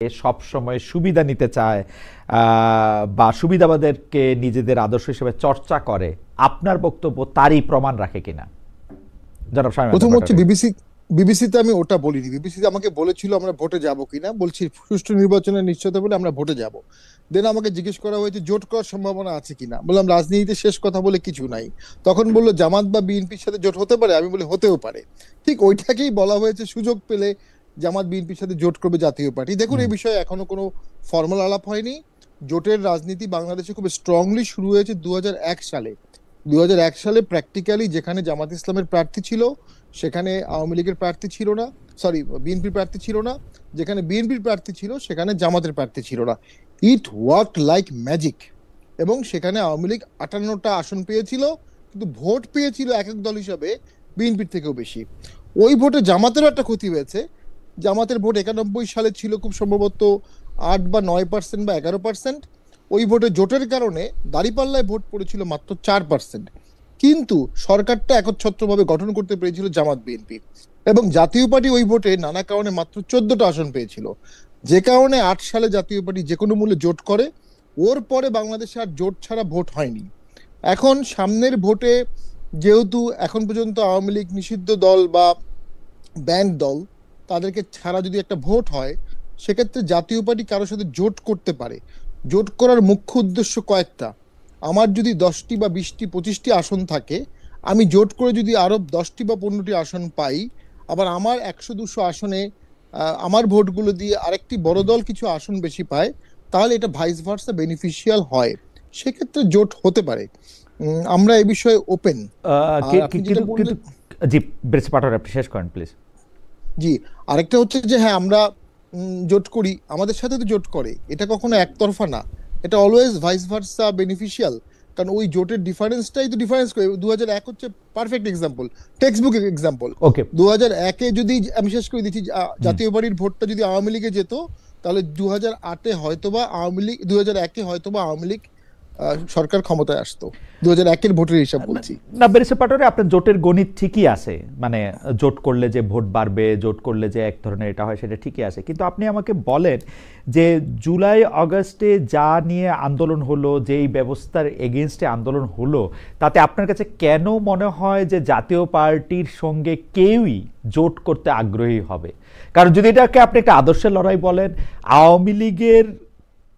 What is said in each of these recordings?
সব সময় সুবিধা নিতে চায় বা সুবিধাবাদেরকে নিজেদের আদর্শ হিসেবে চর্চা করে, আপনার বক্তব্য তারই প্রমাণ রাখে কিনা? জনাব শামীম প্রথম হচ্ছে পাটোয়ারি। বিবিসিতে আমি ওটা বলিনি। বিবিসিতে আমাকে বলেছিল আমরা ভোটে যাব কিনা, বলছি সুষ্ঠু নির্বাচনের নিশ্চয়তা বলে আমরা ভোটে যাব। দেন আমাকে জিজ্ঞেস করা হয়েছে জোট করার সম্ভাবনা আছে কিনা, বললাম রাজনীতিতে শেষ কথা বলে কিছু নাই। তখন বললো জামাত বা বিএনপির সাথে জোট হতে পারে, আমি বলি হতেও পারে। ঠিক ওইটাকেই বলা হয়েছে সুযোগ পেলে জামাত বিএনপির সাথে জোট করবে জাতীয় পার্টি। দেখুন এই বিষয়ে এখনো কোনো ফর্মাল আলাপ হয়নি। জোটের রাজনীতি বাংলাদেশে খুব স্ট্রংলি শুরু হয়েছে 2001 সালে। 2001 সালে প্র্যাকটিক্যালি যেখানে জামাত ইসলামের প্রার্থী ছিল সেখানে আওয়ামী লীগের প্রার্থী ছিল না, সরি বিএনপির প্রার্থী ছিল না। যেখানে বিএনপির প্রার্থী ছিল সেখানে জামাতের প্রার্থী ছিল না। It work like magic. এবং সেখানে আওয়ামী লীগ 58টা আসন পেয়েছিল, কিন্তু ভোট পেয়েছিল এক এক দল হিসাবে বিএনপির থেকেও বেশি। ওই ভোটে জামাতেরও একটা ক্ষতি হয়েছে। জামাতের ভোট 91 সালে ছিল খুব সম্ভবত 8 বা 9% বা 11%। ওই ভোটে জোটের কারণে দাঁড়িপাল্লায় ভোট পড়েছিল মাত্র 4%। কিন্তু সরকারটা একচ্ছত্রভাবে গঠন করতে পেরেছিল জামাত বিএনপি, এবং জাতীয় পার্টি ওই ভোটে নানা কারণে মাত্র 14টা আসন পেয়েছিল। যে কারণে 8 সালে জাতীয় পার্টি যে কোনো মূল্যে জোট করে। ওর পরে বাংলাদেশে আর জোট ছাড়া ভোট হয়নি। এখন সামনের ভোটে যেহেতু এখন পর্যন্ত আওয়ামী লীগ নিষিদ্ধ দল বা ব্যান্ড দল, তাদেরকে ছাড়া যদি একটা ভোট হয় সেক্ষেত্রে জাতীয় পার্টি কারোর সাথে জোট করতে পারে। জোট করার মুখ্য উদ্দেশ্য কয়েকটা। আমার যদি 10টি বা 20টি 25টি আসন থাকে, আমি জোট করে যদি আরো 10টি বা 15টি আসন পাই, আবার আমার 100-200 আসনে আমার ভোটগুলো দিয়ে আরেকটি বড় দল কিছু আসন বেশি পায়, তাহলে এটা ভাইস ভার্সা বেনিফিশিয়াল হয়। সেক্ষেত্রে জোট হতে পারে। আমরা এই বিষয়ে ওপেন। আর আপনি যেটা বললেন, জি, ব্রিজ পাটোয়ারি, আপনি শেষ করেন প্লিজ। জি, আরেকটা হচ্ছে যে হ্যাঁ আমরা জোট করি, আমাদের সাথে তো জোট করে, এটা কখনো একতরফা না, এটা অলওয়েজ ভাইস ভার্সা বেনিফিশিয়াল। কারণ ওই জোটের ডিফারেন্সটাই তো ডিফারেন্স করে। 2001 হচ্ছে perfect example, textbook example. Okay. 2001-এ যদি আমি শেষ করে দিচ্ছি, জাতীয় পার্টির ভোটটা যদি আওয়ামী লীগে যেত, তাহলে 2008-এ হয়তোবা আওয়ামী লীগ, 2001-এ হয়তোবা আওয়ামী লীগ সরকার ক্ষমতায় আসতো। 2001-এর ভোটের হিসাব বলছি। না ব্যারিস্টার পাটোয়ারি, আপনার জোটের গণিত ঠিকই আছে, মানে জোট করলে যে ভোট বাড়বে, জোট করলে যে এক ধরনের এটা হয়, সেটা ঠিকই আছে। কিন্তু আপনি আমাকে বলেন যে জুলাই আগস্টে যা নিয়ে আন্দোলন হলো, যেই ব্যবস্থার এগেনস্টে আন্দোলন হলো, তাতে আপনার কাছে কেন মনে হয় যে জাতীয় পার্টির সঙ্গে কেউই জোট করতে আগ্রহী হবে? কারণ যদি এটাকে আপনি একটা আদর্শের লড়াই বলেন, আওয়ামী লীগের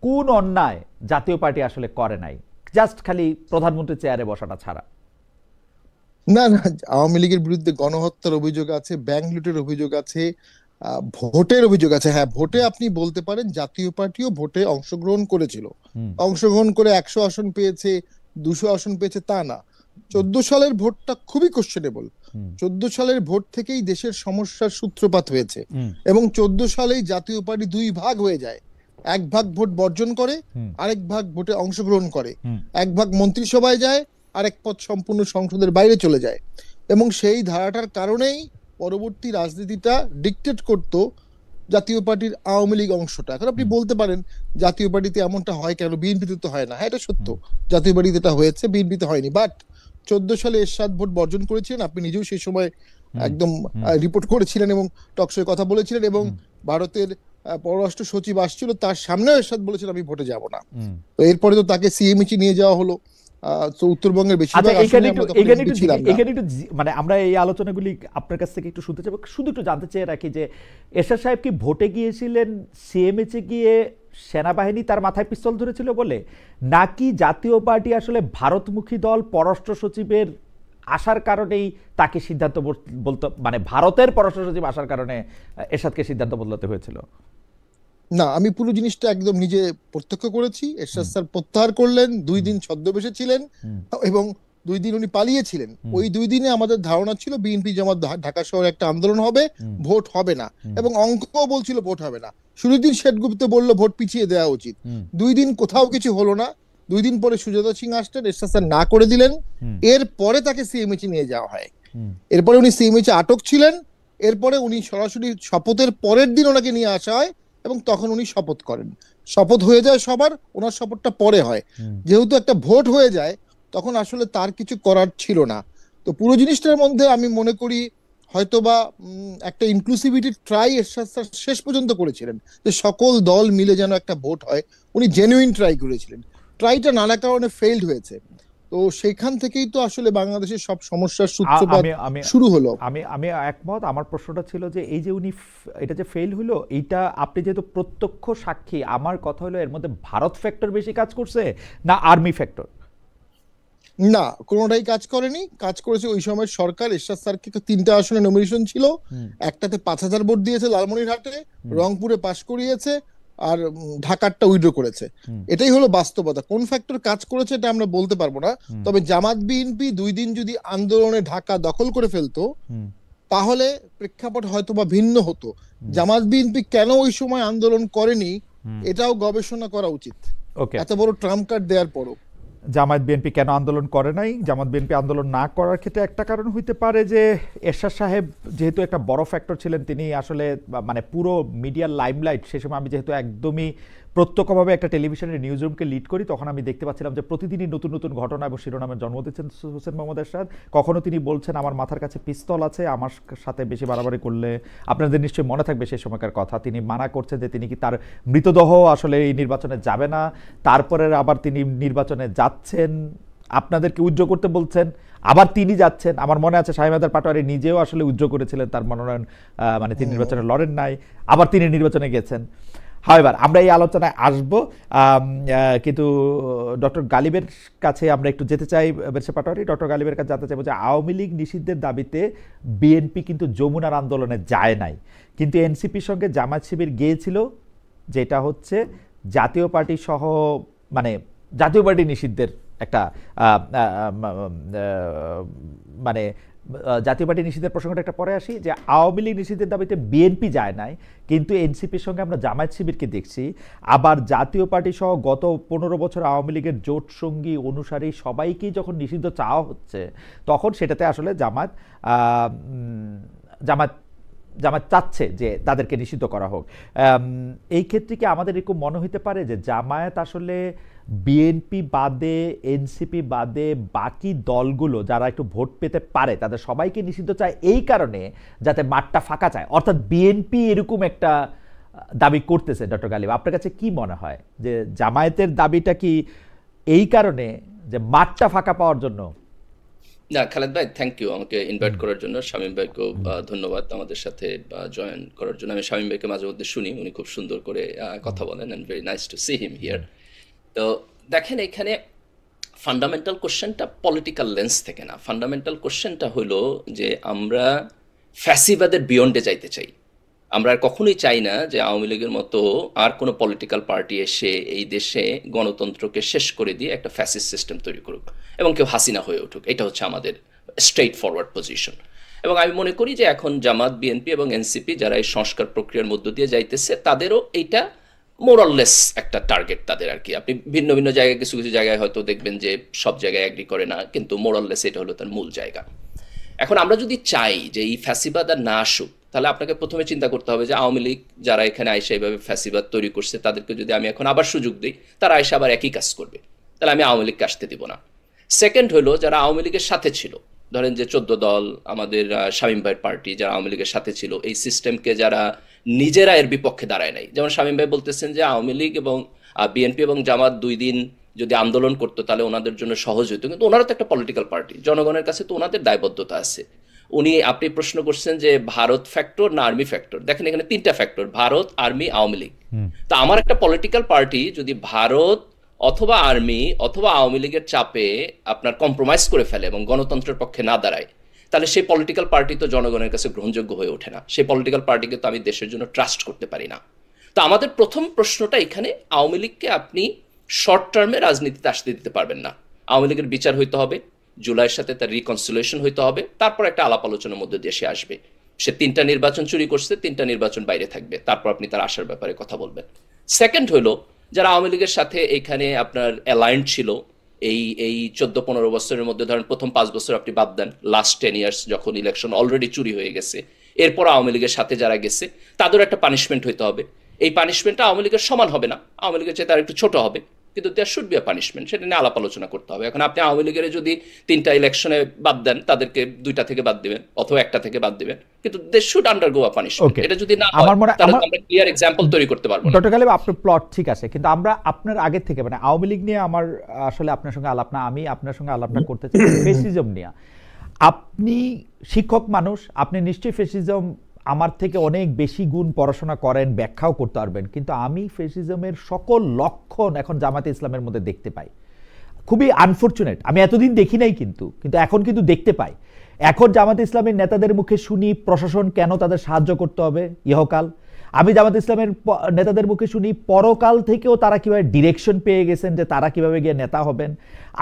কোন অন্যায় জাতীয় পার্টি আসলে করে নাই, জাস্ট খালি প্রধানমন্ত্রী চেয়ারে বসাটা ছাড়া? না না, আওয়ামী লীগের বিরুদ্ধে গণহত্যার অভিযোগ আছে, ব্যাংক লুটের অভিযোগ আছে, ভোটের অভিযোগ আছে। হ্যাঁ, ভোটে আপনি বলতে পারেন জাতীয় পার্টিও ভোটে অংশগ্রহণ করেছিল। অংশগ্রহণ করে 100 আসন পেয়েছে, 200 আসন পেয়েছে তা না। 14 সালের ভোটটা খুবই কোশ্চেনেবল। 14 সালের ভোট থেকেই দেশের সমস্যার সূত্রপাত হয়েছে, এবং 14 সালেই জাতীয় পার্টি দুই ভাগ হয়ে যায়। এক ভাগ ভোট বর্জন করে, আরেক ভাগ ভোটে অংশগ্রহণ করে। এক ভাগ মন্ত্রিসভায় যায়, আরেক পদ সম্পূর্ণ সংসদের বাইরে চলে যায়। এবং সেই ধারাটার কারণেই পরবর্তী রাজনীতিটা ডিকটেট করত জাতীয় পার্টির আওয়ামী লীগ অংশটা। এখন আপনি বলতে পারেন জাতীয় পার্টিতে এমনটা হয় কেন, বিএনপিতে তো হয় না। হ্যাঁ, এটা সত্য, জাতীয় পার্টিতে এটা হয়েছে, বিএনপিতে হয়নি। বাট 14 সালে এরশাদ ভোট বর্জন করেছিলেন, আপনি নিজেও সেই সময় একদম রিপোর্ট করেছিলেন এবং টকশোয় কথা বলেছিলেন, এবং ভারতের পররাষ্ট্র সচিব আসছিল, তার সামনেও এরশাদ বলেছেন আমি ভোটে যাব না। তো এরপরে তো তাকে সিএমএইচি নিয়ে যাওয়া হলো। তো উত্তরবঙ্গের বেশিরভাগ আসনে আমরা তখন ছিলাম না। মানে আমরা এই আলোচনাগুলি আপনার কাছ থেকে একটু শুনতে চাই, শুধু একটু জানতে চেয়ে রাখি যে এরশাদ সাহেব কি ভোটে গিয়েছিলেন সিএমএইচে গিয়ে সেনাবাহিনী তার মাথায় পিস্তল ধরেছিল বলে, নাকি জাতীয় পার্টি আসলে ভারতমুখী দল পররাষ্ট্র সচিবের আসার কারণেই তাকে সিদ্ধান্ত বলতে, মানে ভারতের পররাষ্ট্র সচিব আসার কারণে এরশাদকে সিদ্ধান্ত বদলাতে হয়েছিল? না, আমি পুরো জিনিসটা একদম নিজে প্রত্যক্ষ করেছি। এরশাদ স্যার প্রত্যাহার করলেন, 2 দিন ছদ্মবেশে ছিলেন, এবং 2 দিন উনি পালিয়েছিলেন। ওই 2 দিনে আমাদের ধারণা ছিল বিএনপি জামাত ঢাকা শহরে একটা আন্দোলন হবে, ভোট হবে না, এবং অঙ্কও বলছিল ভোট হবে না। শুরুর দিন শেঠগুপ্ত বললো ভোট পিছিয়ে দেওয়া উচিত। 2 দিন কোথাও কিছু হলো না। 2 দিন পরে সুজাতা সিং আসলেন, এরশাদ স্যার না করে দিলেন। এরপরে তাকে সিএমএইচে নিয়ে যাওয়া হয়। এরপরে উনি সিএমএইচে আটক ছিলেন। এরপরে উনি সরাসরি শপথের পরের দিন ওনাকে নিয়ে আসা হয়, এবং তখন উনি শপথ করেন। শপথ হয়ে যায় সবার, ওনার শপথটা পরে হয়। যেহেতু একটা ভোট হয়ে যায়, তখন আসলে তার কিছু করার ছিল না। তো পুরো জিনিসটার মধ্যে আমি মনে করি হয়তোবা একটা ইনক্লুসিভিটি ট্রাই এরশাদ স্যার শেষ পর্যন্ত করেছিলেন, যে সকল দল মিলে যেন একটা ভোট হয়। উনি জেনুইন ট্রাই করেছিলেন, ট্রাইটা নানা কারণে ফেইলড হয়েছে। তো সেখান থেকেই তো আসলে বাংলাদেশের সব সমস্যার সূত্রপাত আমি আমি শুরু হলো। আমি আমি একমত। আমার প্রশ্নটা ছিল যে এই যে উনি এটা যে ফেল হলো, এইটা আপনি যেহেতু প্রত্যক্ষ সাক্ষী, আমার কথা হলো এর মধ্যে ভারত ফ্যাক্টর বেশি কাজ করছে না আর্মি ফ্যাক্টর? না, কোনোটাই কাজ করেনি। কাজ করেছে ওই সময়ের সরকার। এরশাদ স্যারকে 3টা আসনে নমিনেশন ছিল, একটাতে 5,000 ভোট দিয়েছে লালমনিরহাটে, রংপুরে পাশ করিয়েছে, আর ঢাকারটা উইথড্র করেছে। এটাই হলো বাস্তবতা। কোন ফ্যাক্টর কাজ করেছে এটা আমরা বলতে পারবো না। তবে জামাত বিএনপি 2 দিন যদি আন্দোলনে ঢাকা দখল করে ফেলতো তাহলে প্রেক্ষাপট হয়তোবা ভিন্ন হতো। জামাত বিএনপি কেন ওই সময় আন্দোলন করেনি এটাও গবেষণা করা উচিত, ওকে। এত বড় ট্রাম্প কার্ড দেওয়ার পরও। জামায়াত বিএনপি কেন আন্দোলন করে নাই? জামাত বিএনপি আন্দোলন না করার ক্ষেত্রে একটা কারণ হইতে পারে যে এরশাদ সাহেব যেহেতু একটা বড় ফ্যাক্টর ছিলেন, তিনি আসলে মানে পুরো মিডিয়ার লাইমলাইট, সে সময় আমি যেহেতু একদমই প্রত্যক্ষভাবে একটা টেলিভিশনের নিউজ রুমকে লিড করি, তখন আমি দেখতে পাচ্ছিলাম যে প্রতিদিনই নতুন নতুন ঘটনা এবং শিরোনামের জন্ম দিচ্ছেন হোসেন মোহাম্মদ এরশাদ। কখনো তিনি বলছেন আমার মাথার কাছে পিস্তল আছে, আমার সাথে বেশি বাড়াবাড়ি করলে, আপনাদের নিশ্চয়ই মনে থাকবে সেই সময়কার কথা, তিনি মানা করছেন যে তিনি কি তার মৃতদেহ আসলে এই নির্বাচনে যাবে না। তারপরে আবার তিনি নির্বাচনে যাচ্ছেন, আপনাদেরকে উইথড্র করতে বলছেন, আবার তিনি যাচ্ছেন। আমার মনে আছে শামীম হায়দার পাটোয়ারি নিজেও আসলে উইথড্র করেছিলেন, তার মনোনয়ন মানে তিনি নির্বাচনে লড়েন নাই, আবার তিনি নির্বাচনে গেছেন। হাওয়েভার আমরা এই আলোচনায় আসবো, কিন্তু ডক্টর গালিবের কাছে আমরা একটু যেতে চাই। বেরসে পাটোয়ারি, ডক্টর গালিবের কাছে জানতে চাইবো যে আওয়ামী লীগ নিষিদ্ধের দাবিতে বিএনপি কিন্তু যমুনার আন্দোলনে যায় নাই, কিন্তু এনসিপির সঙ্গে জামায়াত শিবির গিয়েছিল, যেটা হচ্ছে জাতীয় পার্টি সহ মানে জাতীয় পার্টি নিষিদ্ধের একটা মানে জাতীয় পার্টি নিষিদ্ধের প্রসঙ্গটা একটা পরে আসি, যে আওয়ামী লীগ নিষিদ্ধের দাবিতে বিএনপি যায় নাই, কিন্তু এনসিপির সঙ্গে আমরা জামায়াত শিবিরকে দেখছি। আবার জাতীয় পার্টি সহ গত 15 বছর আওয়ামী লীগের জোট সঙ্গী অনুসারী সবাইকেই যখন নিষিদ্ধ চাওয়া হচ্ছে, তখন সেটাতে আসলে জামায়াত জামায়াত জামায়াত চাচ্ছে যে তাদেরকে নিষিদ্ধ করা হোক। এই ক্ষেত্রে কি আমাদের এরকম মনে হইতে পারে যে জামায়াত আসলে বিএনপি বাদে, এনসিপি বাদে বাকি দলগুলো যারা একটু ভোট পেতে পারে তাদের সবাইকে নিষিদ্ধ চায় এই কারণে যাতে মাঠটা ফাঁকা চায়, অর্থাৎ বিএনপি এরকম একটা দাবি করতেছে? ডক্টর গালিব, আপনার কাছে কি মনে হয় যে জামায়াতের দাবিটা কি এই কারণে যে মাঠটা ফাঁকা পাওয়ার জন্য? না খালেদ ভাই, থ্যাংক ইউ আমাকে ইনভাইট করার জন্য। শামীম ভাইকেও ধন্যবাদ আমাদের সাথে জয়েন করার জন্য। আমি শামীম ভাইকে মাঝে মধ্যে শুনি, উনি খুব সুন্দর করে কথা বলেন, and very nice to see him here. তো দেখেন, এখানে ফান্ডামেন্টাল কোশ্চেনটা পলিটিক্যাল লেন্স থেকে না, ফান্ডামেন্টাল কোশ্চেনটা হলো যে আমরা ফ্যাসিবাদের বিয়ন্ডে যাইতে চাই। আমরা আর কখনোই চাই না যে আওয়ামী লীগের মতো আর কোনো পলিটিক্যাল পার্টি এসে এই দেশে গণতন্ত্রকে শেষ করে দিয়ে একটা ফ্যাসিস্ট সিস্টেম তৈরি করুক এবং কেউ হাসিনা হয়ে উঠুক। এটা হচ্ছে আমাদের স্ট্রেইট ফরওয়ার্ড পজিশন। এবং আমি মনে করি যে এখন জামাত, বিএনপি এবং এনসিপি যারা এই সংস্কার প্রক্রিয়ার মধ্য দিয়ে যাইতেছে, তাদেরও এইটা মোরাললেস একটা টার্গেট তাদের আর কি। আপনি ভিন্ন ভিন্ন জায়গায়, কিছু কিছু জায়গায় হয়তো দেখবেন যে সব জায়গায় অ্যাগ্রি করে না, কিন্তু মোরাললেস এটা হলো তার মূল জায়গা। এখন আমরা যদি চাই যে এই ফ্যাসিবাদ আর না আসুক, তাহলে আপনাকে প্রথমে চিন্তা করতে হবে যে আওয়ামী লীগ যারা এখানে আইসা এইভাবে ফ্যাসিবাদ তৈরি করছে, তাদেরকে যদি আমি এখন আবার সুযোগ দিই, তারা আইসা আবার একই কাজ করবে, তাহলে আমি আওয়ামী লীগকে আসতে দিব না। সেকেন্ড হলো, যারা আওয়ামী লীগের সাথে ছিল, ধরেন যে 14 দল, আমাদের শামীম ভাইয়ের পার্টি, যারা আওয়ামী লীগের সাথে ছিল, এই সিস্টেমকে যারা নিজেরা এর বিপক্ষে দাঁড়ায় নাই, যেমন শামীম ভাই বলতেছেন যে আওয়ামী লীগ এবং বিএনপি এবং জামাত 2 দিন যদি আন্দোলন করতো তাহলে ওনাদের জন্য সহজ হতো, কিন্তু ওনারা তো একটা পলিটিক্যাল পার্টি, জনগণের কাছে তো ওনাদের দায়বদ্ধতা আছে। আপনি প্রশ্ন করছেন যে ভারত ফ্যাক্টর না আর্মি ফ্যাক্টর, দেখেন এখানে 3টা ফ্যাক্টর, ভারত, আর্মি, আওয়ামী লীগ। তো আমার একটা পলিটিক্যাল পার্টি যদি ভারত অথবা আর্মি অথবা আওয়ামী লীগের চাপে আপনার কম্প্রোমাইজ করে ফেলে এবং গণতন্ত্রের পক্ষে না দাঁড়ায়, তাহলে সেই পলিটিক্যাল পার্টি তো জনগণের কাছে গ্রহণযোগ্য হয়ে ওঠে না। সেই পলিটিক্যাল পার্টিকে তো আমি দেশের জন্য ট্রাস্ট করতে পারি না। তো আমাদের প্রথম প্রশ্নটা এখানে, আওয়ামী লীগকে আপনি শর্ট টার্মে রাজনীতিতে আসতে দিতে পারবেন না। আওয়ামী লীগের বিচার হইতে হবে, জুলাইয়ের সাথে তার রিকনসিলিয়েশন হইতে হবে, তারপর একটা আলাপ আলোচনার মধ্যে দেশে আসবে। সে 3টা নির্বাচন চুরি করছে, 3টা নির্বাচন বাইরে থাকবে, তারপর আপনি তার আসার ব্যাপারে কথা বলবেন। সেকেন্ড হলো, যারা আওয়ামী লীগের সাথে এখানে আপনার অ্যালাইন্ড ছিল এই 14-15 বছরের মধ্যে, ধরেন প্রথম 5 বছর আপনি বাদ দেন, লাস্ট 10 ইয়ার্স যখন ইলেকশন অলরেডি চুরি হয়ে গেছে, এরপর আওয়ামী লীগের সাথে যারা গেছে তাদের একটা পানিশমেন্ট হইতে হবে। এই পানিশমেন্টটা আওয়ামী লীগের সমান হবে না, আওয়ামী লীগের চেয়ে তার একটু ছোট হবে, কিন্তু there should be a punishment, সেটা নিয়ে আলাপ আলোচনা করতে হবে। এখন আপনি আওয়ামী লীগের যদি 3টা ইলেকশনে বাদ দেন, তাদেরকে 2টা থেকে বাদ দিবেন অথবা 1টা থেকে বাদ দিবেন, কিন্তু they should undergo a punishment. এটা যদি না হয় তাহলে আমরা ক্লিয়ার এক্সাম্পল তৈরি করতে পারবো না। ডক্টর গালিব, আপনার প্লট ঠিক আছে, কিন্তু আমরা আপনার আগে থেকে মানে আওয়ামী লীগ নিয়ে আমার আসলে আপনার সঙ্গে আলাপ না, আমি আপনার সঙ্গে আলাপটা করতে চাই ফেসিজম নিয়ে। আপনি শিক্ষক মানুষ, আপনি নিশ্চয়ই ফেসিজম আমার থেকে অনেক বেশি গুণ পড়াশোনা করেন, ব্যাখ্যাও করতে পারবেন, কিন্তু আমি ফেসিজমের সকল লক্ষণ এখন জামাতে ইসলামের মধ্যে দেখতে পাই। খুবই আনফরচুনেট, আমি এতদিন দেখি নাই, কিন্তু এখন কিন্তু দেখতে পাই। এখন জামাতে ইসলামের নেতাদের মুখে শুনি প্রশাসন কেন তাদের সাহায্য করতে হবে ইহকাল। আমি জামাতে ইসলামের নেতাদের মুখে শুনি পরকাল থেকেও তারা কিভাবে ডিরেকশন পেয়ে গেছেন যে তারা কিভাবে গিয়ে নেতা হবেন।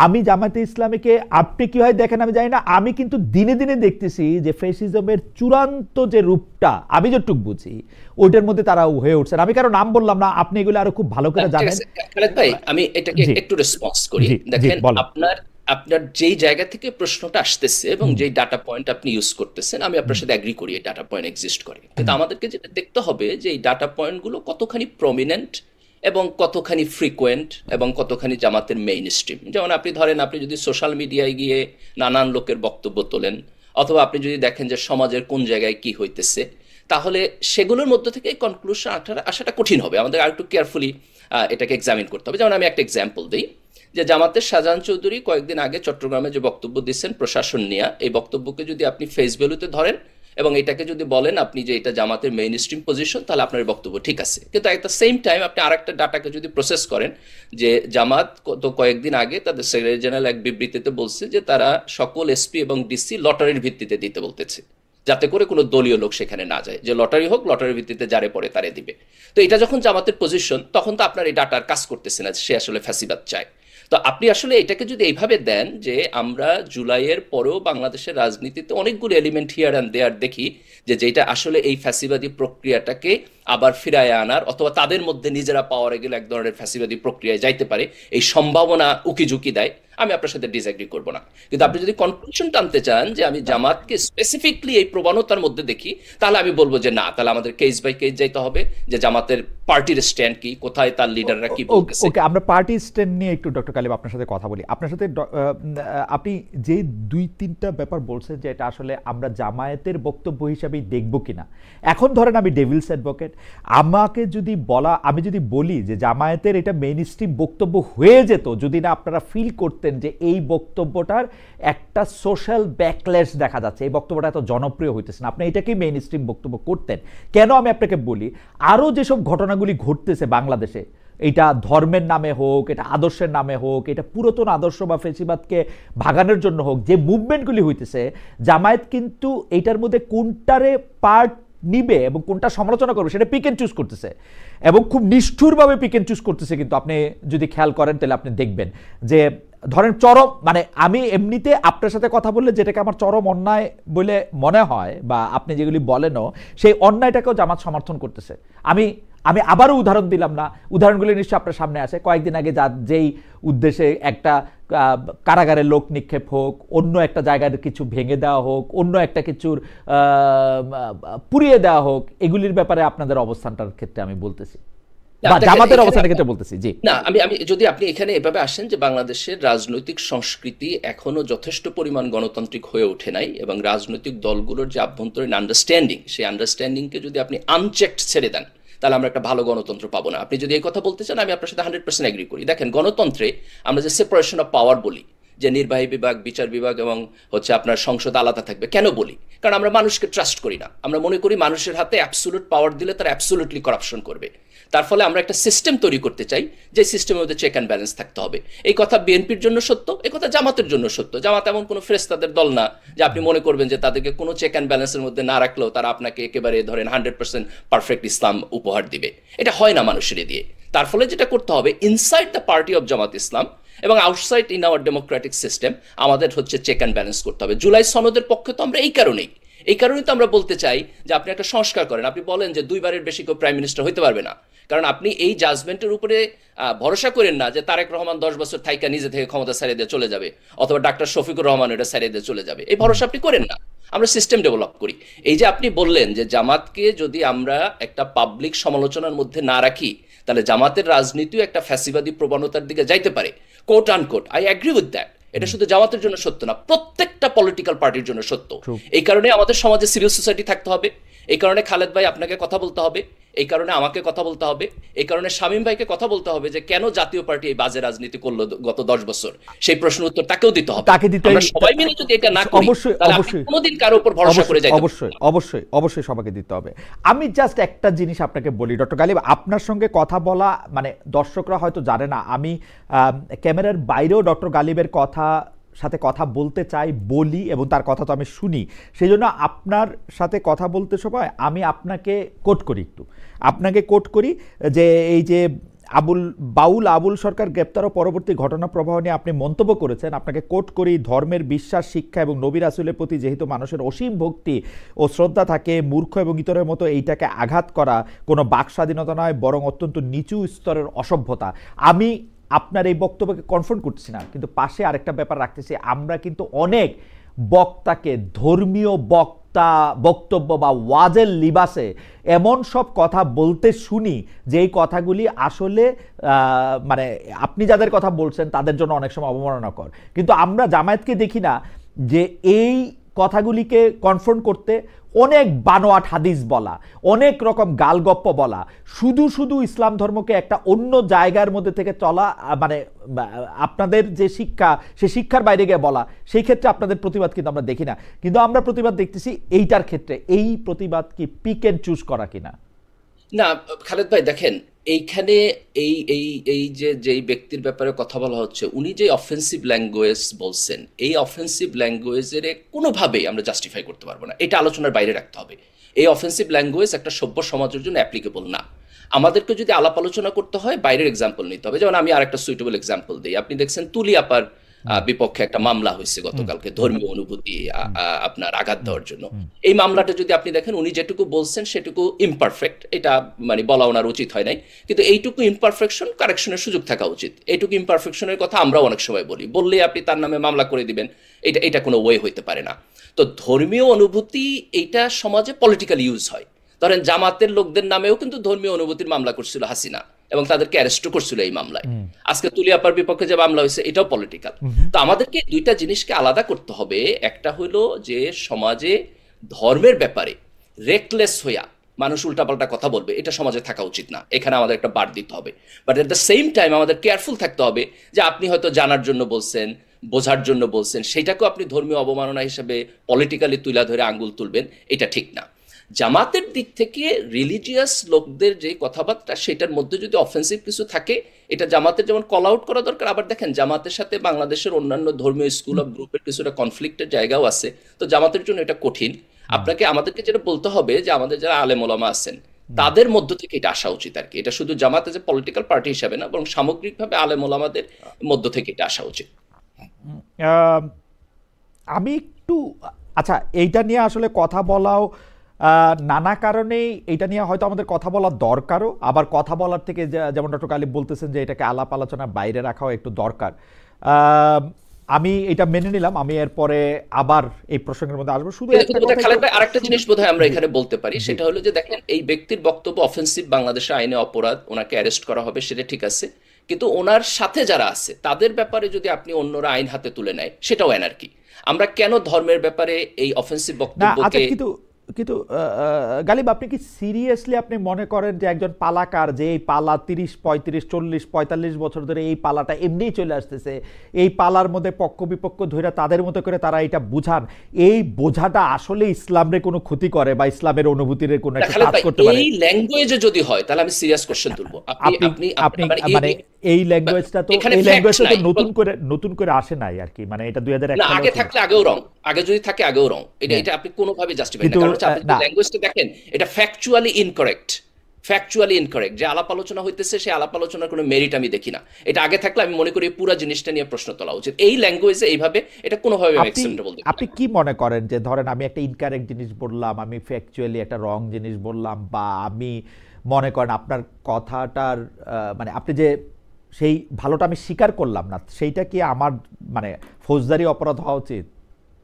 আমি জামাতে ইসলামীকে আপনি কিভাবে দেখেন আমি জানি না, আমি কিন্তু দিনে দিনে দেখতেছি যে ফ্যাসিজমের চূড়ান্ত যে রূপটা আমি যতটুকু বুঝি ওইটার মধ্যে তারা হয়ে উঠছেন। আমি কারো নাম বললাম না, আপনি এগুলো আরো খুব ভালো করে জানেন। খালেদ ভাই, আমি এটাকে একটু রেসপন্স করি। দেখেন, আপনার যেই জায়গা থেকে প্রশ্নটা আসতেছে এবং যেই ডাটা পয়েন্ট আপনি ইউজ করতেছেন, আমি আপনার সাথে এগ্রি করি, এই ডাটা পয়েন্ট এক্সিস্ট করে। কিন্তু আমাদেরকে যেটা দেখতে হবে যে এই ডাটা পয়েন্টগুলো কতখানি প্রমিনেন্ট এবং কতখানি ফ্রিকোয়েন্ট এবং কতখানি জামাতের মেইন স্ট্রিম। যেমন আপনি ধরেন, আপনি যদি সোশ্যাল মিডিয়ায় গিয়ে নানান লোকের বক্তব্য তোলেন, অথবা আপনি যদি দেখেন যে সমাজের কোন জায়গায় কি হইতেছে, তাহলে সেগুলোর মধ্যে থেকে কনক্লুশন আসাটা কঠিন হবে। আমাদের আর একটু কেয়ারফুলি এটাকে এক্সামিন করতে হবে। যেমন আমি একটা এক্সাম্পল দিই, যে জামাতের শাহজাহান চৌধুরী কয়েকদিন আগে চট্টগ্রামে যে বক্তব্য দিচ্ছেন প্রশাসন নিয়ে, এই বক্তব্যকে যদি আপনি ফেস ভ্যালুতে ধরেন এবং এটাকে যদি বলেন আপনি যে এটা জামাতের মেইন স্ট্রিম পজিশন, তাহলে আপনার বক্তব্য ঠিক আছে। কিন্তু এট দ্য সেম টাইম আপনি আরেকটা ডাটাকে যদি প্রসেস করেন, যে জামাত তো কয়েকদিন আগে তাদের সেক্রেটারি জেনারেল এক বিবৃতিতে বলছে যে তারা সকল এসপি এবং ডিসি লটারির ভিত্তিতে দিতে বলতেছে, যাতে করে কোনো দলীয় লোক সেখানে না যায়, যে লটারি হোক, লটারির ভিত্তিতে যারে পড়ে তারে দিবে। তো এটা যখন জামাতের পজিশন, তখন তো আপনার এই ডাটার কাজ করতেছে না, সে আসলে ফ্যাসিবাদ চায়। তো আপনি আসলে এটাকে যদি এইভাবে দেন যে আমরা জুলাইয়ের পরেও বাংলাদেশের রাজনীতিতে অনেকগুলো এলিমেন্ট হিয়ার অ্যান্ড দেয়ার দেখি, যে যেটা আসলে এই ফ্যাসিবাদী প্রক্রিয়াটাকে আবার ফিরায় আনার অথবা তাদের মধ্যে নিজেরা পাওয়ারে গেলে এক ধরনের ফ্যাসিবাদী প্রক্রিয়ায় যাইতে পারে, এই সম্ভাবনা উকিঝুঁকি দেয়, আমি আপনার সাথে ডিসএগ্রি করবো না। কিন্তু আপনি যদি কনক্লুশন টানতে চান যে আমি জামাতকে স্পেসিফিকলি এই প্রবণতার মধ্যে দেখি, তাহলে আমি বলবো যে না, তাহলে আমাদের কেস বাই কেস যাইতে হবে, যে জামাতের পার্টির স্ট্যান্ড কি, কোথায় তার লিডাররা কি বলতেছে। ওকে, আমরা পার্টি স্ট্যান্ড নিয়ে একটু ডক্টর গালিব আপনার সাথে কথা বলি। আপনার সাথে আপনি যে 2-3টা ব্যাপার বলছেন যে এটা আসলে আমরা জামায়াতের বক্তব্য হিসাবেই দেখব কিনা। এখন ধরেন আমি ডেভিলস অ্যাডভোকেট, আমাকে যদি আমি যদি বলি যে জামায়াতের এটা মেইন স্ট্রিম বক্তব্য হয়ে যেত যদি না আপনারা ফিল করতেন যে এই বক্তব্যটার একটা সোশ্যাল ব্যাকল্যাশ দেখা যাচ্ছে, এই বক্তব্যটা এত জনপ্রিয় হইতেছে না, আপনি এটাকেই মেইন স্ট্রিম বক্তব্য করতেন কেন? আমি আপনাকে বলি, আরও যেসব ঘটনাগুলি ঘটতেছে বাংলাদেশে, এটা ধর্মের নামে হোক, এটা আদর্শের নামে হোক, এটা পুরাতন আদর্শ বা ফেসিবাদকে ভাগানোর জন্য হোক, যে মুভমেন্টগুলি হইতেছে, জামায়াত কিন্তু এইটার মধ্যে কোনটারে পার্ট নিবে এবং কোনটা সমালোচনা করবে সেটা পিক এন্ড চুজ করতেছে, এবং খুব নিষ্ঠুরভাবে পিক এন্ড চুজ করতেছে। কিন্তু আপনি যদি খেয়াল করেন তাহলে আপনি দেখবেন যে ধরেন চরম, মানে আমি এমনিতে আপনার সাথে কথা বললে যেটাকে আমার চরম অন্যায় বলে মনে হয় বা আপনি যেগুলি বলেনও, সেই অন্যায়টাকেও জামাত সমর্থন করতেছে। আমি আবারও উদাহরণ দিলাম না, উদাহরণগুলি নিশ্চয়ই আপনার সামনে আছে। কয়েকদিন আগে যেই উদ্দেশ্যে একটা কারাগারে লোক নিক্ষেপ হোক, অন্য একটা জায়গার কিছু ভেঙে দেওয়া হোক, অন্য একটা কিছুর পুড়িয়ে দেওয়া হোক, এগুলির ব্যাপারে আপনাদের অবস্থানটার ক্ষেত্রে আমি বলতেছি, জামাতের অবস্থানের ক্ষেত্রে বলতেছি। জি না, আমি যদি আপনি এখানে এভাবে আসেন যে বাংলাদেশের রাজনৈতিক সংস্কৃতি এখনো যথেষ্ট পরিমাণ গণতান্ত্রিক হয়ে ওঠে নাই, এবং রাজনৈতিক দলগুলোর যে আভ্যন্তরীণ আন্ডারস্ট্যান্ডিং, সেই আন্ডারস্ট্যান্ডিংকে যদি আপনি আনচেকড ছেড়ে দেন, তাহলে আমরা একটা ভালো গণতন্ত্র পাবো না। আপনি যদি এই কথা বলতে চান, আমি আপনার সাথে 100% এগ্রি করি। দেখেন, গণতন্ত্রে আমরা যে সেপারেশন অফ পাওয়ার বলি, যে নির্বাহী বিভাগ, বিচার বিভাগ এবং আপনার সংসদ আলাদা থাকবে, কেন বলি? কারণ আমরা মানুষকে ট্রাস্ট করি না। আমরা মনে করি মানুষের হাতে অ্যাবসোলুট পাওয়ার দিলে তারা অ্যাবসোলুটলি করাপশন করবে। তার ফলে আমরা একটা সিস্টেম তৈরি করতে চাই, যে সিস্টেমের মধ্যে চেক অ্যান্ড ব্যালেন্স থাকতে হবে। এই কথা বিএনপির জন্য সত্য, এই কথা জামাতের জন্য সত্য। জামাত এমন কোনো ফেরেশতাদের দল না যে আপনি মনে করবেন যে তাদেরকে কোনো চেক অ্যান্ড ব্যালেন্সের মধ্যে না রাখলেও তারা আপনাকে একেবারে ধরেন 100% পারফেক্ট ইসলাম উপহার দিবে। এটা হয় না মানুষের দিয়ে। তার ফলে যেটা করতে হবে, ইনসাইড দ্য পার্টি অফ জামাত ইসলাম এবং outside in our Democratic system, আমাদের চেক অ্যান্ড ব্যালেন্স করতে হবে। জুলাই সনদের পক্ষে তো আমরা এই কারণেই তো আমরা বলতে চাই যে আপনি একটা সংস্কার করেন। আপনি বলেন যে 2বারের বেশি কেউ প্রাইম মিনিস্টার হইতে পারবে না, কারণ আপনি এই জাজমেন্টের উপরে ভরসা করেন না যে তারেক রহমান 10 বছর থাইকা নিজে থেকে ক্ষমতা ছাড়িয়ে দিয়ে চলে যাবে, অথবা ডাক্তার শফিকুর রহমান এটা ছাড়িয়ে দিয়ে চলে যাবে। এই ভরসা আপনি করেন না। আমরা সিস্টেম ডেভেলপ করি। এই যে আপনি বললেন যে জামাতকে যদি আমরা একটা পাবলিক সমালোচনার মধ্যে না রাখি, তাহলে জামাতের রাজনীতিও একটা ফ্যাসিবাদী প্রবণতার দিকে যাইতে পারে, coat unquote. I agree with that. এটা শুধু জামাতের জন্য সত্য না, প্রত্যেকটা পলিটিক্যাল পার্টির জন্য সত্য। এই কারণে আমাদের সমাজে সিভিল সোসাইটি থাকতে হবে, এই কারণে খালেদ ভাই আপনাকে কথা বলতে হবে, এই কারণে আমাকে কথা বলতে হবে, এই কারণে শামীম ভাইকে কথা বলতে হবে যে কেন জাতীয় পার্টি এই বাজে রাজনীতি করলো গত 10 বছর, সেই প্রশ্ন উত্তর তাকেও দিতে হবে। আমরা সবাই মিলে যদি এটা না করি তাহলে আপনি কোনোদিন কারো উপর ভরসা করে যাইতে অবশ্যই অবশ্যই অবশ্যই সবাইকে দিতে হবে। আমি জাস্ট একটা জিনিস আপনাকে বলি ডক্টর গালিব, আপনার সঙ্গে কথা বলা মানে দর্শকরা হয়তো জানে না, আমি ক্যামেরার বাইরেও ডক্টর গালিবের সাথে কথা বলতে চাই, বলি, এবং তার কথা তো আমি শুনি। সেই জন্য আপনার সাথে কথা বলতে সময় আমি আপনাকে কোট করি, আপনাকে কোট করি যে এই যে আবুল সরকার গ্রেপ্তার ও পরবর্তী ঘটনা প্রবাহ নিয়ে আপনি মন্তব্য করেছেন, আপনাকে কোট করি, ধর্মের বিশ্বাস, শিক্ষা এবং নবী রাসূলের প্রতি যেহেতু মানুষের অসীম ভক্তি ও শ্রদ্ধা থাকে, মূর্খ এবং ইতরের মতো এইটাকে আঘাত করা কোনো বাক স্বাধীনতা নয়, বরং অত্যন্ত নিচু স্তরের অসভ্যতা। আমি আপনার এই বক্তব্যকে কনফার্ম করছি না, কিন্তু পাশে আরেকটা ব্যাপার রাখতেছি, আমরা কিন্তু অনেক বক্তাকে ধর্মীয় বক্তব্য বা ওয়াজের লিবাসে এমন সব কথা বলতে শুনি যে এই কথাগুলি আসলে মানে আপনি যাদের কথা বলছেন তাদের জন্য অনেক সময় অবমাননাকর। কিন্তু আমরা জামায়াতকে দেখি না যে এই কথাগুলিকে কনফ্রন্ট করতে অনেক বানোয়াট হাদিস বলা, অনেক রকম গালগপ্প বলা, শুধু ইসলাম ধর্মকে একটা অন্য জায়গার মধ্যে থেকে চলা, মানে আপনাদের যে শিক্ষা সেই শিক্ষার বাইরে গিয়ে বলা, সেই ক্ষেত্রে আপনাদের প্রতিবাদ কিন্তু আমরা দেখি না। কিন্তু আমরা প্রতিবাদ দেখতেছি এইটার ক্ষেত্রে। এই প্রতিবাদ কি পিক এন্ড চুজ করা কিনা? না খালেদ ভাই দেখেন, এইখানে এই যেই ব্যক্তির ব্যাপারে কথা বলা হচ্ছে, উনি যে অফেন্সিভ ল্যাঙ্গুয়েজ বলছেন, এই অফেন্সিভ ল্যাঙ্গুয়েজের কোনোভাবেই আমরা জাস্টিফাই করতে পারবো না, এটা আলোচনার বাইরে রাখতে হবে। এই অফেন্সিভ ল্যাঙ্গুয়েজ একটা সভ্য সমাজের জন্য অ্যাপ্লিকেবল না। আমাদেরকে যদি আলাপ আলোচনা করতে হয় বাইরের এক্সাম্পল নিতে হবে। যেমন আমি আর একটা সুইটেবল এক্সাম্পল দিই, আপনি দেখছেন তুলি আপার বিপক্ষে একটা মামলা হয়েছে গতকালকে ধর্মীয় অনুভূতি আপনার আঘাত দেওয়ার জন্য। এই মামলাটা যদি আপনি দেখেন, উনি যেটুকু বলছেন সেটুকু ইমপারফেক্ট, এটা মানে বলা ওনার উচিত হয় নাই, কিন্তু এইটুকু ইমপারফেকশন কারেকশনের সুযোগ থাকা উচিত। এইটুকু ইমপারফেকশনের কথা আমরাও অনেক সময় বললে আপনি তার নামে মামলা করে দিবেন, এটা কোনো ওয়ে হইতে পারে না। তো ধর্মীয় অনুভূতি এইটা সমাজে পলিটিক্যাল ইউজ হয়। ধরেন জামাতের লোকদের নামেও কিন্তু ধর্মীয় অনুভূতির মামলা করছিল হাসিনা, এবং তাদেরকে অ্যারেস্টও করছিল এই মামলায়। আজকে তুলি আপার বিপক্ষে যে মামলা হয়েছে এটাও পলিটিক্যাল। তো আমাদেরকে দুইটা জিনিসকে আলাদা করতে হবে। একটা হলো যে সমাজে ধর্মের ব্যাপারে রেকলেস হইয়া মানুষ উল্টাপাল্টা কথা বলবে, এটা সমাজে থাকা উচিত না, এখানে আমাদের একটা বাদ দিতে হবে। But at the same time আমাদের কেয়ারফুল থাকতে হবে যে আপনি হয়তো জানার জন্য বলছেন, বোঝার জন্য বলছেন, সেটাকেও আপনি ধর্মীয় অবমাননা হিসেবে পলিটিক্যালি তুলা ধরে আঙ্গুল তুলবেন, এটা ঠিক না। জামাতের দিক থেকে রিলিজিয়াস লোকদের যে কথাবার্তা, সেটার মধ্যে যদি অফেন্সিভ কিছু থাকে, এটা জামাতের যেমন কল আউট করা দরকার। আবার দেখেন, জামাতের সাথে বাংলাদেশের অন্যান্য ধর্মীয় স্কুল অফ গ্রুপের কিছুটা কনফ্লিক্টের জায়গাও আছে, তো জামাতের জন্য এটা কঠিন। আমাদেরকে যেটা বলতে হবে যে আমাদের যারা আলেম ওলামা আছেন তাদের মধ্য থেকে এটা আসা উচিত আর কি। এটা শুধু জামাতে যে পলিটিক্যাল পার্টি হিসাবে না, বরং সামগ্রিকভাবে আলেম ওলামাদের মধ্য থেকে এটা আসা উচিত। আমি একটু আচ্ছা, এইটা নিয়ে আসলে কথা বলাও নানা কারণেই এটা নিয়ে হয়তো আমাদের কথা বলার দরকারও, আবার কথা বলার থেকে যেমন ডক্টর গালিব বলতেছেন যে এটাকে আলাপ আলোচনার বাইরে রাখাও একটু দরকার। আমি এটা মেনে নিলাম, আমি এরপরে আবার এই প্রসঙ্গের মধ্যে আসবো। শুধু আরেকটা জিনিস বোধহয় আমরা এখানে বলতে পারি, সেটা হলো যে দেখেন, এই ব্যক্তির বক্তব্য অফেন্সিভ, বাংলাদেশের আইনে অপরাধ, ওনাকে অ্যারেস্ট করা হবে, সেটা ঠিক আছে, কিন্তু ওনার সাথে যারা আছে তাদের ব্যাপারে যদি আপনি অন্যরা আইন হাতে তুলে নেয়, সেটাও অ্যানার্কি। আমরা কেন ধর্মের ব্যাপারে এই অফেন্সিভ বক্তব্যকে কিন্তু গালিব, আপনি কি সিরিয়াসলি আপনি মনে করেন যে একজন পালাকার, যে এই পালা 30, 35, 40, 45 বছর ধরে এই পালাটা এমনিই চলে আসতেছে, এই পালার মধ্যে পক্ষ বিপক্ষ ধরে তাদের মতো করে তারা এটা বুঝান, এই বোঝাটা আসলে ইসলামের কোনো ক্ষতি করে বা ইসলামের অনুভূতির কোনো একটা কাজ করতে পারে? এই ল্যাঙ্গুয়েজে যদি হয় তাহলে আমি সিরিয়াস কোশ্চেন তুলব। আপনি মানে এই ল্যাঙ্গুয়েজটা তো নতুন করে আসে নাই আর কি, মানে এটা 2001 সালে আগে থাকলে আগেও রং, আগে যদি থাকে আগেও রং, এটা আপনি কোনোভাবে জাস্টিফাই না। কারণ আপনি ল্যাঙ্গুয়েজটা দেখেন, এটা ফ্যাকচুয়ালি ইনকারেক্ট, যে আলাপ আলোচনা হইতেছে সেই আলাপ আলোচনার কোনো মেরিট আমি দেখি না। এটা আগে থাকলে আমি মনে করি পুরো জিনিসটা নিয়ে প্রশ্ন তোলা উচিত। এই ল্যাঙ্গুয়েজে এইভাবে এটা কোনোভাবে অ্যাকসেপ্টেবল। আপনি কি মনে করেন যে ধরেন আমি একটা ইনকারেক্ট জিনিস বললাম, আমি ফ্যাকচুয়ালি একটা রং জিনিস বললাম, বা আমি মনে করেন আপনার কথাটার মানে আপনি যে সেই ভালোটা আমি স্বীকার করলাম না, সেইটা কি আমার মানে ফৌজদারি অপরাধ হওয়া উচিত?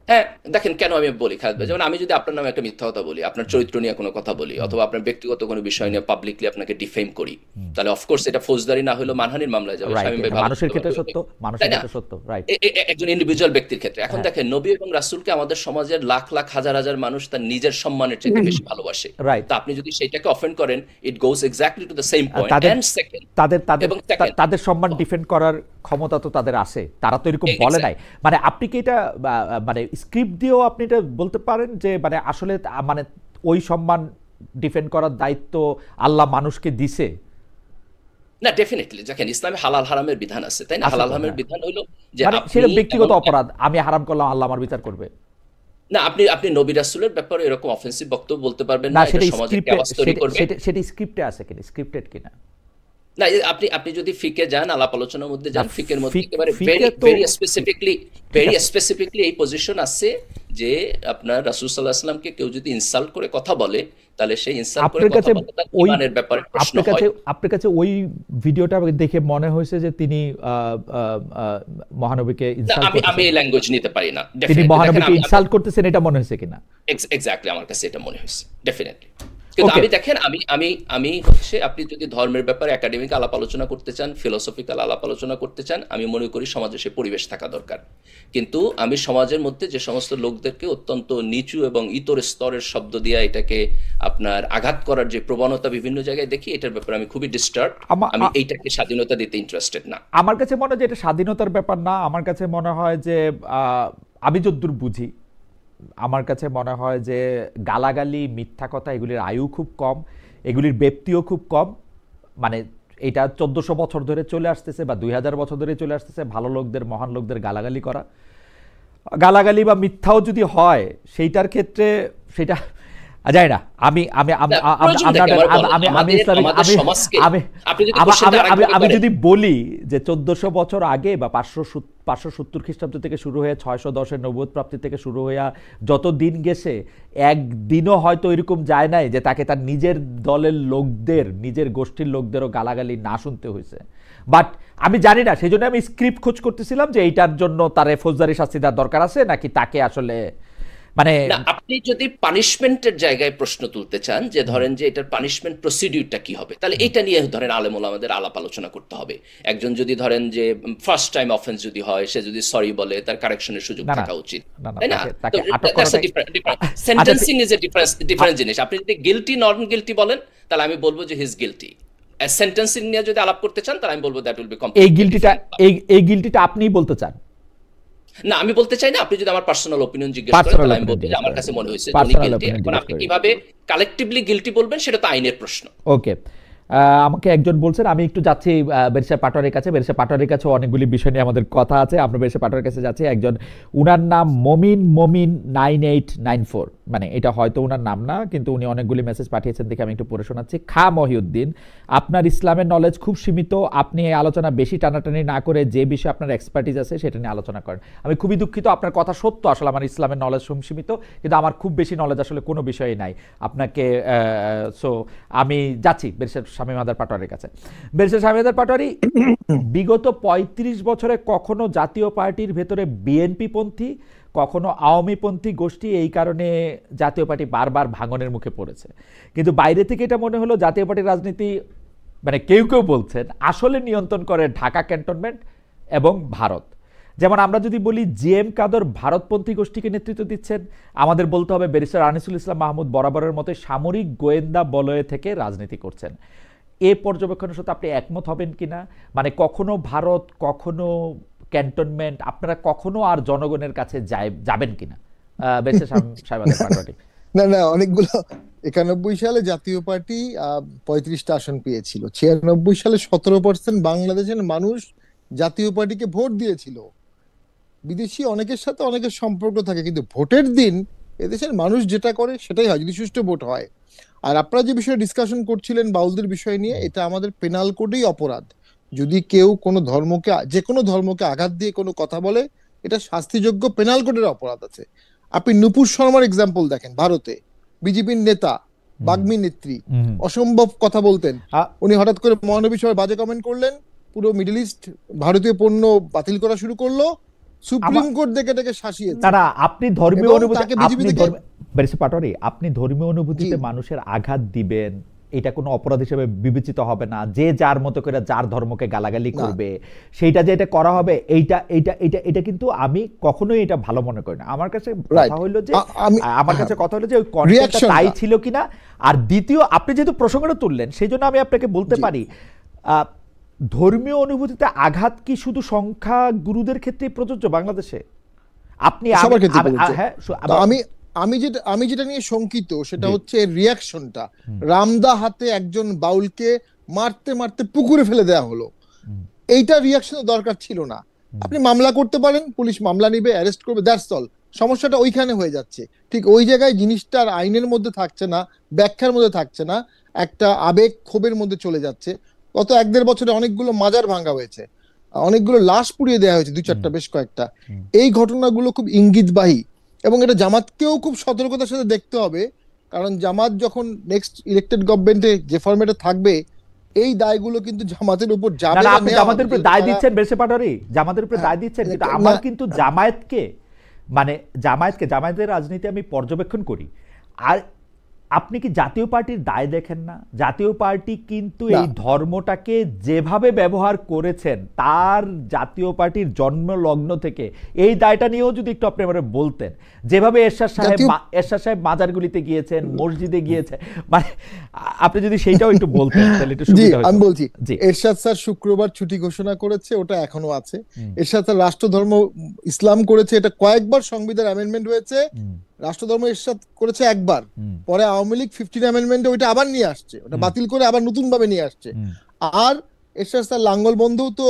হ্যাঁ, দেখেন কেন আমি বলি খালেদ ভাই, যেমন আমি যদি আপনার নামে একটা মিথ্যা কথা বলি, আপনার চরিত্র নিয়ে কোনো কথা বলি, অথবা আপনার ব্যক্তিগত কোনো বিষয় নিয়ে পাবলিকলি আপনাকে ডিফেম করি, তাহলে অফকোর্স এটা ফৌজদারি না হলেও মানহানির মামলায় যাবে। রাইট, শামীম ভাই ভালো মানুষের বলতে ক্ষেত্রে পারবে, সত্য, তাই মানুষের না? ক্ষেত্রে সত্য, রাইট। একজন ইন্ডিভিজুয়াল ব্যক্তির ক্ষেত্রে এখন হ্যাঁ, দেখেন, নবী এবং রাসূলকে আমাদের সমাজের লাখ লাখ হাজার হাজার মানুষ তার নিজের সম্মানের চাইতে বেশি ভালোবাসে। রাইট। তো আপনি যদি সেটাকে অফেন্ড করেন, it goes exactly to the same point. তাদের এন্ড সেকেন্ড, তাদের তাদের এবং সেকেন্ড, তাদের সম্মান ডিফেন্ড করার ক্ষমতা তো তাদের আছে, তারা তো এরকম বলে নাই। মানে আপনি কি এটা মানে স্ক্রিপ্ট দিয়েও আপনি এটা বলতে পারেন যে মানে আসলে মানে ওই সম্মান ডিফেন্ড করার দায়িত্ব আল্লাহ মানুষকে দিছে? না ডেফিনেটলি দেখেন, ইসলামে হালাল হারামের বিধান আছে, তাই না? আছে হালাল তো, হারামের হ্যাঁ। বিধান হলো যে মানে আপনি সেটা ব্যক্তিগত এমন অপরাধ, আমি হারাম করলাম, আল্লাহ আমার বিচার করবে। না, আপনি নবী রাসূলের ব্যাপারে এরকম অফেন্সিভ বক্তব্য বলতে পারবেন না, না, এটা সেটা সমাজে স্ক্রিপ্টে, কেওয়াস তৈরি করবে। সেটা স্ক্রিপ্টে আছে কিনা, স্ক্রিপ্টেড কিনা? না, আপনি যদি ফিকে যান, আলাপ আলোচনার মধ্যে যান, ফিকের মধ্যে একেবারে ফিকে তো ভেরি স্পেসিফিকলি এই পজিশন আছে যে আপনার রাসূল সাল্লাল্লাহু আলাইহি ওয়াসাল্লামকে কেউ যদি ইনসাল্ট করে কথা বলে, তাহলে সেই ইনসাল্ট করে আপনার কথা কাছে বলে তার ওই ঈমানের ব্যাপারে প্রশ্ন হয়। আপনার কাছে ওই ভিডিওটা দেখে মনে হয়েছে যে তিনি মহানবীকে না, ইনসাল্ট আমি করতেছেন, এই ল্যাঙ্গুয়েজ নিতে পারি না। তিনি ডেফিনেটলি দেখেন, মহানবীকে ইনসাল্ট করতেছেন, এটা মনে হয়েছে কিনা? এক্স্যাক্টলি আমার কাছে এটা মনে হয়েছে ডেফিনেটলি। কিন্তু ওকে, আমি দেখেন, আমি হচ্ছে, আপনি যদি ধর্মের ব্যাপারে একাডেমিক আলাপ আলোচনা করতে চান, ফিলোসফিক্যাল আলাপ আলোচনা করতে চান, আমি মনে করি সমাজে সে পরিবেশ থাকা দরকার। কিন্তু আমি সমাজের মধ্যে যে সমস্ত লোকদেরকে অত্যন্ত নিচু এবং ইতর স্তরের শব্দ দিয়ে এটাকে আপনার আঘাত করার যে প্রবণতা বিভিন্ন জায়গায় দেখি, এটার ব্যাপারে আমি খুবই ডিস্টার্ব। আমি এইটাকে স্বাধীনতা দিতে ইন্টারেস্টেড না। আমার কাছে মনে হয় যে এটা স্বাধীনতার ব্যাপার না। আমার কাছে মনে হয় যে আমি যতদূর বুঝি, আমার কাছে মনে হয় যে গালাগালি, মিথ্যা কথা, এগুলির আয়ু খুব কম, এগুলির ব্যাপ্তিও খুব কম। মানে এটা 1400 বছর ধরে চলে আসতেছে বা 2000 বছর ধরে চলে আসতেছে, ভালো লোকদের, মহান লোকদের গালাগালি করা। গালাগালি বা মিথ্যাও যদি হয়, সেইটার ক্ষেত্রে সেটা যায় না। আমি যদি বলি যে 1400 বছর আগে বা 570 খ্রিস্টাব্দ থেকে শুরু হয়ে 610-এর নবুয়ত প্রাপ্তি থেকে শুরু হয়ে যত দিন গেছে, একদিনও হয়তো এরকম যায় নাই যে তাকে তার নিজের দলের লোকদের, নিজের গোষ্ঠীর লোকদেরও গালাগালি না শুনতে হয়েছে। বাট আমি জানি না, সেই জন্য আমি স্ক্রিপ্ট খোঁজ করতেছিলাম যে এইটার জন্য তার ফৌজদারি শাস্তি দেওয়ার দরকার আছে নাকি তাকে আসলে মানে। না, আপনি যদি পানিশমেন্টের জায়গায় প্রশ্ন তুলতে চান যে ধরেন যে এটার পানিশমেন্ট প্রসিডিউরটা কি হবে, তাহলে এটা নিয়ে ধরেন আলেম ওলামাদের আলাপ আলোচনা করতে হবে। একজন যদি ধরেন যে ফার্স্ট টাইম অফেন্স যদি হয়, সে যদি সরি বলে, তার কারেকশনের সুযোগ থাকা উচিত, তাই না? সেন্টেন্সিং ইজ এ ডিফারেন্ট জিনিস। আপনি যদি গিলটি নন গিলটি বলেন, তাহলে আমি বলবো যে হি ইজ গিলটি। সেন্টেন্সিং নিয়ে যদি আলাপ করতে চান, তাহলে আমি বলবো দ্যাট উইল বি এই গিলটিটা আপনিই বলতে চান? না, আমি বলতে চাই না। আপনি যদি আমার পার্সোনাল অপিনিয়ন জিজ্ঞেস করেন, তাহলে আমি বলবো যে আমার কাছে মনে হয়েছে উনি গিলটি। এখন আপনি কিভাবে কালেক্টিভলি গিলটি বলবেন, সেটা তো আইনের প্রশ্ন। ওকে, আমাকে একজন বলছেন, আমি একটু যাচ্ছি ব্যারিস্টার পাটোয়ারির কাছে। ব্যারিস্টার পাটোয়ারির কাছে অনেকগুলি বিষয় নিয়ে আমাদের কথা আছে, আমরা ব্যারিস্টার পাটোয়ারির কাছে যাচ্ছি। একজন, উনার নাম মমিন 9894, মানে এটা হয়তো উনার নাম না, কিন্তু উনি অনেকগুলি মেসেজ পাঠিয়েছেন, দেখে আমি একটু পড়ে শোনাচ্ছি। খা মহিউদ্দিন, আপনার ইসলামের নলেজ খুব সীমিত, আপনি এই আলোচনা বেশি টানাটানি না করে যে বিষয়ে আপনার এক্সপার্টিজ আছে সেটা নিয়ে আলোচনা করেন। আমি খুবই দুঃখিত, আপনার কথা সত্য, আসলে আমার ইসলামের নলেজ সীমিত, কিন্তু আমার খুব বেশি নলেজ আসলে কোনো বিষয়ে নাই আপনাকে। সো আমি যাচ্ছি ব্যারিস্টার শামীম আদার পাটোয়ারির কাছে। ব্যারিস্টার শামীম আদার পাটোয়ারি, বিগত 35 বছরে কখনো জাতীয় পার্টির ভেতরে বিএনপি পন্থী, কখনো আওয়ামীপন্থী গোষ্ঠী, এই কারণে জাতীয় পার্টি বারবার ভাঙনের মুখে পড়েছে। কিন্তু বাইরে থেকে এটা মনে হলো জাতীয় পার্টির রাজনীতি, মানে কেউ কেউ বলছেন আসলে নিয়ন্ত্রণ করে ঢাকা ক্যান্টনমেন্ট এবং ভারত। যেমন আমরা যদি বলি জিএম কাদর ভারতপন্থী গোষ্ঠীকে নেতৃত্ব দিচ্ছেন, আমাদের বলতে হবে ব্যারিস্টার আনিসুল ইসলাম মাহমুদ বরাবরের মতো সামরিক গোয়েন্দা বলয়ে থেকে রাজনীতি করছেন। এ পর্যবেক্ষণের সাথে আপনি একমত হবেন কিনা? মানে কখনো ভারত, কখনো ক্যান্টনমেন্ট, আপনারা কখনো আর জনগণের কাছে যাবেন কিনা? না, অনেকগুলো। 91 সালে জাতীয় পার্টি 35টা আসন পেয়েছিল। 96 সালে 17% বাংলাদেশের মানুষ জাতীয় পার্টিকে ভোট দিয়েছিল। বিদেশি অনেকের সাথে অনেকের সম্পর্ক থাকে, কিন্তু ভোটের দিন এদেশের মানুষ যেটা করে সেটাই হয়, যদি সুষ্ঠু ভোট হয়। আর আপনারা যে বিষয়ে ডিসকাশন করছিলেন বাউলদের বিষয় নিয়ে, এটা আমাদের পেনাল কোডেই অপরাধ। যদি কেউ কোনো ধর্মকে, যে কোনো ধর্মকে আঘাত দিয়ে কোনো কথা বলে, এটা শাস্তিযোগ্য, পেনাল কোডের অপরাধ আছে। আপনি নুপুর শর্মার এক্সাম্পল দেখেন, ভারতে বিজেপির নেতা, বাগ্মী নেত্রী, অসম্ভব কথা বলতেন। উনি হঠাৎ করে মহানবী সভায় বাজে কমেন্ট করলেন, পুরো মিডল ইস্ট ভারতীয় পণ্য বাতিল করা শুরু করলো, সুপ্রিম কোর্ট ডেকে ডেকে শাসিয়েছে। না না, আপনি ধর্মীয় এবং অনুভূতি, তাকে বিজেপি আপনি থেকে ব্যারিস্টার পাটোয়ারি, আপনি ধর্মীয় অনুভূতিতে জি। মানুষের আঘাত দিবেন, এটা কোনো অপরাধ হিসেবে বিবেচিত হবে না। যে যার মতো করে যার ধর্মকে গালাগালি না। করবে, সেইটা যে এটা করা হবে, এইটা কিন্তু আমি কখনোই এটা ভালো মনে করি না। আমার কাছে রাইট। কথা হলো যে আমি আমার কাছে কথা হলো যে ওই কন্টেন্টটা রিঅ্যাকশনটা তাই ছিল কিনা। আর দ্বিতীয়, আপনি যেহেতু প্রসঙ্গটা তুললেন, সেই জন্য আমি আপনাকে বলতে জি। পারি, ধর্মীয় অনুভূতিতে আঘাত কি শুধু সংখ্যা গুরুদের ক্ষেত্রেই প্রযোজ্য বাংলাদেশে? আপনি সবার ক্ষেত্রে প্রযোজ্য। হ্যাঁ, তা আমি যেটা নিয়ে শঙ্কিত সেটা জি। হচ্ছে রিয়াকশনটা। রামদা হাতে একজন বাউলকে মারতে মারতে পুকুরে ফেলে দেওয়া হলো, এইটা রিয়াকশন দরকার ছিল না। আপনি মামলা করতে পারেন, পুলিশ মামলা নিবে, অ্যারেস্ট করবে, দ্যাটস অল। সমস্যাটা ওইখানে হয়ে যাচ্ছে। ঠিক ওই জায়গায় জিনিসটা আর আইনের মধ্যে থাকছে না, ব্যাখ্যার মধ্যে থাকছে না, একটা আবেগ ক্ষোভের মধ্যে চলে যাচ্ছে। গত 1-1.5 বছরে অনেকগুলো মাজার ভাঙা হয়েছে, অনেকগুলো লাশ পুড়িয়ে দেওয়া হয়েছে, 2-4টা বেশ কয়েকটা। এই ঘটনাগুলো খুব ইঙ্গিতবাহী এবং এটা জামাতকেও খুব সতর্কতার সাথে দেখতে হবে। কারণ জামাত যখন নেক্সট ইলেক্টেড গভর্নমেন্টে যে ফরম্যাটে থাকবে, এই দায়গুলো কিন্তু জামাতের উপর না যাবে না, না, আপনি নেওয়া জামাতের হবে। উপরে যেহেতু দায় তারা- দিচ্ছেন বেরসে পাটোয়ারি, জামাতের উপরে হ্যাঁ, দায় দিচ্ছেন, কিন্তু না, আমার কিন্তু জামায়াতের রাজনীতি আমি পর্যবেক্ষণ করি। আর আপনি কি জাতীয় পার্টির দায় দেখেন না? জাতীয় পার্টি কিন্তু না। এই ধর্মটাকে যেভাবে ব্যবহার করেছেন, তার জাতীয় পার্টির জন্ম লগ্ন থেকে এই দায়টা নিয়েও যদি একটু আপনি আমাকে বলতেন, যেভাবে এরশাদ সাহেব মাজারগুলিতে গিয়েছেন, মসজিদে গিয়েছেন, মানে আপনি যদি সেইটাও একটু বলতেন তাহলে একটু জি, সুবিধা হতো। আমি বলছি, জি। এরশাদ স্যার শুক্রবার ছুটি ঘোষণা করেছে, ওটা এখনো আছে। এরশাদ স্যার রাষ্ট্রধর্ম ইসলাম করেছে, এটা কয়েকবার সংবিধান অ্যামেন্ডমেন্ট হয়েছে। রাষ্ট্রধর্ম এরশাদ করেছে একবার, পরে আওয়ামী লীগ 15 অ্যামেন্ডমেন্টে ওইটা আবার নিয়ে আসছে, ওটা বাতিল করে আবার নতুন ভাবে নিয়ে আসছে। আর এরশাদ স্যার লাঙ্গল বন্ধেও তো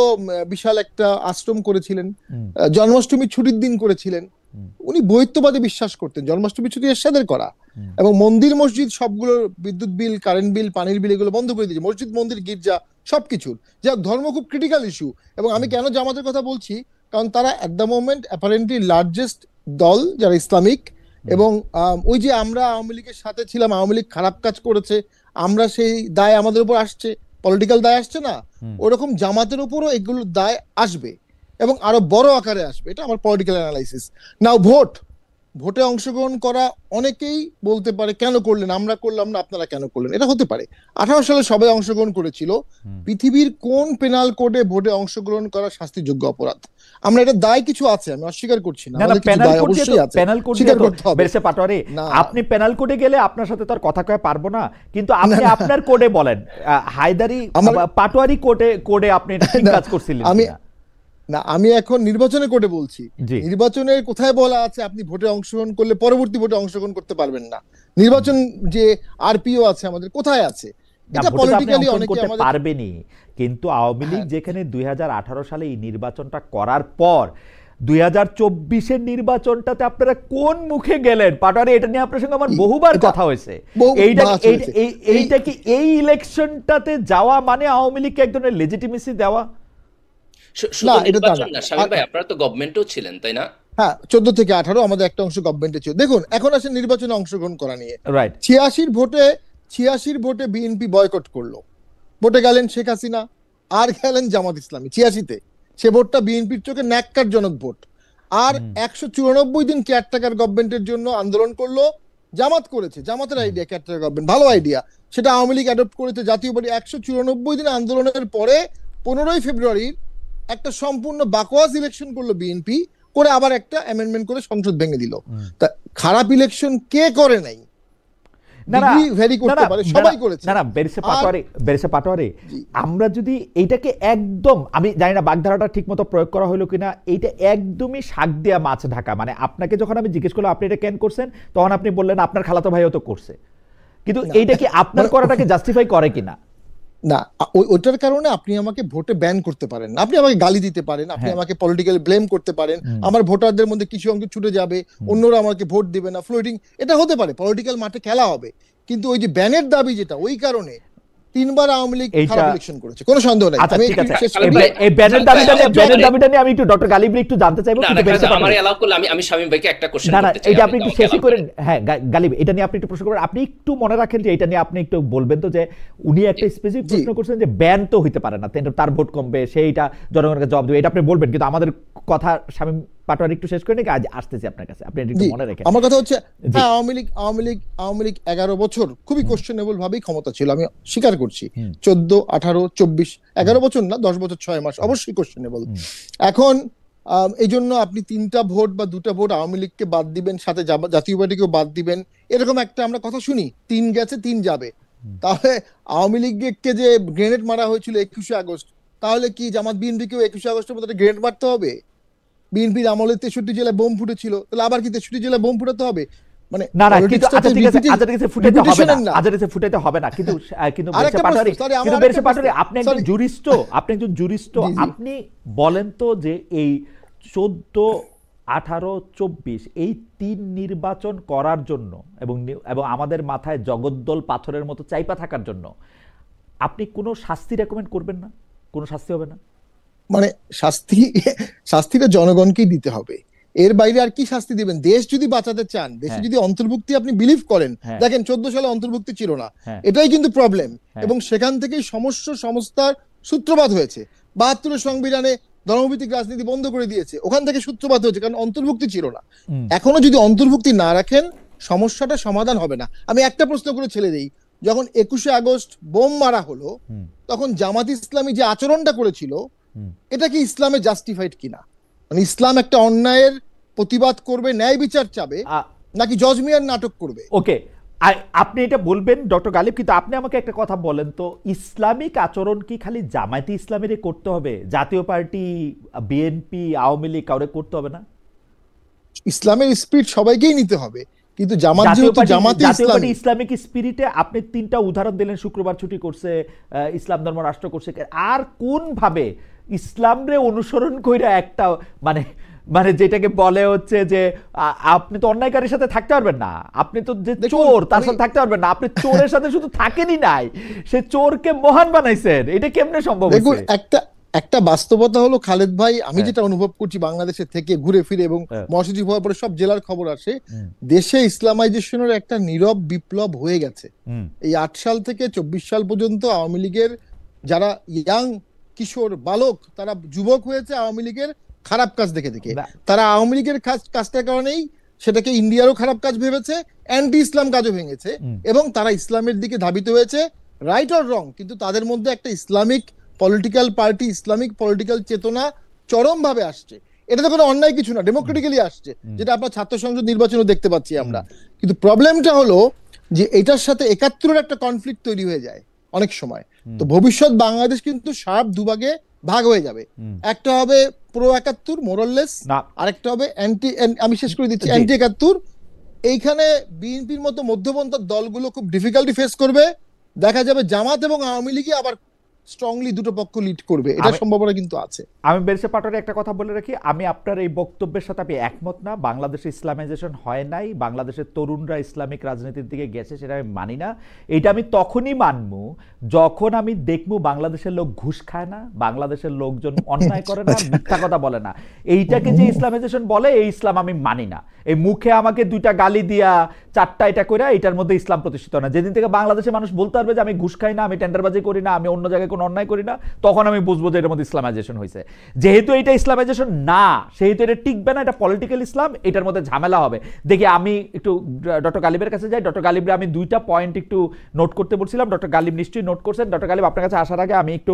বিশাল একটা আশ্রম করেছিলেন, জন্মাষ্টমী ছুটির দিন করেছিলেন। উনি বৈত্যবাদে বিশ্বাস করতেন, জন্মাষ্টমী ছুটি এরশাদের করা। এবং মন্দির মসজিদ সবগুলোর বিদ্যুৎ বিল, কারেন্ট বিল, পানির বিল এগুলো বন্ধ করে দিয়েছে, মসজিদ মন্দির গির্জা সবকিছুর। যা ধর্ম খুব ক্রিটিক্যাল ইস্যু। এবং আমি কেন জামাতের কথা বলছি, কারণ তারা at the moment apparently largest দল যারা ইসলামিক। এবং ওই যে আমরা আওয়ামী লীগের সাথে ছিলাম, আওয়ামী লীগ খারাপ কাজ করেছে, আমরা সেই দায় আমাদের উপর আসছে, পলিটিক্যাল দায় আসছে না, ওরকম জামাতের উপরও এগুলোর দায় আসবে এবং আরো বড় আকারে আসবে। এটা আমার পলিটিক্যাল অ্যানালাইসিস। নাও ভোটে অংশগ্রহণ করা, অনেকেই বলতে পারে কেন করলেন, আমরা করলাম না, আপনারা কেন করলেন। এটা হতে পারে, 18 সালে সবাই অংশগ্রহণ করেছিল। পৃথিবীর কোন পেনাল কোডে ভোটে অংশগ্রহণ করা শাস্তিযোগ্য অপরাধ? আমরা এটা দায় কিছু আছে, আমি অস্বীকার করছি না, আমাদের কিছু দায় অবশ্যই আছে, স্বীকার করতে হবে। বেরসে পাটোয়ারি, না। আপনি পেনাল কোডে গেলে আপনার সাথে তো আর কথা কয়ে পারবো না, কিন্তু আপনি আপনার কোডে বলেন, হায়দারি পাটোয়ারি কোডে আপনি ঠিক কাজ করছিলেন কিনা? না, আমি এখন নির্বাচনের কোর্টে বলছি। জি। নির্বাচনের কোথায় বলা আছে আপনি ভোটে অংশগ্রহণ করলে পরবর্তী ভোটে অংশগ্রহণ করতে পারবেন না? নির্বাচন যে আরপিও আছে আমাদের, কোথায় আছে? এটা পলিটিক্যালি অনেকে আমাদের পারবেনি। কিন্তু আওয়ামী লীগ যেখানে 2018 সালে এই নির্বাচনটা করার পর 2024-এর নির্বাচনটাতে আপনারা কোন মুখে গেলেন পাটোয়ারি? এটা নিয়ে আপনার সঙ্গে আমার বহুবার কথা হয়েছে। এইটা কি এই ইলেকশনটাতে যাওয়া মানে আওয়ামী লীগকে এক ধরনের লেজিটিমেসি দেওয়া? না, এটা না শামীম ভাই, আপনারা তো গভর্নমেন্টও ছিলেন, তাই না? হ্যাঁ, 14 থেকে 18 আমাদের একটা অংশ গভর্নমেন্টে ছিল। দেখুন, এখন আসেন নির্বাচনে অংশগ্রহণ করা নিয়ে। রাইট। 86 ভোটে বিএনপি বয়কট করলো, ভোটে গেলেন শেখ হাসিনা আর গেলেন জামাত ইসলামী। 86-তে সে ভোটটা বিএনপির চোখে ন্যাক্কারজনক ভোট। আর 194 দিন কেয়ারটেকার গভর্নমেন্টের জন্য আন্দোলন করলো, জামাত করেছে, জামাতের আইডিয়া কেয়ারটেকার গভর্নমেন্ট, ভালো আইডিয়া, সেটা আওয়ামী লীগ অ্যাডপ্ট করেছে জাতীয় পার্টি। 194 দিন আন্দোলনের পরে 15ই ফেব্রুয়ারি একটা সম্পূর্ণ বাকওয়াস ইলেকশন করলো বিএনপি, করে আবার একটা অ্যামেন্ডমেন্ট করে সংসদ ভেঙে দিল। তা খারাপ ইলেকশন কে করে নাই? আমরা যদি এইটাকে একদম, আমি জানি না বাগধারাটা ঠিক মতো প্রয়োগ করা হলো কিনা, এইটা একদমই শাক দিয়া মাছ ঢাকা। মানে আপনাকে যখন আমি জিজ্ঞেস করলাম আপনি এটা কেন করছেন, তখন আপনি বললেন আপনার খালাতো ভাইও তো করছে, কিন্তু এইটা কি আপনার করাটাকে জাস্টিফাই করে কিনা? না, ওইটার কারণে আপনি আমাকে ভোটে ব্যান করতে পারেন না, আপনি আমাকে গালি দিতে পারেন, আপনি আমাকে পলিটিক্যালি ব্লেম করতে পারেন, আমার ভোটারদের মধ্যে কিছু অংশ ছুটে যাবে, অন্যরা আমাকে ভোট দিবে না, ফ্লোটিং, এটা হতে পারে, পলিটিক্যাল মাঠে খেলা হবে। কিন্তু ওই যে ব্যানের দাবি যেটা, ওই কারণে 3বার আওয়ামী লীগ খারাপ ইলেকশন করেছে, কোনো সন্দেহ নাই। আচ্ছা, ঠিক আছে, এই ব্যানের দাবিটা নিয়ে আমি একটু ডক্টর গালিবরে একটু জানতে চাইবো। আমার এলাও করলে আমি শামীম ভাইকে একটা কোশ্চেন করতে চাই। এটা আপনি একটু শেষ করেন। হ্যাঁ গালিব, এটা নিয়ে আপনি একটু প্রশ্ন করেন। আপনি একটু মনে রাখেন যে এটা নিয়ে আপনি একটু বলবেন তো, যে উনি একটা স্পেসিফিক প্রশ্ন করছেন যে ব্যান তো হইতে পারে না, তার ভোট কমবে, সেইটা জনগণকে জবাব দেবে, এটা আপনি বলবেন, কিন্তু আমাদের কথা শামীম পাটোয়ারি একটু শেষ করে নাকি আজ আসতেছি আপনার কাছে, আপনি একটু মনে রাখেন। আমার কথা হচ্ছে হ্যাঁ, আওয়ামী লীগ 11 বছর খুবই কোশ্চেনেবল ভাবেই ক্ষমতা ছিল, আমি স্বীকার করছি। 14, 18, 24, 11 বছর না, 10 বছর 6 মাস অবশ্যই কোশ্চেনেবল। এখন এই জন্য আপনি 3টা ভোট বা 2টা ভোট আওয়ামী লীগকে বাদ দিবেন, সাথে জাতীয় পার্টিকেও বাদ দিবেন, এরকম একটা আমরা কথা শুনি। 3 গেছে 3 যাবে। তাহলে আওয়ামী লীগকে যে গ্রেনেড মারা হয়েছিল 21শে আগস্ট, তাহলে কি জামাত বিএনপিকেও 21শে আগস্টের মতো গ্রেনেড মারতে হবে? বিএনপির আমলে 63 জেলায় বোম ফুটেছিল, তাহলে আবার কি 63 জেলায় বোম ফুটাতে হবে? মানে না না, কিন্তু আচ্ছা ঠিক আছে, আচ্ছা ঠিক আছে, ফুটাইতে হবে না, আচ্ছা ঠিক আছে, ফুটাইতে হবে না, কিন্তু কিন্তু বেরসে পাটোয়ারি আপনি একজন জুরিস্ট, আপনি একজন জুরিস্ট, আপনি বলেন তো যে এই 14, 18, 24 এই 3 নির্বাচন করার জন্য এবং আমাদের মাথায় জগদ্দল পাথরের মতো চাইপা থাকার জন্য আপনি কোনো শাস্তি রেকমেন্ড করবেন না? কোনো শাস্তি হবে না? মানে শাস্তিটা জনগণকেই দিতে হবে, এর বাইরে আর কি শাস্তি দিবেন? দেশ যদি বাঁচাতে চান, দেশে যদি অন্তর্ভুক্তি আপনি বিলিভ করেন, দেখেন 14 সালে অন্তর্ভুক্তি ছিল না, এটাই কিন্তু প্রবলেম, এবং সেখান থেকেই সংস্থার সূত্রপাত হয়েছে। 72 সংবিধানে ধর্মভিত্তিক রাজনীতি বন্ধ করে দিয়েছে, ওখান থেকে সূত্রপাত হয়েছে, কারণ অন্তর্ভুক্তি ছিল না। এখনো যদি অন্তর্ভুক্তি না রাখেন, সমস্যাটা সমাধান হবে না। আমি একটা প্রশ্ন করে ছেড়ে দিই, যখন 21শে আগস্ট বোম মারা হলো, তখন জামাত ইসলামী যে আচরণটা করেছিল, এটা কি ইসলামে জাস্টিফাইড কিনা? মানে ইসলাম একটা অন্যায়ের প্রতিবাদ করবে, ন্যায় বিচার চাবে, নাকি জজ মিয়ার নাটক করবে? ওকে, আপনি এটা বলবেন ডক্টর গালিব, কিন্তু আপনি আমাকে একটা কথা বলেন তো, ইসলামিক আচরণ কি খালি জামায়াতে ইসলামীরই করতে হবে? জাতীয় পার্টি, বিএনপি, আওয়ামী লীগ কাউরে করতে হবে না? ইসলামের স্পিরিট সবাইকেই নিতে হবে, কিন্তু জাতীয় ইসলামিক স্পিরিটে আপনি 3টা উদাহরণ দিলেন, শুক্রবার ছুটি করছে, ইসলাম ধর্ম রাষ্ট্র করছে, আর কোন ভাবে ইসলামরে অনুসরণ কইরা একটা মানে যেটাকে বলে হচ্ছে যে আপনি তো অন্যায়কারীর সাথে থাকতে পারবেন না, আপনি তো যে চোর তার সাথে থাকতে পারবেন না, আপনি চোরের সাথে শুধু থাকেনই নাই, সে চোরকে মহান বানাইছেন, এটা কেমনে সম্ভব? দেখুন, একটা বাস্তবতা হলো খালেদ ভাই, আমি যেটা অনুভব করছি বাংলাদেশে থেকে ঘুরে ফিরে, এবং মহাসচিব হওয়ার পরে সব জেলার খবর আসে, দেশে ইসলামাইজেশনের একটা নীরব বিপ্লব হয়ে গেছে। এই 8 সাল থেকে 24 সাল পর্যন্ত আওয়ামী লীগের যারা ইয়াং কিশোর বালক, তারা যুবক হয়েছে আওয়ামী লীগের খারাপ কাজ দেখে দেখে। তারা আওয়ামী লীগের কাজটার কারণেই সেটাকে ইন্ডিয়ারও খারাপ কাজ ভেবেছে, অ্যান্টি ইসলাম কাজও ভেঙেছে, এবং তারা ইসলামের দিকে ধাবিত হয়েছে, রাইট অর রং, কিন্তু তাদের মধ্যে একটা Islamic political party, Islamic political চেতনা চরম ভাবে আসছে। এটা তো কোনো অন্যায় কিছু না, ডেমোক্রেটিক্যালি আসছে, যেটা আপনার ছাত্র সংসদ নির্বাচনও দেখতে পাচ্ছি আমরা। কিন্তু প্রবলেমটা হলো যে এটার সাথে 71-এর একটা কনফ্লিক্ট তৈরি হয়ে যায় অনেক সময়। তো ভবিষ্যৎ বাংলাদেশ কিন্তু শার্প দুভাগে ভাগ হয়ে যাবে, একটা হবে প্রো 71 মোরাললেস, আরেকটা হবে অ্যান্টি, আমি শেষ করে দিচ্ছি, অ্যান্টি 71। এইখানে বিএনপির মতো মধ্যপন্থার দলগুলো খুব ডিফিকাল্টি ফেস করবে, দেখা যাবে জামাত এবং আওয়ামী লীগই আবার স্ট্রংলি দুটো পক্ষ লিড করবে, এটা সম্ভাবনা কিন্তু আছে। আমি বেরসে পাটোয়ারি একটা কথা বলে রাখি, আমি আপনার এই বক্তব্যের সাথে আমি একমত না। বাংলাদেশে ইসলামাইজেশন হয় নাই, বাংলাদেশের তরুণরা ইসলামিক রাজনীতির দিকে গেছে, সেটা আমি মানি না। এটা আমি তখনই মানবো যখন আমি দেখবো বাংলাদেশের লোক ঘুষ খায় না, বাংলাদেশের লোকজন অন্যায় করে না, মিথ্যা কথা বলে না। এইটাকে যে ইসলামাইজেশন বলে, এই ইসলাম আমি মানি না। এই মুখে আমাকে 2টা গালি দিয়া 4টা এটা করে এটার মধ্যে ইসলাম প্রতিষ্ঠিত না। যেদিন থেকে বাংলাদেশে মানুষ বলতে পারবে যে আমি ঘুষ খাই না, আমি টেন্ডারবাজি করি না, আমি অন্য জায়গায় কোনো অন্যায় করি না, তখন আমি বুঝবো যে এর মধ্যে ইসলামাইজেশন হয়েছে। যেহেতু এটা ইসলামাইজেশন না, সেহেতু এটা টিকবে না, এটা পলিটিক্যাল ইসলাম, এটার মধ্যে ঝামেলা হবে। দেখি আমি একটু ডক্টর গালিবের কাছে যাই। ডক্টর গালিবরে আমি 2টা পয়েন্ট একটু নোট করতে বলছিলাম, ডক্টর গালিব নিশ্চয়ই নোট করছেন। ডক্টর গালিব, আপনার কাছে আসার আগে আমি একটু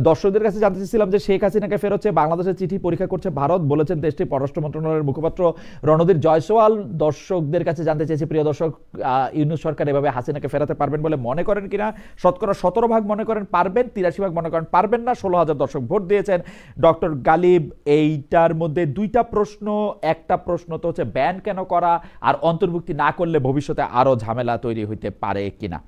দর্শকদের কাছে জানতে চাইছিলাম যে শেখ হাসিনাকে ফেরত চেয়ে বাংলাদেশের চিঠি পরীক্ষা করছে ভারত, বলেছেন দেশটির পররাষ্ট্র মন্ত্রণালয়ের মুখপাত্র রণদীপ জয়সওয়াল। দর্শকদের কাছে জানতে চেয়েছি, প্রিয় দর্শক, ইউনূস সরকার এভাবে হাসিনাকে ফেরাতে পারবেন বলে মনে করেন কিনা? শতকরা 17% মনে করেন পারবেন, 83% মনে করেন পারবেন না। 16,000 দর্শক ভোট দিয়েছেন। ডক্টর গালিব, এইটার মধ্যে 2টা প্রশ্ন। একটা প্রশ্ন তো হচ্ছে ব্যান কেন করা, আর অন্তর্ভুক্তি না করলে ভবিষ্যতে আরো ঝামেলা তৈরি হইতে পারে কিনা?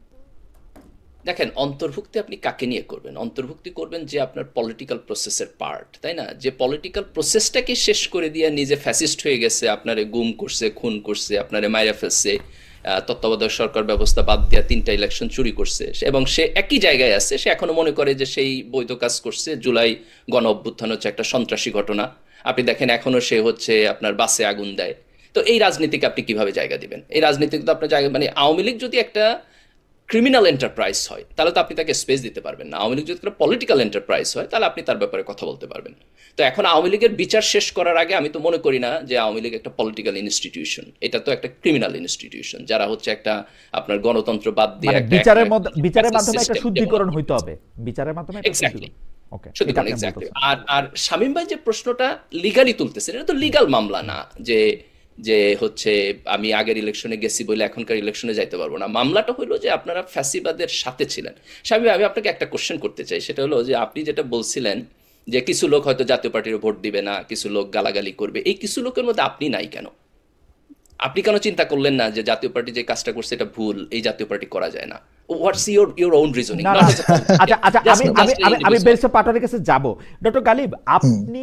দেখেন, অন্তর্ভুক্তি আপনি কাকে নিয়ে করবেন? অন্তর্ভুক্তি করবেন যে আপনার পলিটিক্যাল প্রসেসের পার্ট, তাই না? যে পলিটিক্যাল প্রসেসটাকে শেষ করে দিয়ে নিজে ফ্যাসিস্ট হয়ে গেছে, আপনারে গুম করছে, খুন করছে, আপনারে মাইরা ফেলছে, তত্ত্বাবধায়ক সরকার ব্যবস্থা বাদ দিয়া 3টা ইলেকশন চুরি করছে, এবং সে একই জায়গায় আছে, সে এখনো মনে করে যে সেই বৈধ কাজ করছে। জুলাই গণ অভ্যুত্থান হচ্ছে একটা সন্ত্রাসী ঘটনা, আপনি দেখেন এখনো সে হচ্ছে আপনার বাসে আগুন দেয়। তো এই রাজনীতিকে আপনি কিভাবে জায়গা দিবেন? এই রাজনীতিকে তো আপনার জায়গা, মানে আওয়ামী লীগ যদি একটা ক্রিমিনাল এন্টারপ্রাইজ হয় তাহলে তো আপনি তাকে স্পেস দিতে পারবেন না। আওয়ামী লীগ যদি পলিটিক্যাল এন্টারপ্রাইজ হয় তাহলে আপনি তার ব্যাপারে কথা বলতে পারবেন। তো এখন আওয়ামী লীগের বিচার শেষ করার আগে আমি তো মনে করি না যে আওয়ামী লীগ একটা পলিটিক্যাল ইনস্টিটিউশন, এটা তো একটা ক্রিমিনাল ইনস্টিটিউশন, যারা হচ্ছে একটা আপনার গণতন্ত্র বাদ দিয়ে মানে একটা বিচারের মাধ্যমে একটা শুদ্ধিকরণ হইতে হবে, বিচারের মাধ্যমে একটা এক্স্যাক্টলি শুদ্ধিকরণ। ওকে, শুদ্ধিকরণ এক্স্যাক্টলি। আর শামীম ভাই যে প্রশ্নটা লিগালি তুলতেছেন, এটা তো লিগাল মামলা না যে হচ্ছে আমি আগের ইলেকশনে গেছি বলে এখনকার ইলেকশনে যাইতে পারবো না। মামলাটা হলো যে আপনারা ফ্যাসিবাদের সাথে ছিলেন। শামীম ভাই, আমি আপনাকে একটা কোশ্চেন করতে চাই, সেটা হলো যে আপনি যেটা বলছিলেন যে কিছু লোক হয়তো জাতীয় পার্টির ভোট দিবে না, কিছু লোক গালাগালি করবে, এই কিছু লোকের মধ্যে আপনি নাই কেন? আপনি কেন চিন্তা করলেন না যে জাতীয় পার্টি যে কাজটা করছে এটা ভুল, এই জাতীয় পার্টি করা যায় না? What's your own reasoning? আচ্ছা, আমি ব্যারিস্টার পাটোয়ারির কাছে যাব। ডক্টর গালিব, আপনি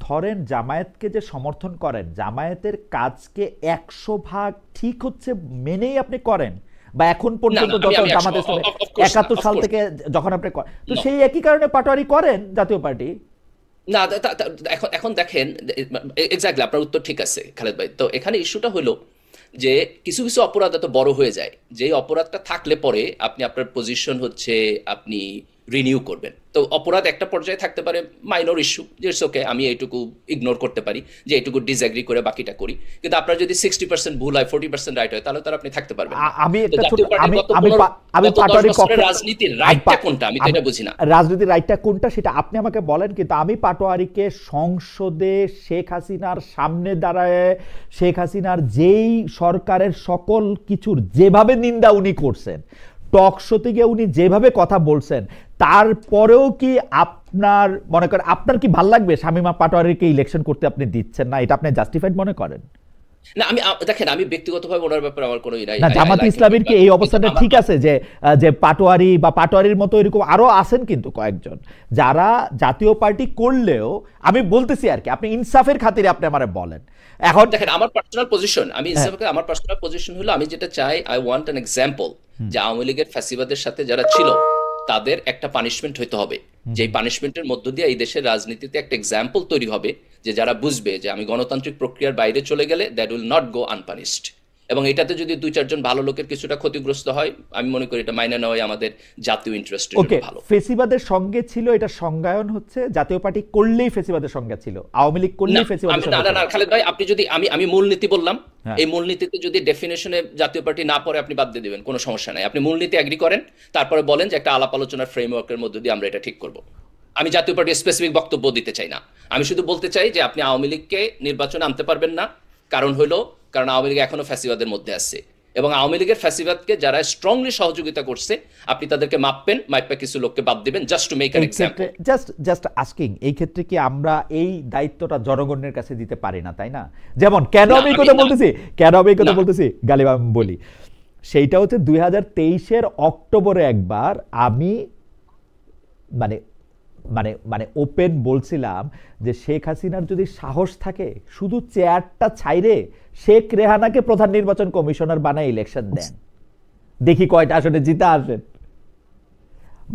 ধরেন জামায়াতকে যে সমর্থন করেন, জামায়াতের কাজকে 100% ঠিক হচ্ছে মেনেই আপনি করেন, বা এখন পর্যন্ত যত জামাত ইসলামী 71 সাল থেকে যখন আপনি করেন, তো সেই একই কারণে পাটোয়ারি করেন জাতীয় পার্টি? না, এখন দেখেন, এক্স্যাক্টলি আপনার উত্তর ঠিক আছে খালেদ ভাই। তো এখানে ইস্যুটা হলো যে কিছু কিছু অপরাধ এত বড় হয়ে যায় যে অপরাধটা থাকলে পরে আপনি আপনার পজিশন হচ্ছে আপনি রিনিউ করবেন। তো অপরাধ একটা পর্যায়ে থাকতে পারে মাইনর ইস্যু, যে ওকে আমি এইটুকু ইগনোর করতে পারি, যে এইটুকু ডিসএগ্রি করে বাকিটা করি। কিন্তু আপনার যদি 60% ভুল হয়, 40% রাইট হয়, তাহলে তো আপনি থাকতে পারবেন। রাজনীতির রাইটটা কোনটা আমি তো এটা বুঝি না। রাজনীতির রাইটটা কোনটা সেটা আপনি আমাকে বলেন, কিন্তু আমি পাটোয়ারিকে সংসদে শেখ হাসিনার সামনে দাঁড়ায় শেখ হাসিনার যেই সরকারের সকল কিছুর যেভাবে নিন্দা উনি করছেন, টক শোতে গিয়ে উনি যেভাবে কথা বলছেন, তারপরেও কি আপনার মনে করেন, আপনার কি ভাল লাগবে শামীমা পাটোয়ারিকে ইলেকশন করতে আপনি দিচ্ছেন না? এটা আপনি জাস্টিফাইড মনে করেন? না, আমি দেখেন, আমি ব্যক্তিগতভাবে ওনার ব্যাপারে আমার কোনো নাই। না, জামাত ইসলামীর কি এই অবস্থাটা ঠিক আছে যে পাটোয়ারি বা পাটোয়ারির মতো এরকম আরো আছেন কিন্তু কয়েকজন যারা জাতীয় পার্টি করলেও, আমি বলতেছি আর কি, আপনি ইনসাফের খাতিরে আপনি আমারে বলেন। এখন দেখেন, আমার পার্সোনাল পজিশন, আমি আমার পার্সোনাল পজিশন হলো আমি যেটা চাই, আই ওয়ান্ট অ্যান এক্সাম্পল যে আওয়ামী লীগের ফ্যাসিবাদের সাথে যারা ছিল তাদের একটা পানিশমেন্ট হইতে হবে, যে পানিশমেন্টের মধ্য দিয়ে এই দেশের রাজনীতিতে একটা এক্সাম্পল তৈরি হবে, যে যারা বুঝবে যে আমি গণতান্ত্রিক প্রক্রিয়ার বাইরে চলে গেলে দ্যাট উইল নট গো আনপানিশড। এবং এটাতে যদি 2-4 জন ভালো লোকের কিছুটা ক্ষতিগ্রস্ত হয়, আমি মনে করি এটা মাইনে নেওয়াই আমাদের জাতীয় ইন্টারেস্টের জন্য ভালো। ফেসিবাদের সঙ্গে ছিল, এটা সংজ্ঞায়ন হচ্ছে জাতীয় পার্টি করলেই ফেসিবাদের সঙ্গে ছিল, আওয়ামী লীগ করলেই ফেসিবাদের সঙ্গে ছিল। না খালেদ ভাই, আপনি যদি আমি মূলনীতি বললাম, এই মূলনীতিতে যদি ডেফিনেশনে জাতীয় পার্টি না পড়ে আপনি বাদ দিয়ে দিবেন, কোনো সমস্যা নাই। আপনি মূলনীতি এগ্রি করেন, তারপরে বলেন যে একটা আলাপ আলোচনার ফ্রেমওয়ার্কের মধ্যে দিয়ে আমরা এটা ঠিক করব। আমি জাতীয় পার্টির স্পেসিফিক বক্তব্য দিতে চাই না, আমি শুধু বলতে চাই যে আপনি আওয়ামী লীগকে নির্বাচনে আনতে পারবেন না, কারণ আওয়ামী লীগ এখনো ফ্যাসিবাদের মধ্যে আছে, এবং আওয়ামী লীগের ফ্যাসিবাদকে যারা স্ট্রংলি সহযোগিতা করছে আপনি তাদেরকে মাপা কিছু লোককে বাদ দিবেন, just to make an example. Just asking, এই ক্ষেত্রে কি আমরা এই দায়িত্বটা জনগণের কাছে দিতে পারি না, তাই না? যেমন কেন আমি এই কথা বলতেছি গালিব, আমি বলি, সেইটা হচ্ছে 2023-এর অক্টোবরে একবার আমি মানে ওপেন বলছিলাম যে শেখ হাসিনার যদি সাহস থাকে শুধু চেয়ারটা ছাইরে শেখ রেহানাকে প্রধান নির্বাচন কমিশনার বানায় ইলেকশন দেন, দেখি কয়টা আসনে জিতে আসেন।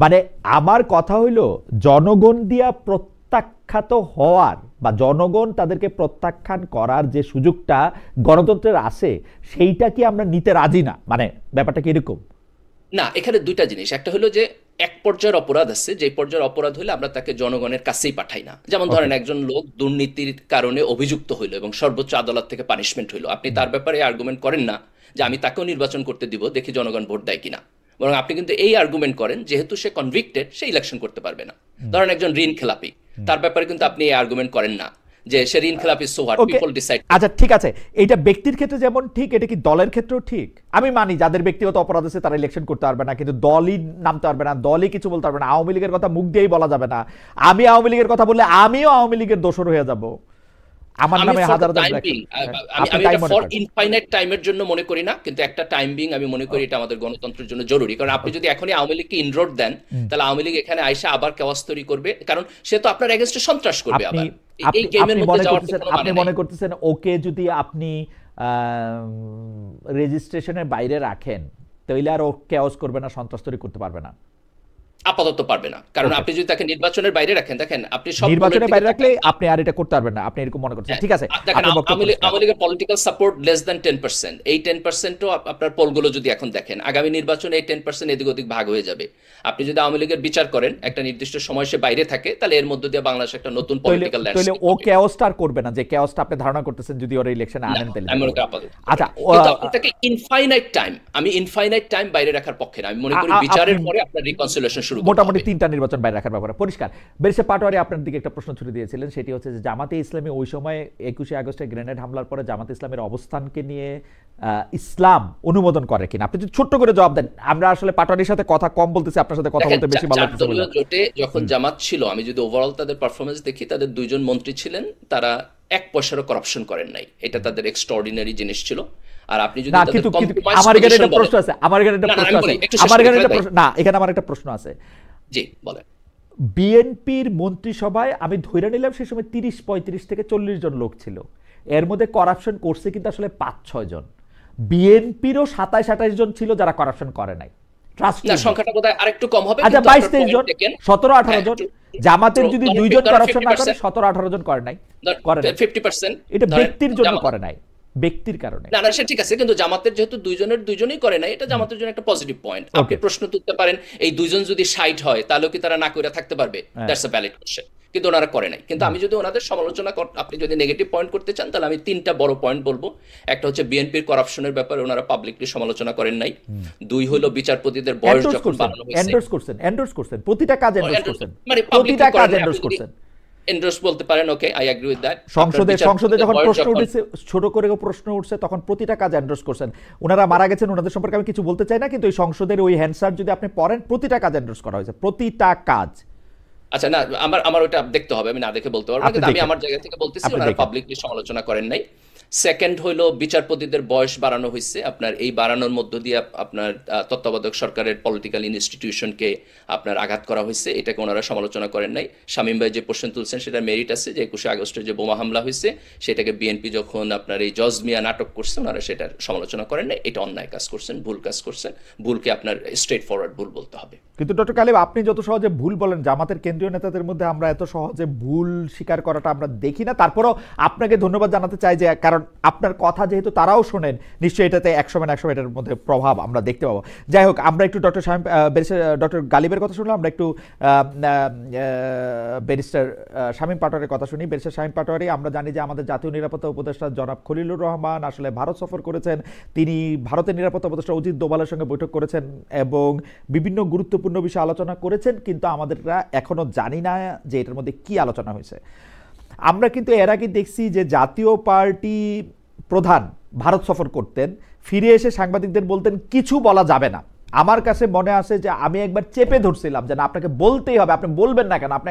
মানে আমার কথা হইল, জনগণ দিয়া প্রত্যাখ্যাত হওয়ার বা জনগণ তাদেরকে প্রত্যাখ্যান করার যে সুযোগটা গণতন্ত্রের আছে, সেইটা কি আমরা নিতে রাজি না? মানে ব্যাপারটা কি এরকম না? এখানে দুইটা জিনিস, একটা হলো যে এক পর্যায়ের অপরাধ আছে, যে পর্যায়ের অপরাধ হলে আমরা তাকে জনগণের কাছেই পাঠাই না। যেমন ধরেন একজন লোক দুর্নীতির কারণে অভিযুক্ত হইলো এবং সর্বোচ্চ আদালত থেকে পানিশমেন্ট হইলো, আপনি তার ব্যাপারে আর্গুমেন্ট করেন না যে আমি তাকেও নির্বাচন করতে দিব, দেখি জনগণ ভোট দেয় কিনা, বরং আপনি কিন্তু এই আর্গুমেন্ট করেন যেহেতু সে কনভিক্টেড, সে ইলেকশন করতে পারবে না। ধরেন একজন ঋণ খেলাপি, তার ব্যাপারে কিন্তু আপনি এই আর্গুমেন্ট করেন না যে সে ঋণ খেলাপি, সো হোয়াট, পিপল ডিসাইড। আচ্ছা ঠিক আছে, এটা ব্যক্তির ক্ষেত্রে যেমন ঠিক, এটা কি দলের ক্ষেত্রেও ঠিক? আমি মানি যাদের ব্যক্তিগত অপরাধ আছে তারা ইলেকশন করতে পারবে না, কিন্তু দলই নামতে পারবে না, দলই কিছু বলতে পারবে না, আওয়ামী লীগের কথা মুখ দিয়েই বলা যাবে না। আমি আওয়ামী লীগের কথা বললে আমিও আওয়ামী লীগের দোষর হয়ে যাব, আমার নামে হাজার আমি ফর ইনফাইনাইট টাইমের জন্য মনে করি না, কিন্তু একটা টাইম বিং আমি মনে করি এটা আমাদের গণতন্ত্রের জন্য জরুরি। কারণ আপনি যদি এখনই আওয়ামী লীগকে ইনরোড দেন, তাহলে আওয়ামী লীগ এখানে আইসা আবার কেওয়াস তৈরি করবে, কারণ সে তো আপনার এগেইনস্টে সন্ত্রাস করবে আবার। এই গেমের মধ্যে যাওয়ার কোনো মানে আপনি মনে করতেছেন ওকে যদি আপনি রেজিস্ট্রেশনের বাইরে রাখেন তাহলে আর ও কেওয়াস করবে না, সন্ত্রাস তৈরি করতে পারবে না? আপাতত পারবে না, কারণ ওকে, আপনি যদি তাকে নির্বাচনের বাইরে রাখেন, দেখেন আপনি সব নির্বাচনের পলিটিক্যাল বাইরে রাখলে আপনি আর এটা করতে পারবেন না, আপনি এরকম মনে করছেন। হ্যাঁ, ঠিক আছে, দেখেন আপনার বক্তব্য পরিষ্কার। আওয়ামী লীগের পলিটিক্যাল সাপোর্ট লেস দ্যান 10%। এই 10%ও আপনার পোলগুলো যদি এখন দেখেন, আগামী নির্বাচনে এই 10% এদিক ওদিক ভাগ হয়ে যাবে। আপনি যদি আওয়ামী লীগের বিচার করেন, একটা নির্দিষ্ট সময় সে বাইরে থাকে, তাহলে এর মধ্য দিয়ে বাংলাদেশ একটা নতুন পলিটিক্যাল তাহলে ল্যান্ডস্কেপ ও হবে। কেওসটা আর করবে না, যে কেওসটা আপনি ধারণা করতেছেন যদি ওর ইলেকশনে না, আনেন তাহলে আমি দিতে মনে করি পারবে। আপাতত আচ্ছা, কিন্তু আপনি তাকে ইনফাইনাইট টাইম বাইরে রাখার পক্ষে না। আমি মনে করি বিচারের আপনি পরে আপনার রিকনসিলিয়েশন শুরু করতে মোটামুটি হবে। 3টা নির্বাচন বাইরে রাখার ব্যাপারে পরিষ্কার। ব্যারিস্টার পাটোয়ারি আপনার দিকে একটা প্রশ্ন ছুড়ে দিয়েছিলেন, সেটি হচ্ছে যে জামাতে ইসলামী ওই সময় 21শে আগস্টে গ্রেনেড হামলার পরে জামাতে ইসলামের অবস্থানকে নিয়ে ইসলাম অনুমোদন করে কিনা, আপনি যদি ছোট্ট করে জবাব দেন। আমরা আসলে পাটোয়ারির সাথে কথা কম বলতেছি, আপনার সাথে কথা দেখেন, বলতে বেশি ভালো চার লাগতেছে দলীয় বলে। জোটে যখন জামাত ছিল, আমি যদি ওভারঅল তাদের পারফরমেন্স দেখি, তাদের 2 জন মন্ত্রী ছিলেন, তারা 1 পয়সারও করাপশন করেন নাই। এটা তাদের এক্সট্রাঅর্ডিনারি জিনিস ছিল। আর আপনি যদি না, তাদের কিন্তু কম্প্রোমাইজ আমার এখানে পজিশন একটা বলেন, প্রশ্ন আছে, আমার এখানে একটা না, প্রশ্ন আমি আছে, বলি একটু শেষ আমার করি এখানে একটা ভাই। প্রশ্ন, না, এখানে আমার একটা প্রশ্ন আছে। জি বলেন। বিএনপির মন্ত্রিসভায় আমি ধরে নিলাম সেই সময় 35 থেকে 40 জন লোক ছিল, এর মধ্যে করাপশন করছে কিন্তু আসলে 5-6 জন। বিএনপিরও 27-28 জন ছিল যারা করাপশন করে নাই। ট্রাস্ট না, সংখ্যাটা বোধহয় আরেকটু কম হবে, আচ্ছা, কিন্তু 22-23 জন, 17-18 হ্যাঁ, জন। জামাতের যদি ধরেন 2 জন ধরেন করাপশন না করে, 50%, 17-18 জন করে নাই, করে নাই। 50%, এটা ধরেন ব্যক্তির জন্য জামাত। করে নাই, ব্যক্তির কারণে। না, সে ঠিক আছে, কিন্তু জামাতের যেহেতু দুইজনই করে নাই, এটা জামাতের জন্য একটা পজিটিভ পয়েন্ট। আপনি ওকে, প্রশ্ন তুলতে পারেন, এই 2 জন যদি 60 হয়, তাহলেও কি তারা না করে থাকতে পারবে? That's a valid question. কিন্তু ওনারা করে নাই। কিন্তু আমি যদি ওনাদের সমালোচনা আপনি যদি নেগেটিভ পয়েন্ট করতে চান, তাহলে আমি 3টা বড় পয়েন্ট বলবো। একটা হচ্ছে বিএনপির করাপশনের ব্যাপারে ওনারা পাবলিকলি সমালোচনা করেন নাই। 2 হলো বিচারপতিদের বয়স যখন বাড়ানো হয়েছে, এন্ডোর্স করছেন, প্রতিটা কাজ এন্ডোর্স করছেন, মানে প্রতিটা পাবলিকলি কাজ করেন নাই। এন্ডোর্স আপনি যদি করছেন। এন্ডোর্স বলতে পারেন, ওকে, আই এগ্রি উইথ দ্যাট। সংসদে যখন প্রশ্ন উঠেছে, ছোট করে প্রশ্ন উঠছে, তখন প্রতিটা কাজ এন্ডোর্স করছেন। ওনারা মারা গেছেন, ওনাদের সম্পর্কে আমি কিছু বলতে চাই না, কিন্তু ওই সংসদের ওই হ্যান্ডসার যদি আপনি পড়েন, প্রতিটা কাজ এন্ডোর্স করা হয়েছে, প্রতিটা কাজ। আচ্ছা, না, আমার ওটা দেখতে হবে, আমি না দেখে বলতে পারবো না, কিন্তু আমি আমার জায়গা থেকে বলতেছি আপনি ওনারা দেখেন। পাবলিকলি সমালোচনা করেন নাই। সেকেন্ড হইলো বিচারপতিদের বয়স বাড়ানো হয়েছে। আপনার এই বাড়ানোর মধ্য দিয়ে আপনার তত্ত্বাবধায়ক সরকারের পলিটিক্যাল ইনস্টিটিউশনকে আপনার আঘাত করা হয়েছে, এটাকে ওনারা সমালোচনা করেন নাই। শামীম ভাই যে কোশ্চেন তুলছেন সেটা মেরিট আছে, যে 21শে আগস্টের যে বোমা হামলা হয়েছে, সেটাকে বিএনপি যখন আপনার এই জজ মিয়া নাটক করছে, ওনারা সেটার সমালোচনা করেন নাই। এটা অন্যায় কাজ করছেন, ভুল কাজ করছেন। ভুলকে আপনার স্ট্রেট ফরওয়ার্ড ভুল বলতে হবে। কিন্তু ডক্টর কালিব, আপনি যত সহজে ভুল বলেন, জামাতের কেন্দ্রীয় নেতাদের মধ্যে আমরা এত সহজে ভুল স্বীকার করাটা আমরা দেখি না। তারপরেও আপনাকে ধন্যবাদ জানাতে চাই, যে কারণ আপনার কথা যেহেতু তারাও শোনেন, নিশ্চয়ই এটাতে 100 এটার মধ্যে প্রভাব আমরা দেখতে পাবো। যাই হোক, আমরা একটু ডক্টর গালিবের কথা শুনলাম, আমরা একটু ব্যারিস্টার শামীম পাটোয়ারির কথা শুনি। ব্যারিস্টার শামীম পাটোয়ারি, আমরা জানি যে আমাদের জাতীয় নিরাপত্তা উপদেষ্টা জনাব খলিলুর রহমান আসলে ভারত সফর করেছেন। তিনি ভারতের নিরাপত্তা উপদেষ্টা অজিত দোভালের সঙ্গে বৈঠক করেছেন এবং বিভিন্ন গুরুত্বপূর্ণ বিষয়ে আলোচনা করেছেন, কিন্তু আমাদেররা এখনো জানি না যে এটার মধ্যে কি আলোচনা হয়েছে। আমরা কিন্তু এর আগে দেখছি যে জাতীয় পার্টি প্রধান ভারত সফর করতেন, ফিরে এসে সাংবাদিকদের বলতেন কিছু বলা যাবে না। আমার কাছে মনে আছে যে আমি একবার চেপে ধরছিলাম যে না, আপনাকে বলতেই হবে, আপনি বলবেন না কেন, আপনি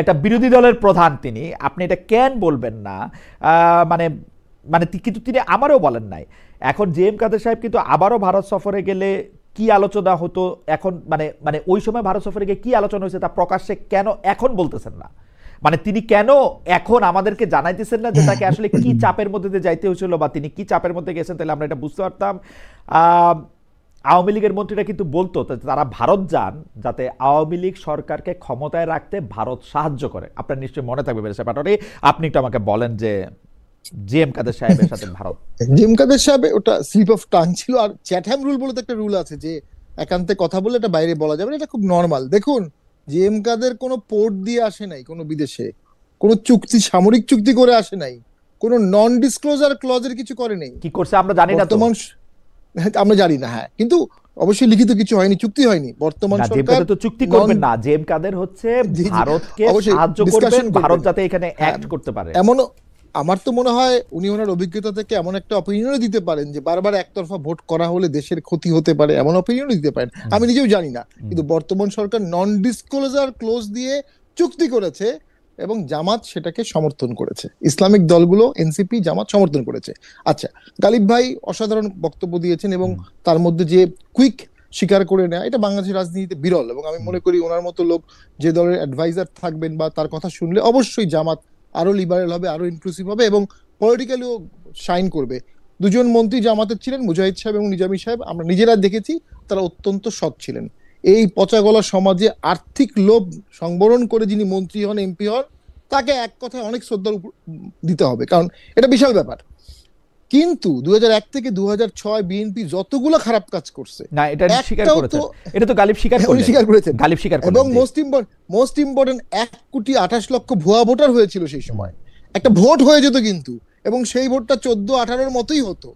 একটা বিরোধী দলের প্রধান, তিনি, আপনি এটা কেন বলবেন না, কিন্তু তিনি আমারও বলেন নাই। এখন জে এম কাদের সাহেব কিন্তু আবারও ভারত সফরে গেলে কি আলোচনা হতো এখন, ওই সময় ভারত সফরে গিয়ে কি আলোচনা হয়েছে তা প্রকাশ্যে কেন এখন বলতেছেন না? তিনি কেন এখন আমাদেরকে জানাইতেছেন না যে তাকে আসলে কি চাপের মধ্যে দিয়ে যাইতে হয়েছিল, বা তিনি কি চাপের মধ্যে গেছেন, তাহলে আমরা এটা বুঝতে পারতাম। আওয়ামী লীগের মন্ত্রীরা কিন্তু বলতো তারা ভারত যান যাতে আওয়ামী লীগ সরকারকে ক্ষমতায় রাখতে ভারত সাহায্য করে। আপনার নিশ্চয়ই মনে থাকবে ব্যারিস্টার পাটোয়ারি, আপনি একটু আমাকে বলেন যে জি এম কাদের সাহেবের সাথে ভারত। জি এম কাদের সাহেব ওটা স্লিপ অফ টাং ছিল। আর চ্যাটহ্যাম রুল বলে তো একটা রুল আছে যে একান্তে কথা বলে এটা বাইরে বলা যাবে না, এটা খুব নর্মাল। দেখুন, জি এম কাদের কোনো পোর্ট দিয়ে আসে নাই, কোনো বিদেশে কোনো চুক্তি, সামরিক চুক্তি করে আসে নাই, কোনো নন ডিসক্লোজার ক্লজের কিছু করে নেই। কি করছে আমরা জানি না, আমরা জানি না, হ্যাঁ, কিন্তু অবশ্যই লিখিত কিছু হয়নি, চুক্তি হয়নি। বর্তমান সরকার তো চুক্তি করবেন না, জে এম কাদের হচ্ছে ভারতকে সাহায্য করবেন, ভারত যাতে এখানে অ্যাক্ট করতে পারে। এমন আমার তো মনে হয় উনি ওনার অভিজ্ঞতা থেকে এমন একটা অপিনিয়ন দিতে পারেন যে বারবার একতরফা ভোট করা হলে দেশের ক্ষতি হতে পারে, এমন অপিনিয়ন দিতে পারেন। আমি নিজেও জানি না, কিন্তু বর্তমান সরকার নন ডিসক্লোজার ক্লোজ দিয়ে চুক্তি করেছে এবং জামাত সেটাকে সমর্থন করেছে, ইসলামিক দলগুলো এনসিপি জামাত সমর্থন করেছে। আচ্ছা, গালিব ভাই অসাধারণ বক্তব্য দিয়েছেন এবং তার মধ্যে যে কুইক স্বীকার করে নেয়, এটা বাংলাদেশের রাজনীতিতে বিরল। এবং আমি মনে করি ওনার মতো লোক যে দলের অ্যাডভাইজার থাকবেন বা তার কথা শুনলে অবশ্যই জামাত আরো লিবারেল হবে, আরো ইনক্লুসিভ হবে এবং পলিটিক্যালিও শাইন করবে। 2 জন মন্ত্রী জামাতের ছিলেন, মুজাহিদ সাহেব এবং নিজামী সাহেব, আমরা নিজেরা দেখেছি তারা অত্যন্ত সৎ ছিলেন। এই পচাগলা সমাজে আর্থিক লোভ সংবরণ করে যিনি মন্ত্রী হন, এমপি হন, তাকে এক কথায় অনেক শ্রদ্ধা দিতে হবে, কারণ এটা বিশাল ব্যাপার। কিন্তু 2001 থেকে 2006 বিএনপি যতগুলো খারাপ কাজ করছে, না এটা স্বীকার করেছেন, এটা তো গালিব স্বীকার করেছেন, গালিব স্বীকার করেছেন। এবং মোস্ট ইম্পর্টেন্ট 1,28,00,000 ভুয়া ভোটার হয়েছিল সেই সময়। একটা ভোট হয়ে যেত কিন্তু, এবং সেই ভোটটা 14-18 মতোই হতো,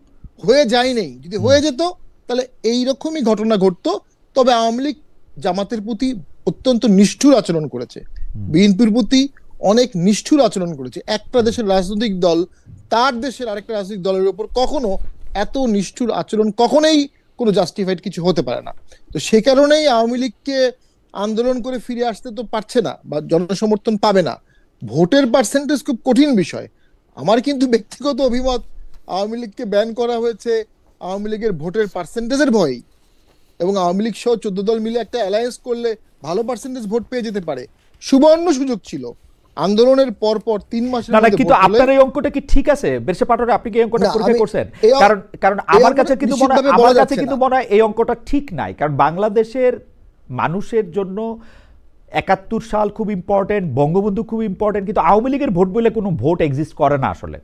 হয়ে যায় নাই। যদি হয়ে যেত তাহলে এইরকমই ঘটনা ঘটতো। তবে আওয়ামী লীগ জামাতের প্রতি অত্যন্ত নিষ্ঠুর আচরণ করেছে, বিএনপির প্রতি অনেক নিষ্ঠুর আচরণ করেছে। একটা দেশের রাজনৈতিক দল তার দেশের আরেকটা রাজনৈতিক দলের উপর কখনো এত নিষ্ঠুর আচরণ কখনোই কোনো জাস্টিফাইড কিছু হতে পারে না। তো সে কারণেই আওয়ামী লীগকে আন্দোলন করে ফিরে আসতে তো পারছে না বা জনসমর্থন পাবে না। ভোটের পার্সেন্টেজ খুব কঠিন বিষয়। আমার কিন্তু ব্যক্তিগত অভিমত, আওয়ামী লীগকে ব্যান করা হয়েছে আওয়ামী লীগের ভোটের পার্সেন্টেজের ভয়েই, এবং আওয়ামী লীগ সহ 14 দল মিলে একটা অ্যালায়েন্স করলে ভালো পার্সেন্টেজ ভোট পেয়ে যেতে পারে। সুবর্ণ সুযোগ ছিল আন্দোলনের পর 3 মাসের মধ্যে। না কিন্তু আপনার এই অঙ্কটা কি ঠিক আছে বেরসে পাটোয়ারি? আপনি কি এই অঙ্কটা পরীক্ষা করছেন? কারণ আমার কাছে কিন্তু মনে হয় এই অঙ্কটা ঠিক নাই। কারণ বাংলাদেশের মানুষের জন্য 71 সাল খুব ইম্পর্টেন্ট, বঙ্গবন্ধু খুব ইম্পর্টেন্ট, কিন্তু আওয়ামী লীগের ভোট বলে কোনো ভোট এক্সিস্ট করে না আসলে।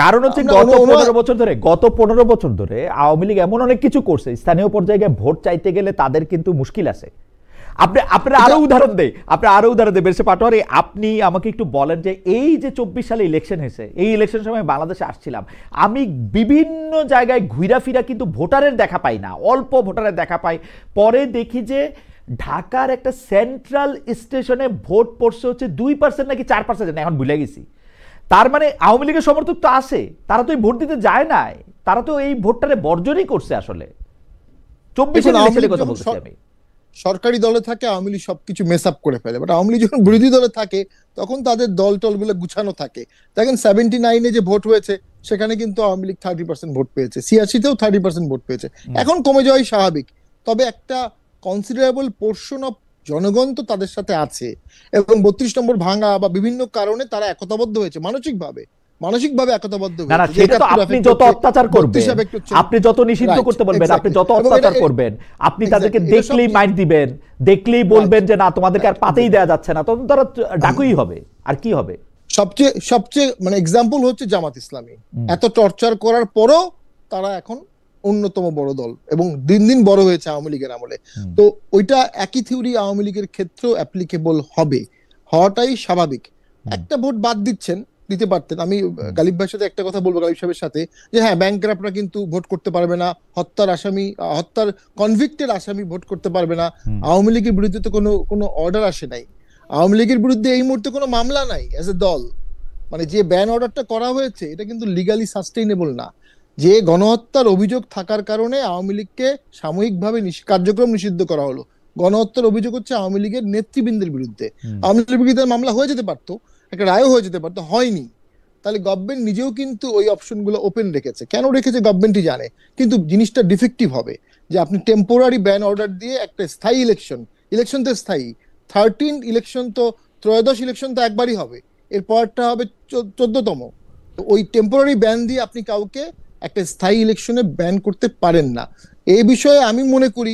কারণ হচ্ছে গত 15 বছর ধরে আওয়ামী লীগ এমন অনেক কিছু করছে, স্থানীয় পর্যায়ে ভোট চাইতে গেলে তাদের কিন্তু মুশকিল আছে। আপনি আরো উদাহরণ দেই বেরসে পাটোয়ারি, আপনি আমাকে একটু বলেন যে এই যে 24 সালে ইলেকশন হয়েছে, এই ইলেকশন সময় বাংলাদেশে আসছিলাম আমি, বিভিন্ন জায়গায় ঘুরাফিরা কিন্তু ভোটারের দেখা পাই না, অল্প ভোটারের দেখা পাই। পরে দেখি যে ঢাকার একটা সেন্ট্রাল স্টেশনে ভোট পড়ছে হচ্ছে 2% নাকি 4%, এখন ভুলে গেছি। তার মানে আওয়ামী লীগের সমর্থক তো আছে, তারা তো এই ভোট দিতে যায় নাই, তারা তো এই ভোটটারে বর্জনই করছে আসলে। 24 সালে ইলেকশনের কথা বলছি আমি। সরকারি দলে থাকে আওয়ামী লীগ সবকিছু মেস আপ করে ফেলে, বাট আওয়ামী লীগ যখন বিরোধী দলে থাকে তখন তাদের দল টলগুলো গুছানো থাকে। দেখেন 79-এ যে ভোট হয়েছে সেখানে কিন্তু আওয়ামী লীগ 30% ভোট পেয়েছে, 86-তেও 30% ভোট পেয়েছে, এখন কমে যাওয়াই স্বাভাবিক। তবে একটা কনসিডারেবল পোর্শন অফ জনগণ তো তাদের সাথে আছে, এবং 32 নম্বর ভাঙা বা বিভিন্ন কারণে তারা একতাবদ্ধ হয়েছে, মানসিকভাবে একতাবদ্ধ হয়েছে। না সেটা তো আপনি যত অত্যাচার করবেন, আপনি যত নিষিদ্ধ করতে বলবেন, আপনি যত অত্যাচার করবেন, আপনি তাদেরকে দেখলেই মাইট দিবেন, দেখলেই বলবেন যে না তোমাদেরকে আর পাতেই দেওয়া যাচ্ছে না, তখন তারা ডাকুই হবে, আর কি হবে। সবচেয়ে মানে এক্সাম্পল হচ্ছে জামাত ইসলামী, এত টর্চার করার পরও তারা এখন অন্যতম বড় দল এবং দিন দিন বড় হয়েছে আওয়ামী লীগের আমলে। তো ওইটা একই থিওরি আওয়ামী লীগের ক্ষেত্রেও অ্যাপ্লিকেবল হওয়াটাই স্বাভাবিক। একটা ভোট বাদ দিতে পারতেন। আমি গালিব ভাইয়ের সাথে একটা কথা বলবো, গালিব সাহেবের সাথে, যে হ্যাঁ ব্যাংকরাপরা কিন্তু ভোট করতে পারবে না, হত্যার কনভিক্টেড আসামি ভোট করতে পারবে না। আওয়ামী লীগের বিরুদ্ধে তো কোনো অর্ডার আসে নাই, আওয়ামী লীগের বিরুদ্ধে এই মুহূর্তে কোনো মামলা নাই এজ এ দল। মানে যে ব্যান অর্ডারটা করা হয়েছে এটা কিন্তু লিগালি সাস্টেইনেবল না। যে গণহত্যার অভিযোগ থাকার কারণে আওয়ামী লীগকে সাময়িকভাবে কার্যক্রম নিষিদ্ধ করা হলো। গণহত্যার অভিযোগ হচ্ছে আওয়ামী লীগের নেতৃবৃন্দের বিরুদ্ধে, আওয়ামী লীগের বিরুদ্ধে মামলা হয়ে যেতে পারতো, একটা রায়ও হয়ে যেতে পারতো, হয়নি। তাহলে গভর্নমেন্ট নিজেও কিন্তু ওই অপশনগুলো ওপেন রেখেছে। কেন রেখেছে গভর্নমেন্টই জানে, কিন্তু জিনিসটা ডিফেক্টিভ হবে যে আপনি টেম্পোরারি ব্যান অর্ডার দিয়ে একটা স্থায়ী ইলেকশন তো স্থায়ী, 13 ইলেকশন তো, ত্রয়োদশ ইলেকশন তো একবারই হবে, এর পরটা হবে 14তম। ওই টেম্পোরারি ব্যান দিয়ে আপনি কাউকে একটা স্থায়ী ইলেকশনে ব্যান করতে পারেন না। এই বিষয়ে আমি মনে করি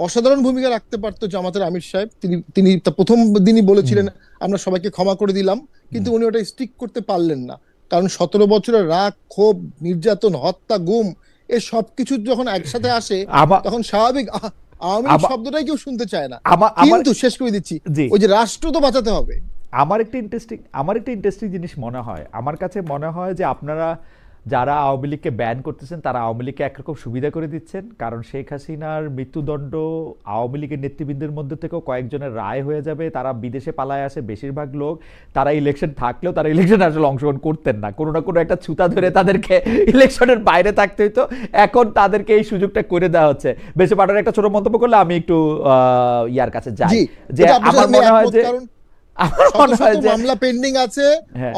অসাধারণ ভূমিকা রাখতে পারতো জামাতের আমির সাহেব। তিনি প্রথম দিনই বলেছিলেন আমরা সবাইকে ক্ষমা করে দিলাম, কিন্তু উনি ওটা স্টিক করতে পারলেন না। কারণ 17 বছরের রাগ, ক্ষোভ, নির্যাতন, হত্যা, গুম, এই সবকিছু যখন একসাথে আসে তখন স্বাভাবিক আওয়ামী লীগ শব্দটাই কেউ শুনতে চায় না। কিন্তু শেষ করে দিচ্ছি, ওই যে রাষ্ট্র তো বাঁচাতে হবে। আমার একটা ইন্টারেস্টিং জিনিস মনে হয়, আমার কাছে মনে হয় যে আপনারা যারা আওয়ামী লীগকে ব্যান করতেছেন তারা আওয়ামী লীগকে একরকম সুবিধা করে দিচ্ছেন। কারণ শেখ হাসিনার মৃত্যুদণ্ড আওয়ামী লীগের নেতৃবৃন্দের মধ্যে থেকেও কয়েকজনের রায় হয়ে যাবে, তারা বিদেশে পালায় আসে বেশিরভাগ লোক, তারা ইলেকশন থাকলেও তারা ইলেকশনে আসলে অংশগ্রহণ করতেন না, কোনো না কোনো একটা ছুতা ধরে তাদেরকে ইলেকশনের বাইরে থাকতে হইতো। এখন তাদেরকে এই সুযোগটা করে দেওয়া হচ্ছে। বেশি পাটার একটা ছোট মন্তব্য করলে আমি একটু ইয়ার কাছে যাই, যে আমার মনে হয় যে মামলা পেন্ডিং আছে,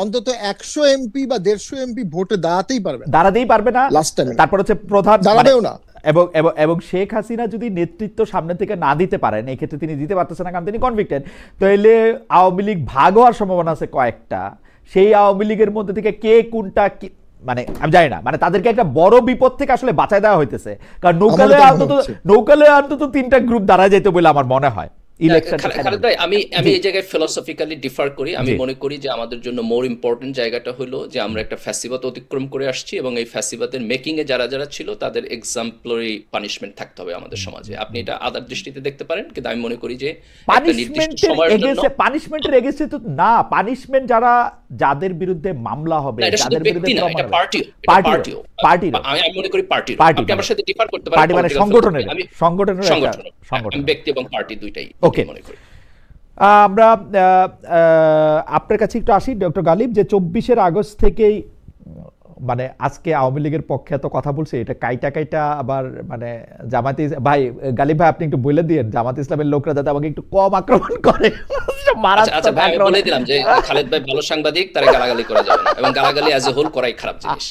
অন্তত 100 এমপি বা 150 এমপি ভোটে দাঁড়াতেই পারবে না লাস্ট টাইম। তারপর হচ্ছে প্রধান দাঁড়াবেও না। এবং শেখ হাসিনা যদি নেতৃত্ব সামনে থেকে না দিতে পারেন, এই ক্ষেত্রে তিনি দিতে পারতেছেন না কারণ তিনি কনভিক্টেড, তাহলে আওয়ামী লীগ ভাগ হওয়ার সম্ভাবনা আছে কয়েকটা। সেই আওয়ামী লীগের মধ্যে থেকে কে কোনটা মানে আমি জানি না, মানে তাদেরকে একটা বড় বিপদ থেকে আসলে বাঁচায় দেওয়া হইতেছে, কারণ আমারও তাই মনে হচ্ছে। নৌকালে অন্তত 3টা গ্রুপ দাঁড়ায় যেতে বলে আমার মনে হয় ইলেকশন। খালেদ ভাই, আমি এই জায়গায় ফিলোসফিক্যালি ডিফার করি। আমি মনে করি যে আমাদের জন্য মোর ইম্পর্টেন্ট জায়গাটা হলো যে আমরা একটা ফ্যাসিবাদ অতিক্রম করে আসছি, এবং এই ফ্যাসিবাদের মেকিং এ যারা যারা ছিল তাদের এক্সাম্পলারি পানিশমেন্ট থাকতে হবে আমাদের সমাজে। আপনি এটা আদার দৃষ্টিতে দেখতে পারেন, কিন্তু আমি মনে করি যে একটা নির্দিষ্ট সময়ের জন্য পানিশমেন্টের এগেইনস্টে তো না, পানিশমেন্ট যাদের বিরুদ্ধে মামলা হবে, না, এটা শুধু যাদের বিরুদ্ধে ব্যক্তি না, এটা পার্টিও। আমি মনে করি পার্টির। আপনি আমার সাথে ডিফার করতে পারেন, পার্টি মানে সংগঠনের আমি সংগঠনের আমি ব্যক্তি এবং পার্টি দুইটাই মনে করি। আমরা আপনার কাছে একটু আসি ডক্টর গালিব, যে 24 আগস্ট থেকেই মানে আজকে আওয়ামী লীগের পক্ষে এত কথা বলছে, এটা কাইটা আবার মানে জামাতে ভাই, গালিব ভাই আপনি একটু বলে দিয়েন জামাত ইসলামের লোকরা যাতে আমাকে একটু কম আক্রমণ করে। আচ্ছা ভাই, আমি বলে দিলাম যে খালেদ ভাই ভালো সাংবাদিক, তারা গালাগালি করা যাবে না, এবং গালাগালি অ্যাজ এ হোল করাই খারাপ জিনিস।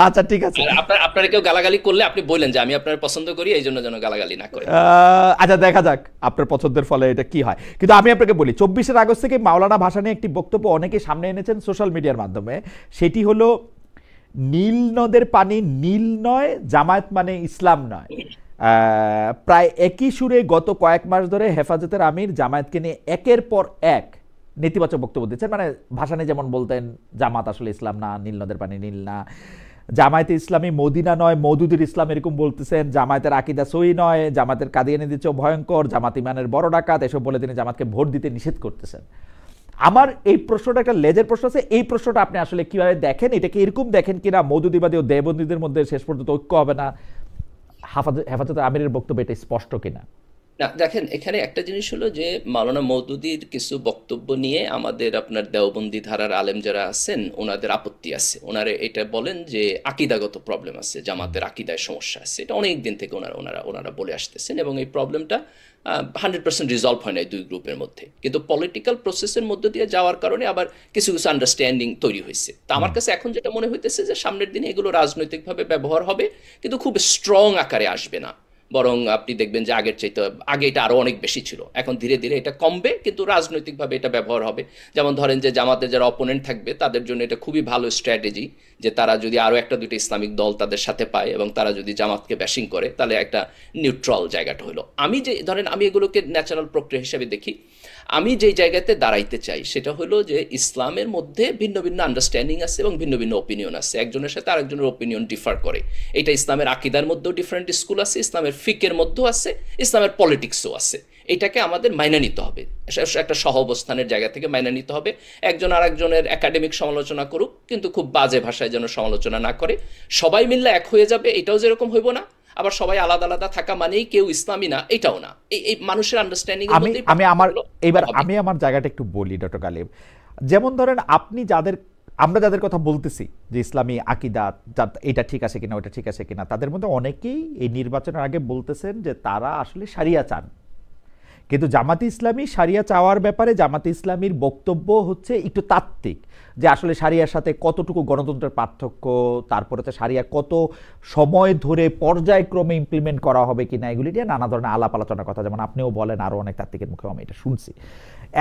আচ্ছা ঠিক আছে, আপনারা কেউ গালাগালি করলে আপনি বললেন যে আমি আপনার পছন্দ করি, এই জন্য যেন গালাগালি না করে। আচ্ছা দেখা যাক আপনার পছন্দের ফলে এটা কি হয়। কিন্তু আমি আপনাকে বলি 24 আগস্ট থেকে মাওলানা ভাসানী একটি বক্তব্য অনেকে সামনে এনেছেন সোশ্যাল মিডিয়ার মাধ্যমে, সেটি হলো নীল নদের পানি নীল নয়, জামায়াত মানে ইসলাম নয়। প্রায় একই সুরে গত কয়েক মাস ধরে হেফাজতের আমির জামায়াতকে নিয়ে একের পর এক নেতিবাচক বক্তব্য দিচ্ছেন। মানে ভাসানী যেমন বলতেন জামাত আসলে ইসলাম না, নীল নদের পানি নীল না, জামায়াতে ইসলামী মদিনা নয় মওদুদুল ইসলাম এরকম বলতেছেন, জামায়াতের আকিদা সহি নয়, জামাতের কাদিয়ানীদের চেয়েও ভয়ঙ্কর, জামাত ইমানের বড় ডাকাত, এসব বলে তিনি জামাতকে ভোট দিতে নিষেধ করতেছেন। আমার এই প্রশ্নটা একটা লেজের প্রশ্ন আছে, এই প্রশ্নটা আপনি আসলে কিভাবে দেখেন? এটাকে এরকম দেখেন কিনা মওদুদিবাদী ও দেবন্দীদের মধ্যে শেষ পর্যন্ত ঐক্য হবে না, হেফাজতে আমিরের বক্তব্য এটা স্পষ্ট কিনা? না দেখেন, এখানে একটা জিনিস হলো যে মাওলানা মওদুদির কিছু বক্তব্য নিয়ে আমাদের আপনার দেওবন্দি ধারার আলেম যারা আছেন ওনাদের আপত্তি আছে। ওনারা এটা বলেন যে আকিদাগত প্রবলেম আছে, জামাতের আকিদায় সমস্যা আছে, এটা অনেক দিন থেকে ওনারা বলে আসতেছেন, এবং এই প্রবলেমটা 100% রিজলভ হয় না এই দুই গ্রুপের মধ্যে, কিন্তু পলিটিক্যাল প্রসেসের মধ্যে দিয়ে যাওয়ার কারণে আবার কিছু কিছু আন্ডারস্ট্যান্ডিং তৈরি হয়েছে। তা আমার কাছে এখন যেটা মনে হইতেছে যে সামনের দিনে এগুলো রাজনৈতিকভাবে ব্যবহার হবে, কিন্তু খুব স্ট্রং আকারে আসবে না, বরং আপনি দেখবেন যে আগের চাইতে আগে এটা আরো অনেক বেশি ছিল, এখন ধীরে ধীরে এটা কমবে, কিন্তু রাজনৈতিকভাবে এটা ব্যবহার হবে। যেমন ধরেন যে জামাতের যারা অপোনেন্ট থাকবে তাদের জন্য এটা খুবই ভালো স্ট্র্যাটেজি, যে তারা যদি আরো একটা দুটো ইসলামিক দল তাদের সাথে পায় এবং তারা যদি জামাতকে ব্যাশিং করে, তাহলে একটা নিউট্রাল জায়গাটা হলো। আমি যে ধরেন আমি এগুলোকে ন্যাচারাল প্রক্রিয়া হিসেবে দেখি, আমি যেই জায়গাতে দাঁড়াইতে চাই সেটা হলো যে ইসলামের মধ্যে ভিন্ন ভিন্ন আন্ডারস্ট্যান্ডিং আছে এবং ভিন্ন ভিন্ন ওপিনিয়ন আছে, একজনের সাথে আরেকজনের ওপিনিয়ন ডিফার করে। এটা ইসলামের আকিদার মধ্যেও ডিফারেন্ট স্কুল আছে, ইসলামের ফিকের মধ্যেও আছে, ইসলামের পলিটিক্সও আছে। এটাকে আমাদের মাইনা নিতে হবে, একটা সহ অবস্থানের জায়গা থেকে মাইনা নিতে হবে। একজন আরেকজনের একাডেমিক সমালোচনা করুক, কিন্তু খুব বাজে ভাষায় যেন সমালোচনা না করে। সবাই মিললে এক হয়ে যাবে, এটাও যেরকম হইব না, আবার সবাই আলাদা আলাদা থাকা মানেই কেউ ইসলামী না, এটাও না। এই মানুষের আন্ডারস্ট্যান্ডিং আমি আমার জায়গাটা একটু বলি ডক্টর গালিব। যেমন ধরেন আপনি আমরা যাদের কথা বলতেছি যে ইসলামী আকিদা এটা ঠিক আছে কিনা ওটা ঠিক আছে কিনা, তাদের মধ্যে অনেকেই এই নির্বাচনের আগে বলতেছেন যে তারা আসলে শারিয়া চান, কিন্তু জামাতে ইসলামী শারিয়া চাওয়ার ব্যাপারে জামাতে ইসলামীর বক্তব্য হচ্ছে একটু তাত্ত্বিক, যে আসলে শারিয়ার সাথে কতটুকু গণতন্ত্রের পার্থক্য, তারপরে তো শারিয়া কত সময় ধরে পর্যায়ক্রমে ইমপ্লিমেন্ট করা হবে কিনা, এগুলি নিয়ে নানা ধরনের আলাপ আলোচনার কথা যেমন আপনিও বলেন, আরও অনেক তাত্ত্বিকের মুখে আমি এটা শুনছি।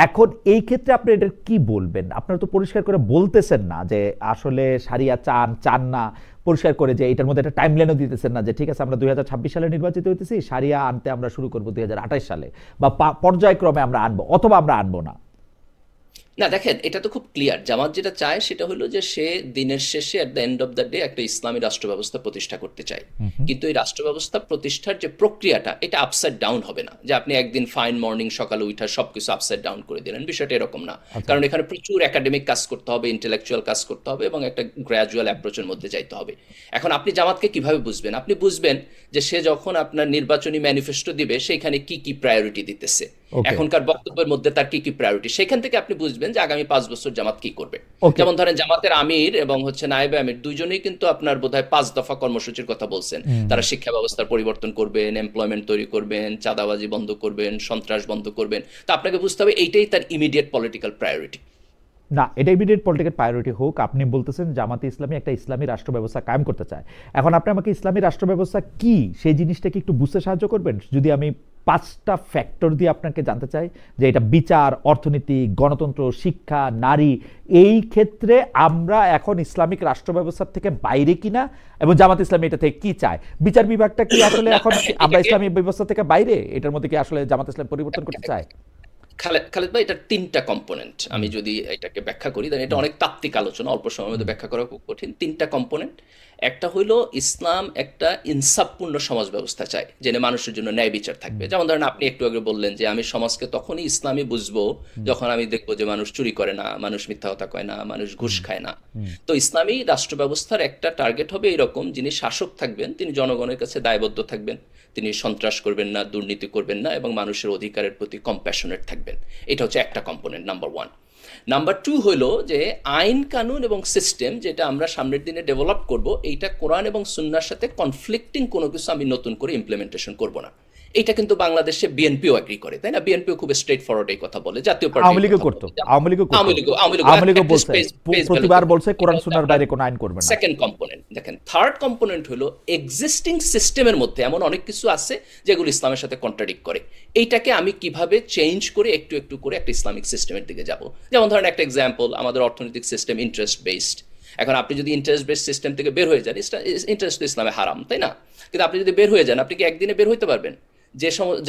এখন এই ক্ষেত্রে আপনি এটার কি বলবেন? আপনারা তো পরিষ্কার করে বলতেছেন না যে আসলে শারিয়া চান না, পরিষ্কার করে যে এটার মধ্যে একটা টাইমলাইনও দিতেছেন না যে ঠিক আছে আমরা 2026 সালে নির্বাচিত হইতেছি, শারিয়া আনতে আমরা শুরু করবো 2028 সালে, বা পর্যায়ক্রমে আমরা আনবো অথবা আমরা আনবো না। না দেখেন, এটা তো খুব ক্লিয়ার, জামাত যেটা চায় সেটা হলো যে সে দিনের শেষে at the end of the day একটা ইসলামী রাষ্ট্র ব্যবস্থা প্রতিষ্ঠা করতে চায়, কিন্তু এই রাষ্ট্র ব্যবস্থা প্রতিষ্ঠার যে প্রক্রিয়াটা এটা আপসাইড ডাউন হবে না, যে আপনি একদিন ফাইন মর্নিং সকালে উঠা সবকিছু আপসাইড ডাউন করে দিলেন, বিষয়টা এরকম না। কারণ এখানে প্রচুর একাডেমিক কাজ করতে হবে, ইন্টেলেকচুয়াল কাজ করতে হবে, এবং একটা গ্র্যাজুয়াল অ্যাপ্রোচের মধ্যে যাইতে হবে। এখন আপনি জামাতকে কিভাবে বুঝবেন? আপনি বুঝবেন যে সে যখন আপনার নির্বাচনী ম্যানিফেস্টো দিবে সেখানে কি কি প্রায়োরিটি দিতেছে, এখনকার বক্তব্যের মধ্যে তার কি কি প্রায়োরিটি, সেখান থেকে আপনি বুঝবেন যে আগামী 5 বছর জামাত কি করবে। যেমন ধরেন জামাতের আমির এবং নায়েবে আমির দুইজনেই কিন্তু আপনার বোধহয় 5 দফা কর্মসূচির কথা বলছেন। তারা শিক্ষা ব্যবস্থার পরিবর্তন করবেন, এমপ্লয়মেন্ট তৈরি করবেন, চাঁদাবাজি বন্ধ করবেন, সন্ত্রাস বন্ধ করবেন। তো আপনাকে বুঝতে হবে এইটাই তার ইমিডিয়েট পলিটিক্যাল প্রায়োরিটি না, এটা ইমিডিয়েট পলিটিক্যাল প্রায়োরিটি হোক। আপনি বলতেছেন জামাতে ইসলামী একটা ইসলামী রাষ্ট্র ব্যবস্থা কায়েম করতে চায়। এখন আপনি আমাকে ইসলামী রাষ্ট্র ব্যবস্থা কি সেই জিনিসটাকে একটু বুঝতে সাহায্য করবেন, যদি আমি 5টা ফ্যাক্টর দিয়ে আপনাকে জানতে চাই যে এটা বিচার, অর্থনীতি, গণতন্ত্র, শিক্ষা, নারী, এই ক্ষেত্রে আমরা এখন ইসলামিক রাষ্ট্র ব্যবস্থার থেকে বাইরে কিনা, এবং জামাত ইসলামী এটা থেকে কি চায়? বিচার বিভাগটা কি আসলে এখন আমরা ইসলামিক ব্যবস্থা থেকে বাইরে? এটার মধ্যে কি আসলে জামাত ইসলাম পরিবর্তন করতে চায়? খালেদ ভাই, এটা 3টা কম্পোনেন্ট। আমি যদি এটাকে ব্যাখ্যা করি, তাহলে এটা অনেক তাত্ত্বিক আলোচনা, অল্প সময়ের মধ্যে ব্যাখ্যা করা খুব কঠিন। 3টা কম্পোনেন্ট। একটা হইলো ইসলাম একটা ইনসাফপূর্ণ সমাজ ব্যবস্থা চায়, যেখানে মানুষের জন্য ন্যায় বিচার থাকবে। যেমন ধরেন আপনি একটু আগে বললেন যে আমি সমাজকে তখনই ইসলামী বুঝবো যখন আমি দেখবো যে মানুষ চুরি করে না, মানুষ মিথ্যা কথা কয় না, মানুষ ঘুষ খায় না। তো ইসলামী রাষ্ট্র ব্যবস্থার একটা টার্গেট হবে এরকম, যিনি শাসক থাকবেন তিনি জনগণের কাছে দায়বদ্ধ থাকবেন, তিনি সন্ত্রাস করবেন না, দুর্নীতি করবেন না, এবং মানুষের অধিকারের প্রতি কম্প্যাশনেট থাকবেন। এটা হচ্ছে একটা কম্পোনেন্ট, নাম্বার 1। নাম্বার 2 হলো যে আইন কানুন এবং সিস্টেম যেটা আমরা সামনের দিনে ডেভেলপ করব, এইটা কোরআন এবং সুন্নাহর সাথে কনফ্লিক্টিং কোনো কিছু আমি নতুন করে ইমপ্লিমেন্টেশন করব না। এটা কিন্তু বাংলাদেশে বিএনপিও এগ্রি করে, তাই না? বিএনপিও খুব স্ট্রেট ফরওয়ার্ড এই কথা বলে। জাতীয় পার্টি আওয়ামী লীগও করতো, আওয়ামী লীগও বলছে, প্রতিবার বলছে কোরআন সুন্নাহর বাইরে কোনো আইন করবে না। সেকেন্ড কম্পোনেন্ট দেখেন। থার্ড কম্পোনেন্ট হলো এক্সিস্টিং সিস্টেমের মধ্যে এমন অনেক কিছু আছে যেগুলো ইসলামের সাথে কন্ট্রাডিক্ট করে। এইটাকে আমি কিভাবে চেঞ্জ করে একটু একটু করে একটা ইসলামিক সিস্টেমের দিকে যাব। যেমন ধরেন একটা এক্সাম্পল, আমাদের অর্থনৈতিক সিস্টেম ইন্টারেস্ট বেসড। এখন আপনি যদি ইন্টারেস্ট বেসড সিস্টেম থেকে বের হয়ে যান, ইন্টারেস্ট তো ইসলামে হারাম, তাই না? কিন্তু আপনি যদি বের হয়ে যান, আপনি কি একদিনে বের হইতে পারবেন?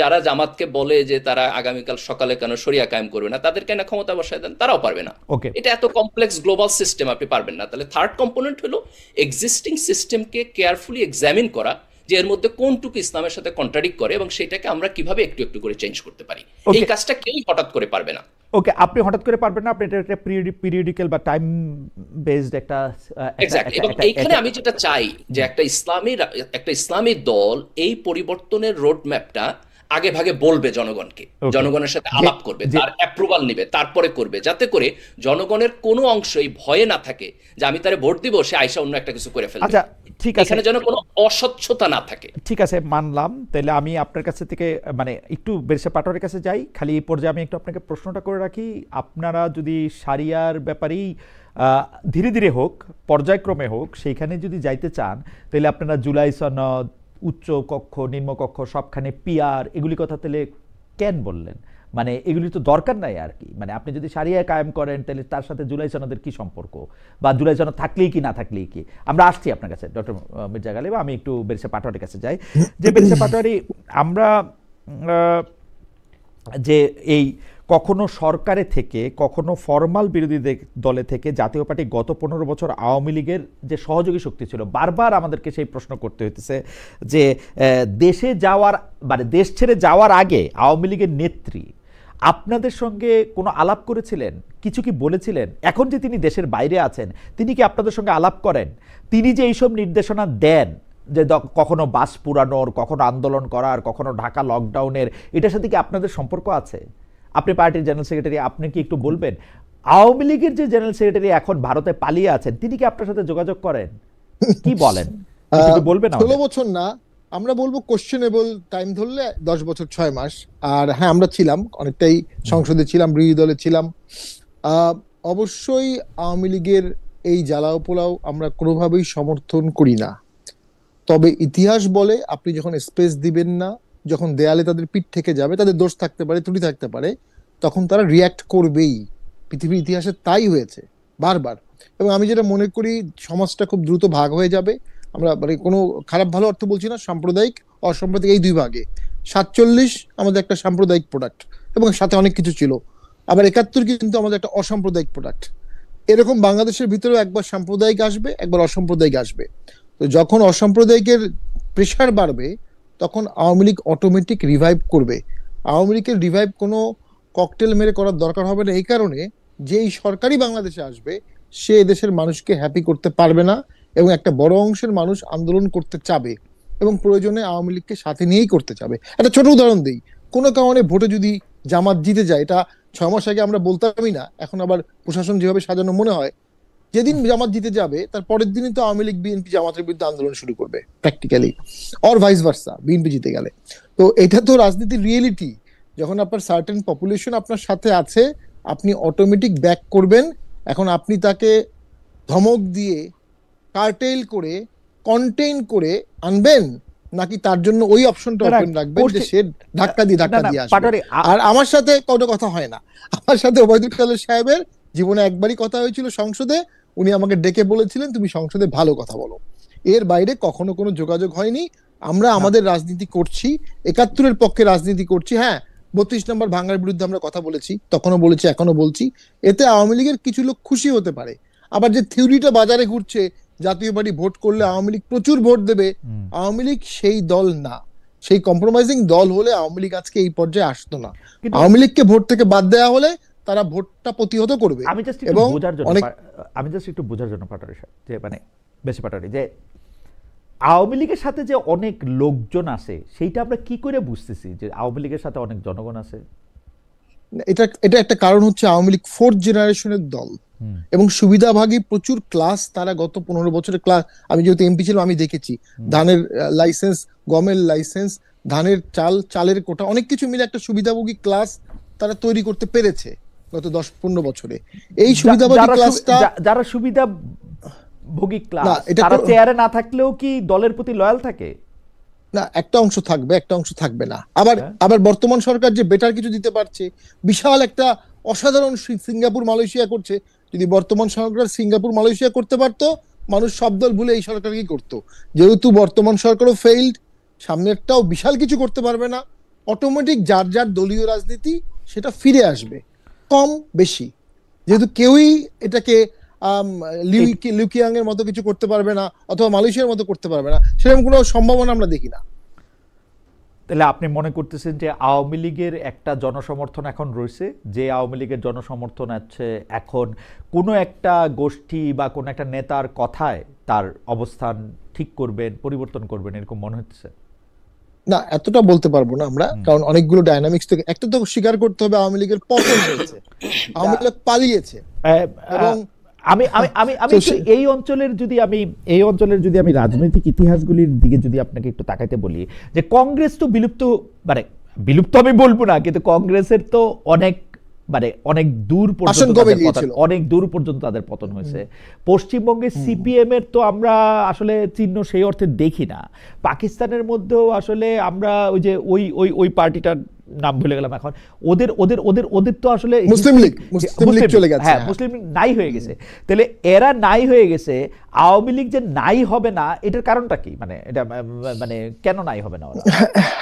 যারা জামাতকে বলে যে তারা আগামীকাল সকালে কেন শরিয়া কায়েম করবে না, তাদের কেন ক্ষমতা বসায় দেন, তারাও পারবে না। এটা এত কমপ্লেক্স গ্লোবাল সিস্টেম, আপনি পারবেন না। তাহলে থার্ড কম্পোনেন্ট হলো এক্সিস্টিং সিস্টেমকে কেয়ারফুলি এক্সামিন করা, যে এর মধ্যে কোনটুকু ইসলামের সাথে কন্ট্রাডিক্ট করে এবং সেটাকে আমরা কিভাবে একটু একটু করে চেঞ্জ করতে পারি। এই কাজটা কেউই হঠাৎ করে পারবে না। ওকে, আপনি হঠাৎ করে পারবেন না, আপনি এটা একটা পিরিয়ডিক্যাল বা টাইম বেসড একটা এক্স্যাক্টলি। এবং এইখানে আমি যেটা চাই যে একটা ইসলামী দল এই পরিবর্তনের রোড ম্যাপটা আগে ভাগে বলবে জনগণকে, জনগণের সাথে আলাপ করবে, তার অ্যাপ্রুভাল নিবে, তারপরে করবে, যাতে করে জনগণের কোনো অংশই ভয়ে না থাকে যে আমি তারে ভোট দিব, সে আইসা অন্য একটা কিছু করে ফেলবে। আচ্ছা, ঠিক আছে, এখানে যেন কোনো অস্বচ্ছতা না থাকে। ঠিক আছে, মানলাম। তাহলে আমি আপনার কাছে থেকে মানে একটু বেরসা পাটোয়ারের কাছে যাই। খালি এই পর্যায়ে আমি একটু আপনাকে প্রশ্নটা করে রাখি, আপনারা যদি শারিয়ার ব্যাপারেই ধীরে ধীরে হোক, পর্যায়ক্রমে হোক, সেইখানে যদি যাইতে চান, তাহলে আপনারা জুলাই সনদ, উচ্চ কক্ষ, নিম্নকক্ষ, সবখানে পিআর, এগুলি কথা তাহলে কেন বললেন? মানে এগুলি তো দরকার নাই আর কি। মানে আপনি যদি শারিয়া কায়েম করেন, তাহলে তার সাথে জুলাই সনদের কি সম্পর্ক, বা জুলাই সনদ থাকলেই কি না থাকলেই কি? আমরা আসছি আপনার কাছে, ডক্টর মির্জা গালিব। আমি একটু বেরসা পাটোয়ারির কাছে যাই। যে বেরসা পাটোয়ারি, আমরা যে এই কখনো সরকারে থেকে, কখনো ফরমাল বিরোধী দলে থেকে, জাতীয় পার্টি গত 15 বছর আওয়ামী লীগের যে সহযোগী শক্তি ছিল, বারবার আমাদেরকে সেই প্রশ্ন করতে হইতেছে যে দেশে যাওয়ার, মানে দেশ ছেড়ে যাওয়ার আগে আওয়ামী লীগের নেত্রী আপনাদের সঙ্গে কোনো আলাপ করেছিলেন? কিছু কি বলেছিলেন? এখন যে তিনি দেশের বাইরে আছেন, তিনি কি আপনাদের সঙ্গে আলাপ করেন? তিনি যে এইসব নির্দেশনা দেন, যে কখনো বাস পুরানোর, কখনো আন্দোলন করার, কখনো ঢাকা লকডাউনের, এটার সাথে কি আপনাদের সম্পর্ক আছে? আপনি পার্টির জেনারেল সেক্রেটারি, আপনি কি একটু বলবেন? আওয়ামী লীগের যে জেনারেল সেক্রেটারি এখন ভারতে পালিয়ে আছেন, তিনি কি আপনার সাথে যোগাযোগ করেন? কি বলেন, বলবেন? 16 বছর না, আমরা বলবো কোশ্চেনেবল টাইম ধরলে 10 বছর 6 মাস। আর হ্যাঁ, আমরা ছিলাম অনেকটাই, সংসদে ছিলাম, বিরোধী দলে ছিলাম। অবশ্যই আওয়ামী লীগের এই জ্বালাও পোলাও আমরা কোনোভাবেই সমর্থন করি না। তবে ইতিহাস বলে, আপনি যখন স্পেস দিবেন না, যখন দেয়ালে তাদের পিঠ থেকে যাবে, তাদের দোষ থাকতে পারে, ত্রুটি থাকতে পারে, তখন তারা রিয়্যাক্ট করবেই। পৃথিবীর ইতিহাসে তাই হয়েছে বারবার। এবং আমি যেটা মনে করি, সমাজটা খুব দ্রুত ভাগ হয়ে যাবে। আমরা মানে কোনো খারাপ ভালো অর্থ বলছি না, সাম্প্রদায়িক অসাম্প্রদায়িক এই দুই ভাগে। 47 আমাদের একটা সাম্প্রদায়িক প্রোডাক্ট, এবং সাথে অনেক কিছু ছিল। আবার 71 কিন্তু আমাদের একটা অসাম্প্রদায়িক প্রোডাক্ট। এরকম বাংলাদেশের ভিতরেও একবার সাম্প্রদায়িক আসবে, একবার অসাম্প্রদায়িক আসবে। তো যখন অসাম্প্রদায়িকের প্রেশার বাড়বে, তখন আওয়ামী লীগ অটোমেটিক রিভাইভ করবে। আওয়ামী লীগের রিভাইভ কোনো ককটেল মেরে করার দরকার হবে না, এই কারণে যে এই সরকারই বাংলাদেশে আসবে, সে দেশের মানুষকে হ্যাপি করতে পারবে না, এবং একটা বড় অংশের মানুষ আন্দোলন করতে চাবে, এবং প্রয়োজনে আওয়ামী লীগকে সাথে নিয়েই করতে চাবে। একটা ছোট উদাহরণ দিই, কোনো কারণে ভোটে যদি জামাত জিতে যায়, এটা 6 মাস আগে আমরা বলতামই না, এখন আবার প্রশাসন যেভাবে সাজানো মনে হয়, যেদিন জামাত জিতে যাবে তার পরের দিনই তো আওয়ামী লীগ বিএনপি জামাতের বিরুদ্ধে আন্দোলন শুরু করবে practically, or vice versa, BNP জিতে গেলে। তো এটা তো রাজনীতির রিয়েলিটি। যখন আপনার সার্টেন পপুলেশন আপনার সাথে আছে, আপনি অটোমেটিক ব্যাক করবেন। এখন আপনি তাকে ধমক দিয়ে, কার্টেল করে, কন্টেইন করে আনবেন, নাকি তার জন্য ওই অপশনটা না, না, ওপেন রাখবেন যে করছে- সে ধাক্কা দিয়ে না, না, দিয়ে আসবে? পাটোয়ারি, আর আমার সাথে কোনো কথা হয় না। আমার সাথে ওবায়দুল কাদের সাহেবের জীবনে একবারই কথা হয়েছিল সংসদে, উনি আমাকে ডেকে বলেছিলেন তুমি সংসদে ভালো কথা বলো। এর বাইরে কখনো কোনো যোগাযোগ হয়নি। আমরা আমাদের রাজনীতি করছি, ৭১-এর পক্ষে রাজনীতি করছি। হ্যাঁ, ৩২ নম্বর ভাঙার বিরুদ্ধে আমরা কথা বলেছি, তখনও বলেছি, এখনো বলছি। এতে আওয়ামী লীগের কিছু লোক খুশি হতে পারে। আবার যে থিওরিটা বাজারে ঘুরছে, জাতীয় পার্টি ভোট করলে আওয়ামী লীগ প্রচুর ভোট দেবে, আওয়ামী লীগ সেই দল না। সেই কম্প্রোমাইজিং দল হলে আওয়ামী লীগ আজকে এই পর্যায়ে আসতো না। কিন্তু- আওয়ামী লীগকে ভোট থেকে বাদ দেওয়া হলে তারা ভোটটা প্রতিহত করবে। আমি জাস্ট এবং একটু বোঝার জন্য পাটোয়ারি সাহেব, যে মানে বেশি পাটোয়ারি, যে আওয়ামী লীগের সাথে যে অনেক লোকজন আছে সেইটা আমরা কি করে বুঝতেছি যে আওয়ামী লীগের সাথে অনেক জনগণ আছে? এটা একটা কারণ হচ্ছে আওয়ামী লীগ 4th জেনারেশনের দল এবং সুবিধাভাগী প্রচুর ক্লাস। তারা গত 15 বছরের ক্লাস, আমি যেহেতু এমপি ছিলাম আমি দেখেছি, ধানের লাইসেন্স, গমের লাইসেন্স, ধানের চালের কোটা, অনেক কিছু মিলে একটা সুবিধাভোগী ক্লাস তারা তৈরি করতে পেরেছে গত 10-15 বছরে। এই সুবিধাভোগী ক্লাসটা, যারা সুবিধা ভোগী ক্লাস, এটা তারা চেয়ারে না থাকলেও কি দলের প্রতি লয়াল থাকে? না, একটা অংশ থাকবে, একটা অংশ থাকবে না। আবার বর্তমান সরকার যে বেটার কিছু দিতে পারছে, বিশাল একটা অসাধারণ সিঙ্গাপুর মালয়েশিয়া করছে, যদি বর্তমান সরকার সিঙ্গাপুর মালয়েশিয়া করতে পারতো, মানুষ সব দল ভুলে এই সরকারকেই করতো। যেহেতু বর্তমান সরকারও ফেইল্ড, সামনেরটাও বিশাল কিছু করতে পারবে না, অটোমেটিক যার যার দলীয় রাজনীতি সেটা ফিরে আসবে, কম বেশি। যেহেতু কেউই এটাকে লিউকিয়াং এর মতো কিছু করতে পারবে না, অথবা মালয়েশিয়ার মতো করতে পারবে না, সেরকম কোনো সম্ভাবনা আমরা দেখি না। তাহলে আপনি মনে করতেছেন যে আওয়ামী লীগের একটা জনসমর্থন এখন রয়েছে, যে আওয়ামী লীগের জনসমর্থন আছে এখন কোনো একটা গোষ্ঠী বা কোনো একটা নেতার কথায় তার অবস্থান ঠিক করবেন, পরিবর্তন করবেন, এরকম মনে হচ্ছে? না, এতটা বলতে পারবো না আমরা, কারণ অনেকগুলো ডায়নামিক্স থেকে একটা তো স্বীকার করতে হবে, আওয়ামী লীগের পতন হয়েছে, আওয়ামী লীগ পালিয়েছে। এবং আমি আমি আমি আমি এই অঞ্চলের যদি আমি রাজনৈতিক ইতিহাসগুলির দিকে যদি আপনাকে একটু তাকাইতে বলি, যে কংগ্রেস তো বিলুপ্ত আমি বলবো না, কিন্তু কংগ্রেসের তো অনেক দূর পর্যন্ত তাদের পতন হয়েছে। পশ্চিমবঙ্গে সিপিএম এর তো আমরা আসলে চিহ্ন সেই অর্থে দেখি না। পাকিস্তানের মধ্যেও আসলে আমরা ওই পার্টিটার নাম ভুলে গেলাম এখন, ওদের তো আসলে মুসলিম লীগ চলে গেছে, হ্যাঁ, মুসলিম লীগ নাই হয়ে গেছে। তাহলে এরা নাই হয়ে গেছে, আওয়ামী লীগ যে নাই হবে না, এটার কারণটা কি? এটা কেন নাই হবে না?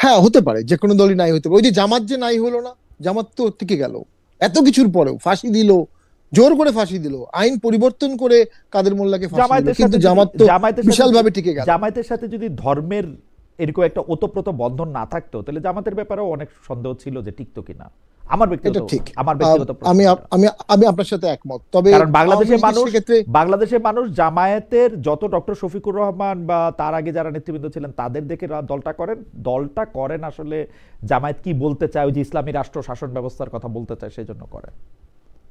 হ্যাঁ, হতে পারে, যে কোনো দলই নাই হতে পারে। ওই যে জামাত যে নাই হলো না, জামাত তো টিকে গেল এত কিছুর পরেও, ফাঁসি দিল, জোর করে ফাঁসি দিল, আইন পরিবর্তন করে কাদের মোল্লাকে ফাঁসি দিল, কিন্তু জামাত তো বিশালভাবে টিকে গেল। জামাতের সাথে যদি ধর্মের এরকম একটা ওতপ্রোত বন্ধন না থাকতো, তাহলে জামাতের ব্যাপারেও অনেক সন্দেহ ছিল যে টিকতো কিনা। আমার ব্যক্তিগত আমি আপনার সাথে একমত। তবে কারণ বাংলাদেশের মানুষ জামায়াতের যত ডক্টর শফিকুর রহমান বা তার আগে যারা নেতৃবৃন্দ ছিলেন তাদের দেখে দলটা করেন আসলে জামায়াত কি বলতে চায়, ওই যে ইসলামী রাষ্ট্র শাসন ব্যবস্থার কথা বলতে চায়, সেই জন্য করেন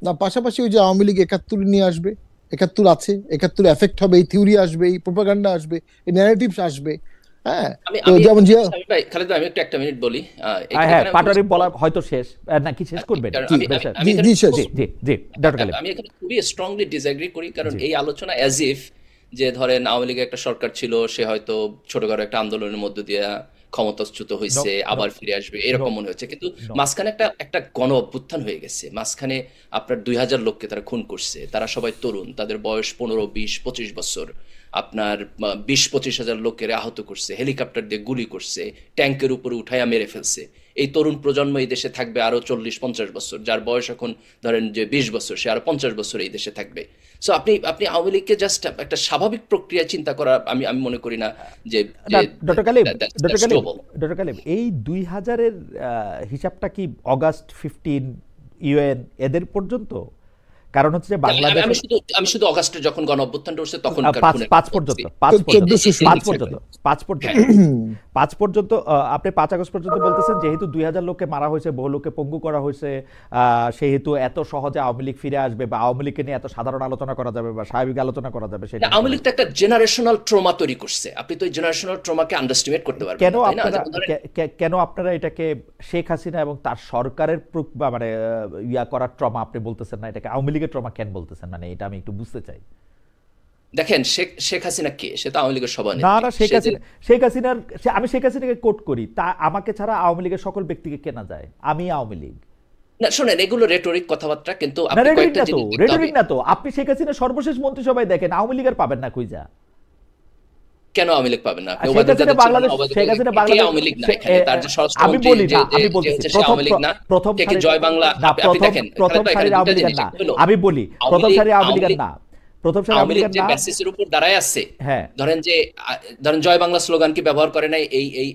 না। পাশাপাশি ওই যে আওয়ামী লীগ ৭১ নিয়ে আসবে, ৭১ আছে, ৭১ এফেক্ট হবে, এই থিওরি আসবে, এই প্রোপাগান্ডা আসবে, এই ন্যারেটিভস আসবে। হ্যাঁ, যেমন খালেদ ভাই, আমি একটু একটা মিনিট বলি। পাটোয়ারি বলা হয়তো শেষ নাকি শেষ করবেন? আমি এখানে খুবই স্ট্রংলি ডিসএগ্রি করি, কারণ এই আলোচনা অ্যাজ ইফ যে ধরেন আওয়ামী লীগের একটা সরকার ছিল, সে হয়তো ছোটখাটো একটা আন্দোলনের মধ্য দিয়ে ক্ষমতাচ্যুত হয়েছে, আবার ফিরে আসবে, এরকম মনে হচ্ছে। কিন্তু মাঝখানে একটা গণ অভ্যুত্থান হয়ে গেছে। মাঝখানে আপনার 2000 লোককে তারা খুন করছে, তারা সবাই তরুণ, তাদের বয়স 15, 20, 25 বছর। আপনার 20-25 হাজার লোকের আহত করছে, হেলিকপ্টার দিয়ে গুলি করছে, ট্যাঙ্কের উপরে উঠাইয়া মেরে ফেলছে। এই তরুণ প্রজন্ম এই দেশে থাকবে আরো 40-50 বছর। যার বয়স এখন ধরেন যে 20 বছর, সে আরো 50 বছর এই দেশে থাকবে। সো আপনি আওয়ামী লীগকে জাস্ট একটা স্বাভাবিক প্রক্রিয়া চিন্তা করা আমি মনে করি না যে ডক্টর কালিম, এই 2000-এর হিসাবটা কি অগাস্ট 15 ইউএন এদের পর্যন্ত? কারণ হচ্ছে যে বাংলাদেশ, আমি শুধু অগাস্টে যখন গণ অভ্যুত্থানটা হচ্ছে তখন 5 পর্যন্ত আপনি 5 আগস্ট পর্যন্ত বলতেছেন, যেহেতু 2000 লোককে মারা হয়েছে, বহু লোককে পঙ্গু করা হয়েছে, সেহেতু এত সহজে আওয়ামী লীগ ফিরে আসবে বা আওয়ামী লীগকে নিয়ে এত সাধারণ আলোচনা করা যাবে বা স্বাভাবিক আলোচনা করা যাবে, সেটা আওয়ামী লীগ একটা জেনারেশনাল ট্রমা তৈরি করছে। আপনি তো এই জেনারেশনাল ট্রমাকে আন্ডারস্টিমেট করতে পারবেন কেন আপনারা এটাকে শেখ হাসিনা এবং তার সরকারের করার ট্রমা আপনি বলতেছেন না, এটাকে আওয়ামী লীগের ট্রমা কেন বলতেছেন? এটা আমি একটু বুঝতে চাই। দেখেন শেখ হাসিনা কে? সে তো আওয়ামী লীগের না সভানেত্রী। না, আমি শেখ হাসিনাকে কোট করি, তা আমাকে ছাড়া আওয়ামী লীগের সকল ব্যক্তিকে কেনা যায়, আমি আওয়ামী লীগ। না শোনেন, এগুলো রেটরিক কথাবার্তা, কিন্তু না, আপনি রেটরিক কয়েকটা না তো, জিনিস দেখতে হবে। আপনি শেখ হাসিনার সর্বশেষ মন্ত্রিসভায় দেখেন, আওয়ামী লীগের পাবেন না কইজা। কেন আওয়ামী লীগ পাবেন না আপনি? শেখ ওবায়দুল হাসিনা কাদের ছিল না? বাংলাদেশ, শেখ হাসিনা কে বাংলাদেশ, আওয়ামী লীগ না এখানে? তার যে আমি স্বরাষ্ট্রমন্ত্রী বলি না, যে আমি যে বলতেছি হচ্ছে সে আওয়ামী লীগ না? প্রথম কে সারির জয় বাংলা? না, আপনি দেখেন প্রথম খালেদ ভাই, এখানে সারির আওয়ামী দুইটা লীগের জিনিস, না, একটা হলো আমি বলি প্রথম সারির আওয়ামী লীগের না, প্রথম সারির আওয়ামী আওয়ামী লীগ লীগের যে না। বেসিসের উপর দাঁড়ায় আছে, হ্যাঁ, ধরেন যে ধরেন জয় বাংলা স্লোগান কি ব্যবহার করে নাই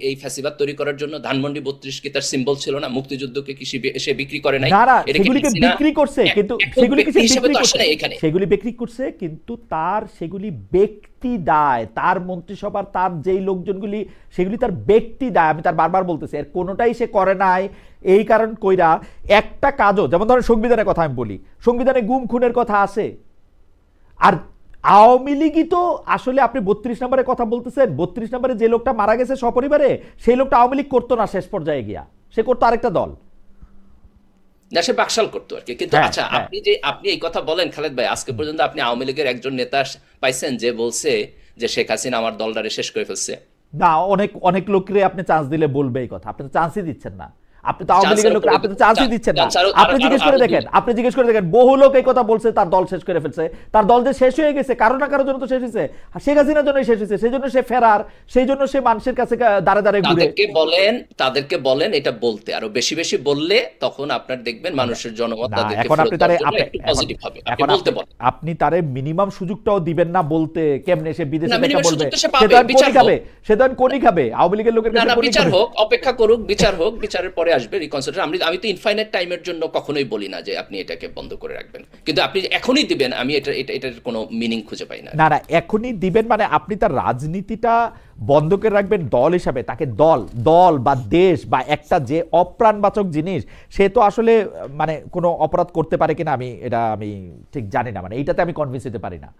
এই ফ্যাসিবাদ তৈরি করার জন্য? ধানমন্ডি 32 কি তার সিম্বল ছিল না? মুক্তিযুদ্ধকে কি সে বিক্রি করে নাই? না না, এটা কি সেগুলিকে হাসিনা বিক্রি করছে, কিন্তু একক সেগুলি ব্যক্তি হিসেবে বিক্রি তো আসে করছে, না এখানে। সেগুলি বিক্রি করছে, কিন্তু তার সেগুলি ব্যক্তি দায়, তার মন্ত্রিসভার তার যেই লোকজনগুলি, সেগুলি তার ব্যক্তি দায়। আমি তার বারবার বলতেছি, এর কোনোটাই সে করে নাই। এই কারণ কইরা একটা কাজও, যেমন ধরেন সংবিধানের কথা আমি বলি, সংবিধানে গুম খুনের কথা আছে। আর আওয়ামী লীগই তো আসলে, আপনি 32 নম্বরের কথা বলতেছেন, 32 নম্বরে যে লোকটা মারা গেছে সপরিবারে, সেই লোকটা আওয়ামী লীগ করতো না, শেষ পর্যায়ে গিয়া সে করতো আরেকটা দল। দেশে বাকশাল করতো আর কি। কিন্তু হ্যাঁ, আচ্ছা, হ্যাঁ। আপনি এই কথা বলেন খালেদ ভাই, আজকে পর্যন্ত আপনি আওয়ামী লীগের একজন নেতা পাইছেন যে বলছে যে শেখ হাসিনা আমার দলটারে শেষ করে ফেলছে? না, অনেক অনেক লোকরে আপনি চান্স দিলে বলবে এই কথা, আপনি তো চান্সই দিচ্ছেন না। আপনি তো আওয়ামী লীগের লোক, আপনি তো চান্সই দিচ্ছেন না। আপনি জিজ্ঞেস করে দেখেন, বহু লোক এই কথা বলছে তার দল শেষ করে ফেলছে, তার দল যে শেষ হয়ে গেছে কারো না কারোর জন্য তো শেষ হয়েছে, শেখ হাসিনার জন্যই শেষ হয়েছে, সেই জন্য সে ফেরার, সেই জন্য সে মানুষের কাছে দাঁড়ে দাঁড়ে ঘুরে। তাদেরকে বলেন এটা বলতে, আরো বেশি বেশি বললে তখন আপনার দেখবেন মানুষের জনমত না, তাদেরকে এখন আপনি ফেরত তারে দেওয়ার জন্য একটু পজিটিভ হবে। আপনি বলতে বলেন। আপনি তারে মিনিমাম সুযোগটাও দিবেন না বলতে, কেমনে সে বিদেশে না, দেখা minimum বলবে? সুযোগ তো সে সে পাবে, তো আর বিচার কোনি খাবে, হোক। সে তো আর কোনি খাবে, আওয়ামী লীগের লোকের না কাছে না, কোনি বিচার খাবে। হোক, অপেক্ষা করুক, বিচার হোক, বিচারের পরে আসবে রিকনসিডার। আমি তো ইনফাইনাইট টাইমের জন্য কখনোই বলি না যে আপনি এটাকে বন্ধ করে রাখবেন, কিন্তু আপনি এখনই দিবেন, আমি এটার কোনো মিনিং খুঁজে পাই না। না না, এখনই দিবেন মানে আপনি তার রাজনীতিটা বন্ধ করে রাখবেন দল হিসাবে, তাকে দল বা দেশ বা একটা যে অপ্রাণবাচক জিনিস, সে তো আসলে মানে কোনো অপরাধ করতে পারে কিনা আমি ঠিক জানি না, মানে এইটাতে আমি কনভিন্স হতে পারি না।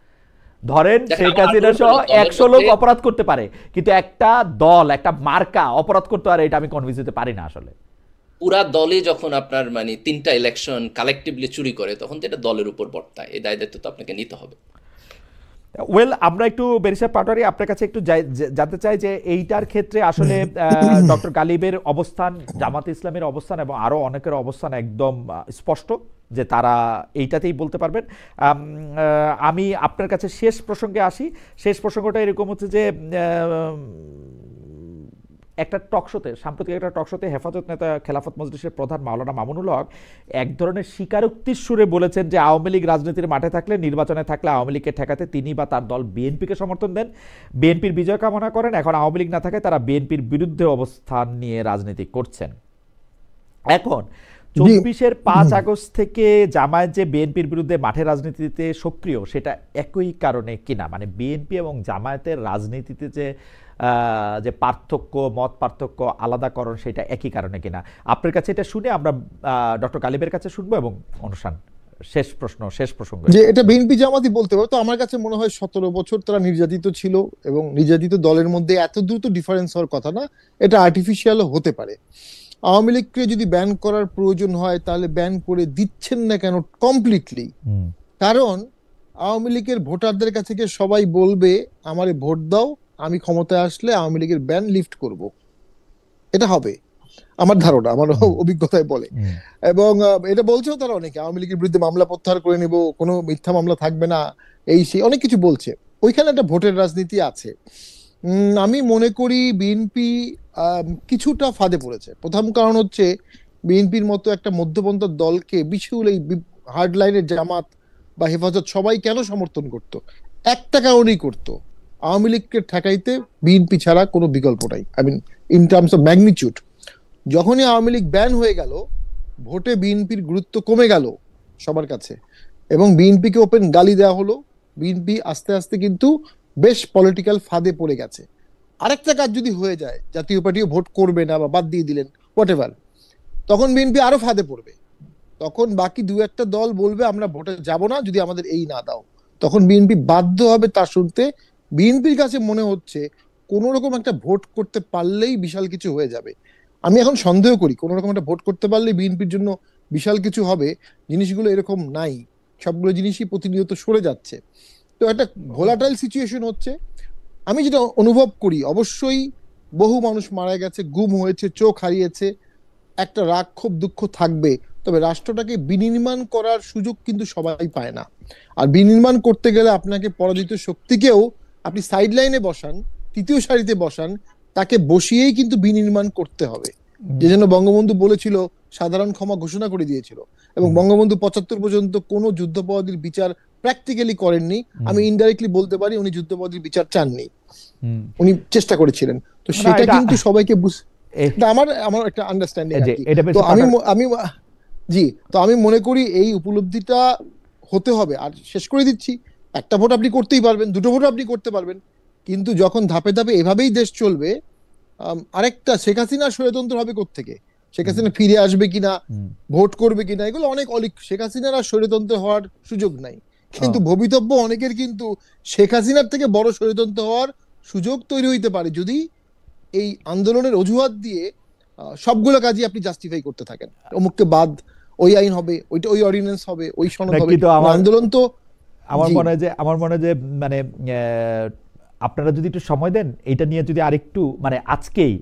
ধরেন শেখ হাসিনা সহ 100 লোক অপরাধ করতে পারে, কিন্তু একটা দল, একটা মার্কা অপরাধ করতে পারে, এটা আমি কনভিন্স হতে পারি না আসলে। পুরা দলই যখন আপনার মানে 3টা ইলেকশন কালেকটিভলি চুরি করে, তখন তো এটা দলের উপর বর্তায়, এই দায় দায়িত্ব তো আপনাকে নিতে হবে। ওয়েল, আমরা একটু ব্যারিস্টার পাটোয়ারি আপনার কাছে একটু জানতে চাই যে এইটার ক্ষেত্রে আসলে ডক্টর গালিবের অবস্থান, জামাত ইসলামের অবস্থান এবং আরো অনেকের অবস্থান একদম স্পষ্ট যে তারা এইটাতেই বলতে পারবেন। আমি আপনার কাছে শেষ প্রসঙ্গে আসি। শেষ প্রসঙ্গটা এরকম হচ্ছে যে একটা টকশোতে, সাম্প্রতিক একটা টকশোতে হেফাজত নেতা খেলাফত মজলিসের প্রধান মাওলানা মামুনুল হক এক ধরনের স্বীকারোক্তির সুরে বলেছেন যে আওয়ামী লীগ রাজনীতির মাঠে থাকলে, নির্বাচনে থাকলে আওয়ামী লীগকে ঠেকাতে তিনি বা তার দল বিএনপিকে সমর্থন দেন, বিএনপির বিজয় কামনা করেন। এখন আওয়ামী লীগ না থাকে তারা বিএনপির বিরুদ্ধে অবস্থান নিয়ে রাজনীতি করছেন। এখন 24-এর 5 আগস্ট থেকে জামায়াত যে বিএনপির বিরুদ্ধে মাঠে রাজনীতিতে সক্রিয়, সেটা একই কারণে কিনা, মানে বিএনপি এবং জামায়াতের রাজনীতিতে যে পার্থক্য, মত পার্থক্য, আলাদাকরণ, সেটা একই কারণে কিনা? আপনার কাছে এটা শুনে আমরা ডক্টর গালিবের কাছে শুনবো এবং অনুষ্ঠান শেষ প্রসঙ্গ যে এটা বিএনপি জামাতই বলতে পারো। তো আমার কাছে মনে হয় 17 বছর তারা নির্যাতিত ছিল, এবং নির্যাতিত দলের মধ্যে এত দ্রুত ডিফারেন্স হওয়ার কথা না, এটা আর্টিফিশিয়ালও হতে পারে। আওয়ামী লীগকে যদি ব্যান করার প্রয়োজন হয় তাহলে ব্যান করে দিচ্ছেন না কেন কমপ্লিটলি? কারণ আওয়ামী লীগের ভোটারদের কাছে গিয়ে সবাই বলবে আমারে ভোট দাও, আমি ক্ষমতায় আসলে আওয়ামী লীগের ব্যান লিফট করব। এটা হবে আমার ধারণা, আমার অভিজ্ঞতায় বলে। এবং এটা বলছেও তারা অনেকে, আওয়ামী লীগের বিরুদ্ধে মামলা প্রত্যাহার করে নেব, কোনো মিথ্যা মামলা থাকবে না, এই সেই অনেক কিছু বলছে। ওইখানে একটা ভোটের রাজনীতি আছে। আমি মনে করি বিএনপি কিছুটা ফাঁদে পড়েছে। প্রথম কারণ হচ্ছে বিএনপির মতো একটা মধ্যপন্থার দলকে বিশুল এই হার্ড লাইনের জামাত বা হেফাজত সবাই কেন সমর্থন করত? একটা কারণেই করত, আওয়ামী লীগকে ঠেকাইতে বিএনপি ছাড়া কোনো বিকল্প নাই। I mean in terms of magnitude. যখনই আওয়ামী লীগ ব্যান হয়ে গেল, ভোটে বিএনপির গুরুত্ব কমে গেল সবার কাছে, এবং বিএনপিকে ওপেন গালি দেওয়া হলো। বিএনপি আস্তে আস্তে কিন্তু বেশ পলিটিক্যাল ফাঁদে পড়ে গেছে। আরেকটা কাজ যদি হয়ে যায়, জাতীয় পার্টিও ভোট করবে না বা বাদ দিয়ে দিলেন হোয়াটএভার, তখন বিএনপি আরো ফাঁদে পড়বে। তখন বাকি 2-1টা দল বলবে আমরা ভোটে যাব না যদি আমাদের এই না দাও। তখন বিএনপি বাধ্য হবে তা শুনতে। বিএনপির কাছে মনে হচ্ছে কোন রকম একটা ভোট করতে পারলেই বিশাল কিছু হয়ে যাবে। আমি এখন সন্দেহ করি কোন রকম একটা ভোট করতে পারলেই বিএনপির জন্য বিশাল কিছু হবে। জিনিসগুলো এরকম নাই, সবগুলো জিনিসই প্রতিনিয়ত সরে যাচ্ছে। তো তো একটা ভোলাটাইল সিচুয়েশন হচ্ছে। আমি যেটা অনুভব করি, অবশ্যই বহু মানুষ মারা গেছে, গুম হয়েছে, চোখ হারিয়েছে, একটা রাগ ক্ষোভ দুঃখ থাকবে, তবে রাষ্ট্রটাকে বিনির্মাণ করার সুযোগ কিন্তু সবাই পায় না। আর বিনির্মাণ করতে গেলে আপনাকে পরাজিত শক্তিকেও আপনি সাইড লাইনে বসান, তৃতীয় সারিতে বসান, তাকে বসিয়েই কিন্তু বিনির্মাণ করতে হবে। যে জন্য বঙ্গবন্ধু বলেছিল, সাধারণ ক্ষমা ঘোষণা করে দিয়েছিল, এবং বঙ্গবন্ধু ৭৫ পর্যন্ত কোনো যুদ্ধাপরাধীর বিচার প্র্যাকটিক্যালি করেননি। আমি ইনডাইরেক্টলি বলতে পারি উনি যুদ্ধাপরাধীর বিচার চাননি, উনি চেষ্টা করেছিলেন। তো সেটা কিন্তু সবাইকে আমার আমার একটা আন্ডারস্ট্যান্ডিং আর কি। তো আমি জি, তো আমি মনে করি এই উপলব্ধিটা হতে হবে। আর শেষ করে দিচ্ছি, একটা ভোট আপনি করতেই পারবেন, দুটো ভোট আপনি করতে পারবেন, কিন্তু যখন ধাপে ধাপে এভাবেই দেশ চলবে, আরেকটা শেখ হাসিনা স্বৈরতন্ত্র হবে কোত্থেকে, শেখ হাসিনা ফিরে আসবে কিনা, ভোট করবে কিনা, এগুলো অনেক অলিক। শেখ হাসিনার আর স্বৈরতন্ত্র হওয়ার সুযোগ নাই, কিন্তু ভবিতব্য অনেকের কিন্তু শেখ হাসিনার থেকে বড় স্বৈরতন্ত্র হওয়ার সুযোগ তৈরি হইতে পারে, যদি এই আন্দোলনের অজুহাত দিয়ে সবগুলো কাজই আপনি জাস্টিফাই করতে থাকেন। অমুককে বাদ, ওই আইন হবে, ওইটা ওই অর্ডিন্যান্স হবে, ওই সনদ হবে। আন্দোলন তো আমার মনে হয় যে মানে আপনারা যদি একটু সময় দেন, এটা নিয়ে যদি আরেকটু মানে আজকেই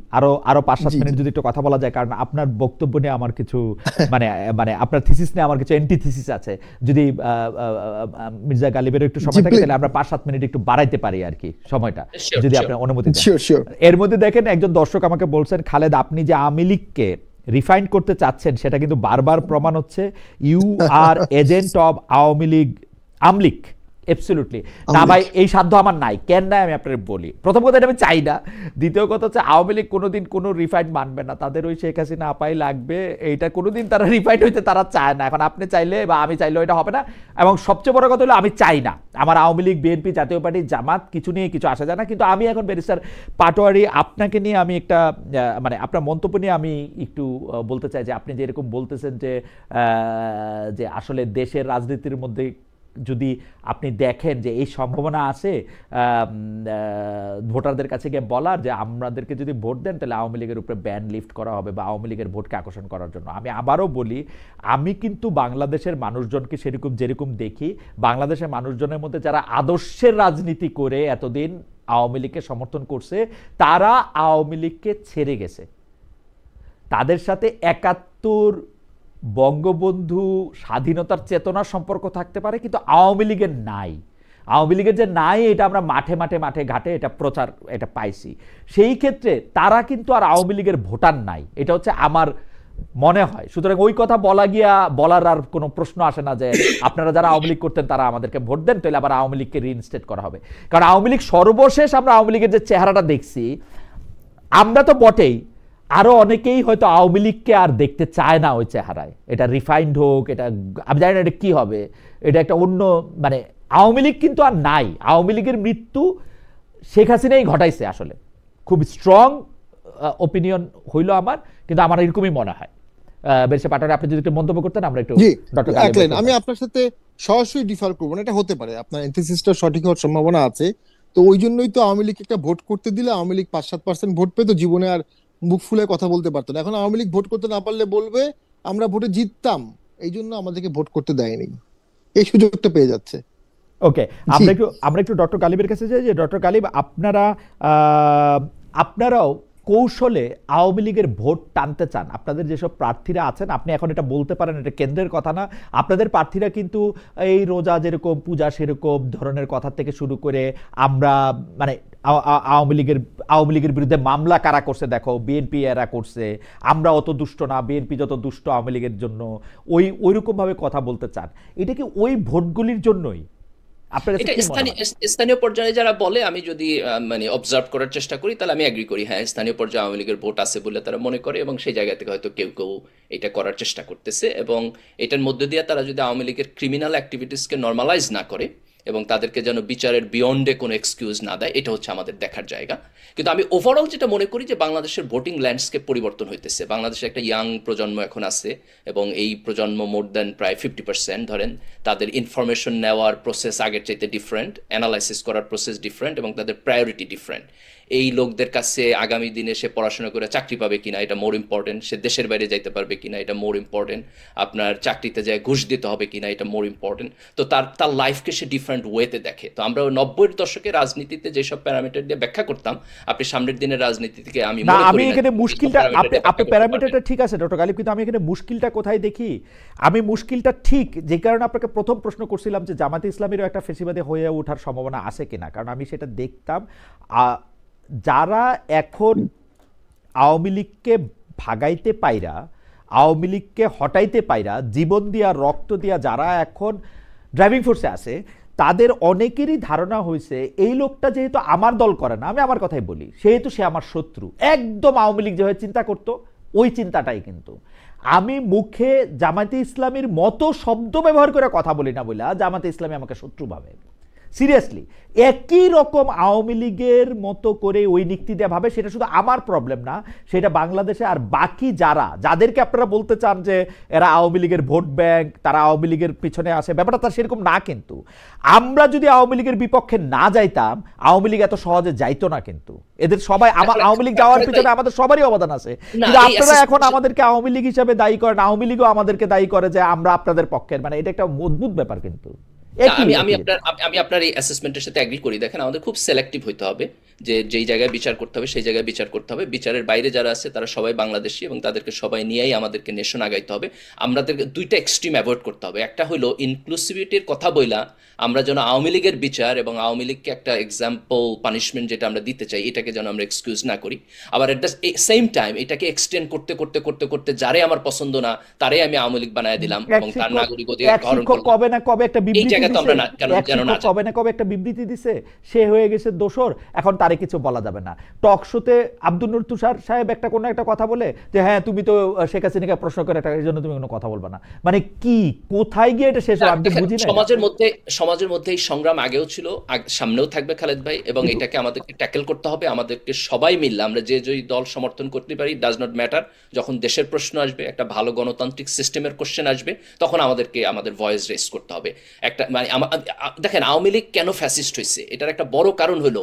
আরো ৫-৭ মিনিট যদি একটু কথা বলা যায়, কারণ আপনার বক্তব্য নিয়ে আমার কিছু মানে আপনার থিসিস নিয়ে আমার কিছু অ্যান্টি থিসিস আছে। যদি মির্জা গালিবের একটু সময় থাকে তাহলে আমরা ৫-৭ মিনিট একটু বাড়াইতে পারি আর কি সময়টা, যদি আপনার অনুমতি দেন। এর মধ্যে দেখেন, একজন দর্শক আমাকে বলছেন, খালেদ আপনি যে আওয়ামী লীগকে রিফাইন করতে চাচ্ছেন সেটা কিন্তু বারবার প্রমাণ হচ্ছে, you are agent of Awami League, আমলিক। অ্যাবসলিউটলি না ভাই, এই সাধ্য আমার নাই। কেন নাই আমি আপনাদের বলি। প্রথম কথা, এটা আমি চাই না। দ্বিতীয় কথা হচ্ছে, আওয়ামী লীগ কোনোদিন কোনো রিফাইন মানবে না, তাদের ওই শেখ হাসিনা আপাই লাগবে। এইটা কোনোদিন তারা রিফাইন হইতে তারা চায় না। এখন আপনি চাইলে বা আমি চাইলেও এটা হবে না। এবং সবচেয়ে বড় কথা হলো, আমি চাই না আমার আওয়ামী লীগ, বিএনপি, জাতীয় পার্টি, জামাত কিছু নিয়ে কিছু আসা যায় না। কিন্তু আমি এখন ব্যারিস্টার পাটোয়ারি, আপনাকে নিয়ে আমি একটা মানে আপনার মন্তব্য নিয়ে আমি একটু বলতে চাই যে আপনি যে এরকম বলতেছেন যে আসলে দেশের রাজনীতির মধ্যে যদি আপনি দেখেন যে এই সম্ভাবনা আছে ভোটারদের কাছে গিয়ে বলার যে আমাদেরকে যদি ভোট দেন তাহলে আওয়ামী লীগের উপরে ব্যান লিফট করা হবে বা আওয়ামী লীগের ভোটকে আকর্ষণ করার জন্য। আমি আবারও বলি, আমি কিন্তু বাংলাদেশের মানুষজনকে যেরকম দেখি, বাংলাদেশের মানুষজনের মধ্যে যারা আদর্শের রাজনীতি করে এতদিন আওয়ামী লীগকে সমর্থন করছে, তারা আওয়ামী লীগকে ছেড়ে গেছে। তাদের সাথে ৭১ বঙ্গবন্ধু স্বাধীনতার চেতনার সম্পর্ক থাকতে পারে, কিন্তু আওয়ামী লীগের নাই। আওয়ামী লীগের যে নাই, এটা আমরা মাঠে ঘাটে এটা প্রচার এটা পাইছি। সেই ক্ষেত্রে তারা কিন্তু আর আওয়ামী লীগের ভোটার নাই, এটা হচ্ছে আমার মনে হয়। সুতরাং ওই কথা বলার আর কোনো প্রশ্ন আসে না যে আপনারা যারা আওয়ামী লীগ করতেন তারা আমাদেরকে ভোট দেন, তাহলে আবার আওয়ামী লীগকে রিইনস্টেট করা হবে। কারণ আওয়ামী লীগ সর্বশেষ আমরা আওয়ামী লীগের যে চেহারাটা দেখছি, আমরা তো বটেই, আরো অনেকেই হয়তো আওয়ামী লীগকে আর দেখতে চায় না ওই চেহারায়। এটা রিফাইন্ড হোক, এটা আমি জানি না এটা কি হবে, এটা একটা অন্য মানে আওয়ামী লীগ কিন্তু আর নাই। আওয়ামী লীগের মৃত্যু শেখ হাসিনাই ঘটাইছে। আসলে খুব স্ট্রং ওপিনিয়ন হইল আমার, কিন্তু আমার এরকমই মনে হয়। ব্যারিস্টার পাটোয়ারি, আপনি যদি একটু মন্তব্য করতেন আমরা একটু। আমি আপনার সাথে সরাসরি ডিফার করবো না, এটা হতে পারে আপনার এন্থিসিসটা সঠিক হওয়ার সম্ভাবনা আছে। তো ওই জন্যই তো আওয়ামী লীগ একটা ভোট করতে দিলে আওয়ামী লীগ ৫-৭% ভোট পেতো, জীবনে আর মুখ ফুলে কথা বলতে পারতো না। এখন আওয়ামী লীগ ভোট করতে না পারলে বলবে আমরা ভোটে জিততাম, এই জন্য আমাদেরকে ভোট করতে দেয়নি, এই সুযোগটা পেয়ে যাচ্ছে। ওকে, আমরা একটু ডক্টর গালিবের কাছে যাই। যে ডক্টর গালিব, আপনারাও কৌশলে আওয়ামী লীগের ভোট টানতে চান। আপনাদের যেসব প্রার্থীরা আছেন, আপনি এখন এটা বলতে পারেন, এটা কেন্দ্রের কথা না, আপনাদের প্রার্থীরা কিন্তু এই রোজা যেরকম, পূজা সেরকম ধরনের কথা থেকে শুরু করে আমরা মানে আওয়ামী লীগের বিরুদ্ধে মামলা কারা করছে দেখো, বিএনপি এরা করছে, আমরা অত দুষ্ট না, বিএনপি যত দুষ্ট আওয়ামী লীগের জন্য, ওইরকম ভাবে কথা বলতে চান। এটা কি ওই ভোটগুলির জন্যই? স্থানীয় পর্যায়ে যারা বলে, আমি যদি মানে অবজার্ভ করার চেষ্টা করি, তাহলে আমি এগ্রি করি, হ্যাঁ স্থানীয় পর্যায়ে আওয়ামী লীগের ভোট আছে বলে তারা মনে করে, এবং সেই জায়গা থেকে হয়তো কেউ এটা করার চেষ্টা করতেছে, এবং এটার মধ্যে দিয়ে তারা যদি আওয়ামী লীগের ক্রিমিনাল অ্যাক্টিভিটিসকে নর্মালাইজ না করে এবং তাদেরকে যেন বিচারের বিয়ন্ডে কোনো এক্সকিউজ না দেয়, এটা হচ্ছে আমাদের দেখার জায়গা। কিন্তু আমি ওভারঅল যেটা মনে করি যে বাংলাদেশের ভোটিং ল্যান্ডস্কেপ পরিবর্তন হইতেছে। বাংলাদেশে একটা ইয়াং প্রজন্ম এখন আছে, এবং এই প্রজন্ম মোর দ্যান প্রায় 50% ধরেন, তাদের ইনফরমেশন নেওয়ার প্রসেস আগের চাইতে ডিফারেন্ট, অ্যানালাইসিস করার প্রসেস ডিফারেন্ট, এবং তাদের প্রায়োরিটি ডিফারেন্ট। এই লোকদের কাছে আগামী দিনে সে পড়াশোনা করে চাকরি পাবে কিনা এটা মোর ইম্পর্টেন্ট, সে দেশের বাইরে যাইতে পারবে কিনা এটা মোর ইম্পর্টেন্ট, আপনার চাকরিতে যায় ঘুষ দিতে হবে কিনা এটা মোর ইম্পর্টেন্ট। তো তার তার লাইফকে সে ডিফারেন্ট ওয়েতে দেখে। তো আমরা 90-এর দশকে রাজনীতিতে যেসব প্যারামিটার দিয়ে ব্যাখ্যা করতাম, আপনি সামনের দিনের রাজনীতি থেকে আমি না মনে আমি করি না এখানে যে মুশকিলটা এইসব প্যারামিটার দিয়ে আপনি ব্যাখ্যা করতে পারবেন। প্যারামিটারটা ঠিক আছে ডক্টর গালিব, কিন্তু আমি এখানে মুশকিলটা কোথায় দেখি, আমি মুশকিলটা ঠিক যে কারণে আপনাকে প্রথম প্রশ্ন করছিলাম যে জামাতে ইসলামীরও একটা ফেসিবাদী হয়ে ওঠার সম্ভাবনা আছে কিনা, কারণ আমি সেটা দেখতাম যারা এখন আওয়ামী লীগকে ভাগাইতে পাইরা, আওয়ামী লীগকে হটাইতে পাইরা, জীবন দিয়া রক্ত দিয়া যারা এখন ড্রাইভিং ফোর্সে আছে, তাদের অনেকেরই ধারণা হয়েছে এই লোকটা যেহেতু আমার দল করে না, আমি আমার কথাই বলি, সেহেতু সে আমার শত্রু। একদম আওয়ামী লীগ যেভাবে চিন্তা করতো ওই চিন্তাটাই, কিন্তু আমি মুখে জামাতে ইসলামীর মতো শব্দ ব্যবহার করে কথা বলি না বলে জামাতে ইসলামী আমাকে শত্রু ভাবে। সিরিয়াসলি একই রকম আওয়ামী লীগের মতো করে ওই নীতি দেওয়া ভাবে, সেটা শুধু আমার প্রবলেম না, সেটা বাংলাদেশে আর বাকি যারা, যাদেরকে আপনারা বলতে চান যে এরা আওয়ামী লীগের ভোট ব্যাংক, তারা আওয়ামী লীগের পিছনে আসে, ব্যাপারটা তার সেরকম না। কিন্তু আমরা যদি আওয়ামী লীগের বিপক্ষে না যাইতাম, আওয়ামী লীগ এত সহজে যাইতো না। কিন্তু এদের সবাই আওয়ামী লীগ যাওয়ার পিছনে আমাদের সবারই অবদান আছে, কিন্তু আপনারা এখন আমাদেরকে আওয়ামী লীগ হিসাবে দায়ী করেন, আওয়ামী লীগও আমাদেরকে দায়ী করে যে আমরা আপনাদের পক্ষের, মানে এটা একটা অদ্ভুত ব্যাপার। কিন্তু আমি আপনার এই অ্যাসেসমেন্টের সাথে এগ্রি করি। দেখেন, আমাদের খুব সিলেক্টিভ হইতে হবে, যে যেই জায়গায় বিচার করতে হবে সেই জায়গায় বিচার করতে হবে। বিচারের বাইরে যারা আছে তারা সবাই বাংলাদেশি এবং তাদেরকে সবাই নিয়েই আমাদেরকে নেশন আগাইতে হবে। আমাদেরকে দুইটা এক্সট্রিম অ্যাভয়েড করতে হবে। একটা হলো ইনক্লুসিভিটির কথা বইলা আমরা যেন আওয়ামী লীগের বিচার এবং আওয়ামী লীগকে একটা এক্সাম্পল পানিশমেন্ট যেটা আমরা দিতে চাই এটাকে যেন আমরা এক্সকিউজ না করি। আবার এট দ্য সেম টাইম এটাকে এক্সটেন্ড করতে করতে করতে করতে যারে আমার পছন্দ না তারে আমি আওয়ামী লীগ বানায় দিলাম এবং তার নাগরিক অধিকার হরণ করলাম। কবে না কবে একটা বিবৃতি দিছে, কবে না কবে একটা বিবৃতি দিছে, সে হয়ে গেছে দোষর, এখন তারে কিছু বলা যাবে না। টক শোতে আব্দুল নূর তুষার সাহেব একটা কোনো একটা কথা বলে যে হ্যাঁ তুমি তো শেখ হাসিনাকে প্রশ্ন করে এই জন্য তুমি কোনো কথা বলবে না, মানে কি কোথায় গিয়ে এটা শেষ হয় আমি বুঝি না। সমাজের মধ্যে এই সংগ্রাম আগেও ছিল, সামনেও থাকবে খালেদ ভাই, এবং এটাকে আমাদেরকে ট্যাকেল করতে হবে। আমাদেরকে সবাই মিললে আমরা যে দল সমর্থন করতে পারি, ডাজ নট ম্যাটার, যখন দেশের প্রশ্ন আসবে, একটা ভালো গণতান্ত্রিক সিস্টেমের কোশ্চেন আসবে, তখন আমাদেরকে আমাদের ভয়েস রেজ করতে হবে। একটা মানে দেখেন আওয়ামী লীগ কেন ফ্যাসিস্ট হয়েছে, এটার একটা বড় কারণ হলো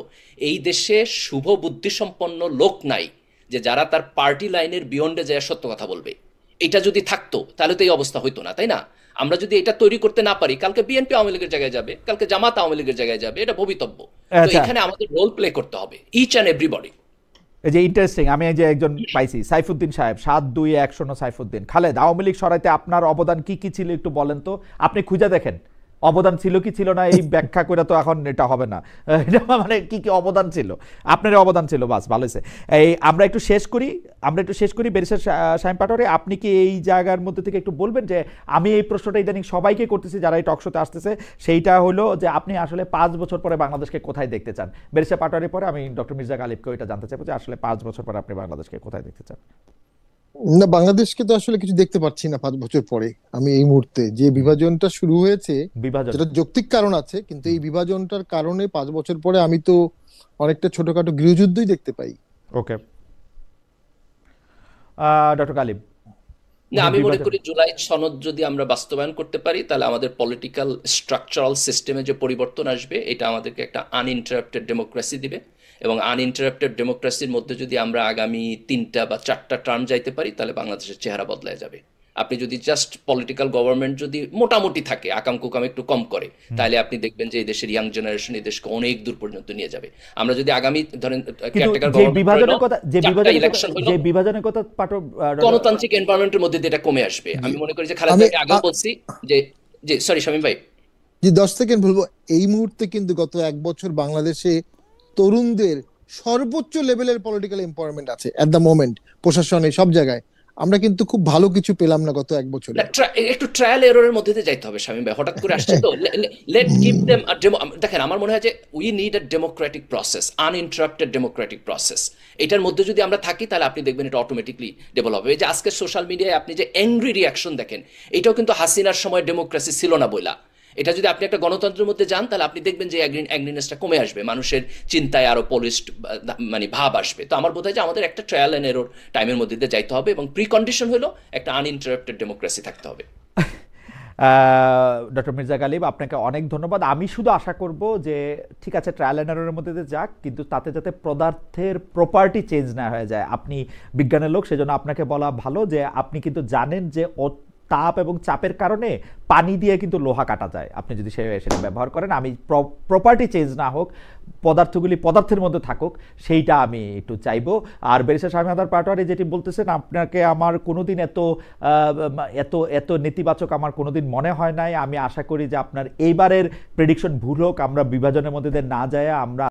এই দেশে শুভ বুদ্ধিসম্পন্ন লোক নাই যে যারা তার পার্টি লাইনের বিয়ন্ডে যায় সত্য কথা বলবে। এটা যদি থাকতো তাহলে তো এই অবস্থা হইতো না, তাই না? আমরা যদি এটা তৈরি করতে না পারি, কালকে বিএনপি আওয়ামী লীগের জায়গায় যাবে, কালকে জামাত আওয়ামী লীগের জায়গায় যাবে, এটা ভবিতব্য। তো এখানে আমাদের রোল প্লে করতে হবে, ইচ অ্যান্ড এভরিবডি। এই যে ইন্টারেস্টিং, আমি যে একজন পাইছি সাইফুদ্দিন সাহেব 72110 সাইফুদ্দিন। খালেদ, আওয়ামী লীগ সরাইতে আপনার অবদান কি কি ছিল একটু বলেন তো, আপনি খুঁজে দেখেন অবদান ছিল কি ছিল না, এই ব্যাখ্যা করে তো এখন এটা হবে না, এটা মানে কি কি অবদান ছিল, আপনার অবদান ছিল, বাস ভালো হয়েছে। এই আমরা একটু শেষ করি ব্যারিস্টার শামীম পাটোয়ারি, আপনি কি এই জায়গার মধ্যে থেকে একটু বলবেন যে আমি এই প্রশ্নটা ইদানিং সবাইকে করতেছি যারা এই টক শোতে আসতেছে, সেইটা হলো যে আপনি আসলে 5 বছর পরে বাংলাদেশকে কোথায় দেখতে চান? ব্যারিস্টার পাটোয়ারির পরে আমি ডক্টর মির্জা গালিবকেও এটা জানতে চাইবো যে আসলে 5 বছর পরে আপনি বাংলাদেশকে কোথায় দেখতে চান? না, বাংলাদেশকে তো আসলে কিছু দেখতে পাচ্ছি না 5 বছর পরে। আমি এই মুহূর্তে যে বিভাজনটা শুরু হয়েছে, যেটা যৌক্তিক কারণ আছে, কিন্তু এই বিভাজনটার কারণে 5 বছর পরে আমি তো অনেকটা ছোটখাটো গৃহযুদ্ধই দেখতে পাই। ওকে, ডক্টর গালিব। না, আমি মনে করি জুলাই সনদ যদি আমরা বাস্তবায়ন করতে পারি তাহলে আমাদের পলিটিক্যাল স্ট্রাকচারাল সিস্টেমে যে পরিবর্তন আসবে এটা আমাদেরকে একটা আনইন্টারাপ্টেড ডেমোক্রেসি দিবে, এবং আনইন্টারাপ্টেড ডেমোক্রেসির মধ্যে যদি আমরা আগামী 3টা বা 4টা টার্ম যাইতে পারি তাহলে বাংলাদেশের চেহারা বদলায় যাবে। আপনি যদি জাস্ট পলিটিক্যাল গভর্নমেন্ট যদি মোটামুটি থাকে, আকাম কুকাম একটু কম করে, তাহলে আপনি দেখবেন যে এই দেশের ইয়াং জেনারেশন এই দেশকে অনেক দূর পর্যন্ত নিয়ে যাবে। আমরা যদি আগামী ধরেন গণতান্ত্রিক এনভায়রনমেন্টের মধ্যে এটা কমে আসবে, আমি মনে করি যে খালেদ ভাইকে আগে বলছি যে সরি শামীম ভাই, যে 10 সেকেন্ড বলবো, এই মুহূর্তে কিন্তু গত 1 বছর বাংলাদেশে তরুণদের সর্বোচ্চ লেভেলের পলিটিক্যাল এম্পাওয়ারমেন্ট আছে এট দ্য মোমেন্ট, প্রশাসনে সব জায়গায়। আমরা কিন্তু খুব ভালো কিছু পেলাম না গত 1 বছরে। একটু ট্রায়াল এররের মধ্যে দিয়ে যাইতে হবে শামীম ভাই, হঠাৎ করে আসছে তো। Let give them a demo. দেখেন, আমার মনে হয় যে we need a democratic process, uninterrupted democratic process. এটার মধ্যে যদি আমরা থাকি তাহলে আপনি দেখবেন এটা অটোমেটিকলি ডেভেলপ হবে। এই যে আজকে সোশ্যাল মিডিয়ায় আপনি যে অ্যাংরি রিয়াকশন দেখেন, এটাও কিন্তু হাসিনার সময় ডেমোক্রেসি ছিল না বইলা। এটা যদি আপনি একটা গণতন্ত্রের মধ্যে যান তাহলে আপনি দেখবেন যে অ্যাংরিনেসটা কমে আসবে, মানুষের চিন্তায় আরো পলিশড মানে ভাব আসবে। তো আমার বোধ হয় যে আমাদের একটা ট্রায়াল এন্ড এরর টাইমের মধ্যে দিয়ে যাইতে হবে, এবং প্রি কন্ডিশন হলো একটা আনইন্টারাপ্টেড ডেমোক্রেসি থাকতে হবে। ডক্টর মির্জা গালিব, আপনাকে অনেক ধন্যবাদ। আমি শুধু আশা করব যে ঠিক আছে ট্রায়াল অ্যান্ড এররের মধ্যে দিয়ে যাক, কিন্তু তাতে যাতে পদার্থের প্রপার্টি চেঞ্জ না হয়ে যায়। আপনি বিজ্ঞানের লোক, সেজন্য আপনাকে বলা ভালো যে আপনি কিন্তু জানেন যে তাপ এবং চাপের কারণে পানি দিয়ে কিন্তু লোহা কাটা যায়, আপনি যদি সেটা ব্যবহার করেন। আমি প্রপার্টি চেঞ্জ না হোক, পদার্থগুলি পদার্থের মধ্যে থাকুক, সেইটা আমি একটু চাইবো। আর ব্যারিস্টার শামীম আহমেদ পাটোয়ারি যেটি বলতেছেন, আপনাকে আমার কোনোদিন এত নেতিবাচক আমার কোনোদিন মনে হয় নাই। আমি আশা করি যে আপনার এইবারের প্রেডিকশন ভুল হোক, আমরা বিভাজনের মধ্যে দিয়ে না যায়, আমরা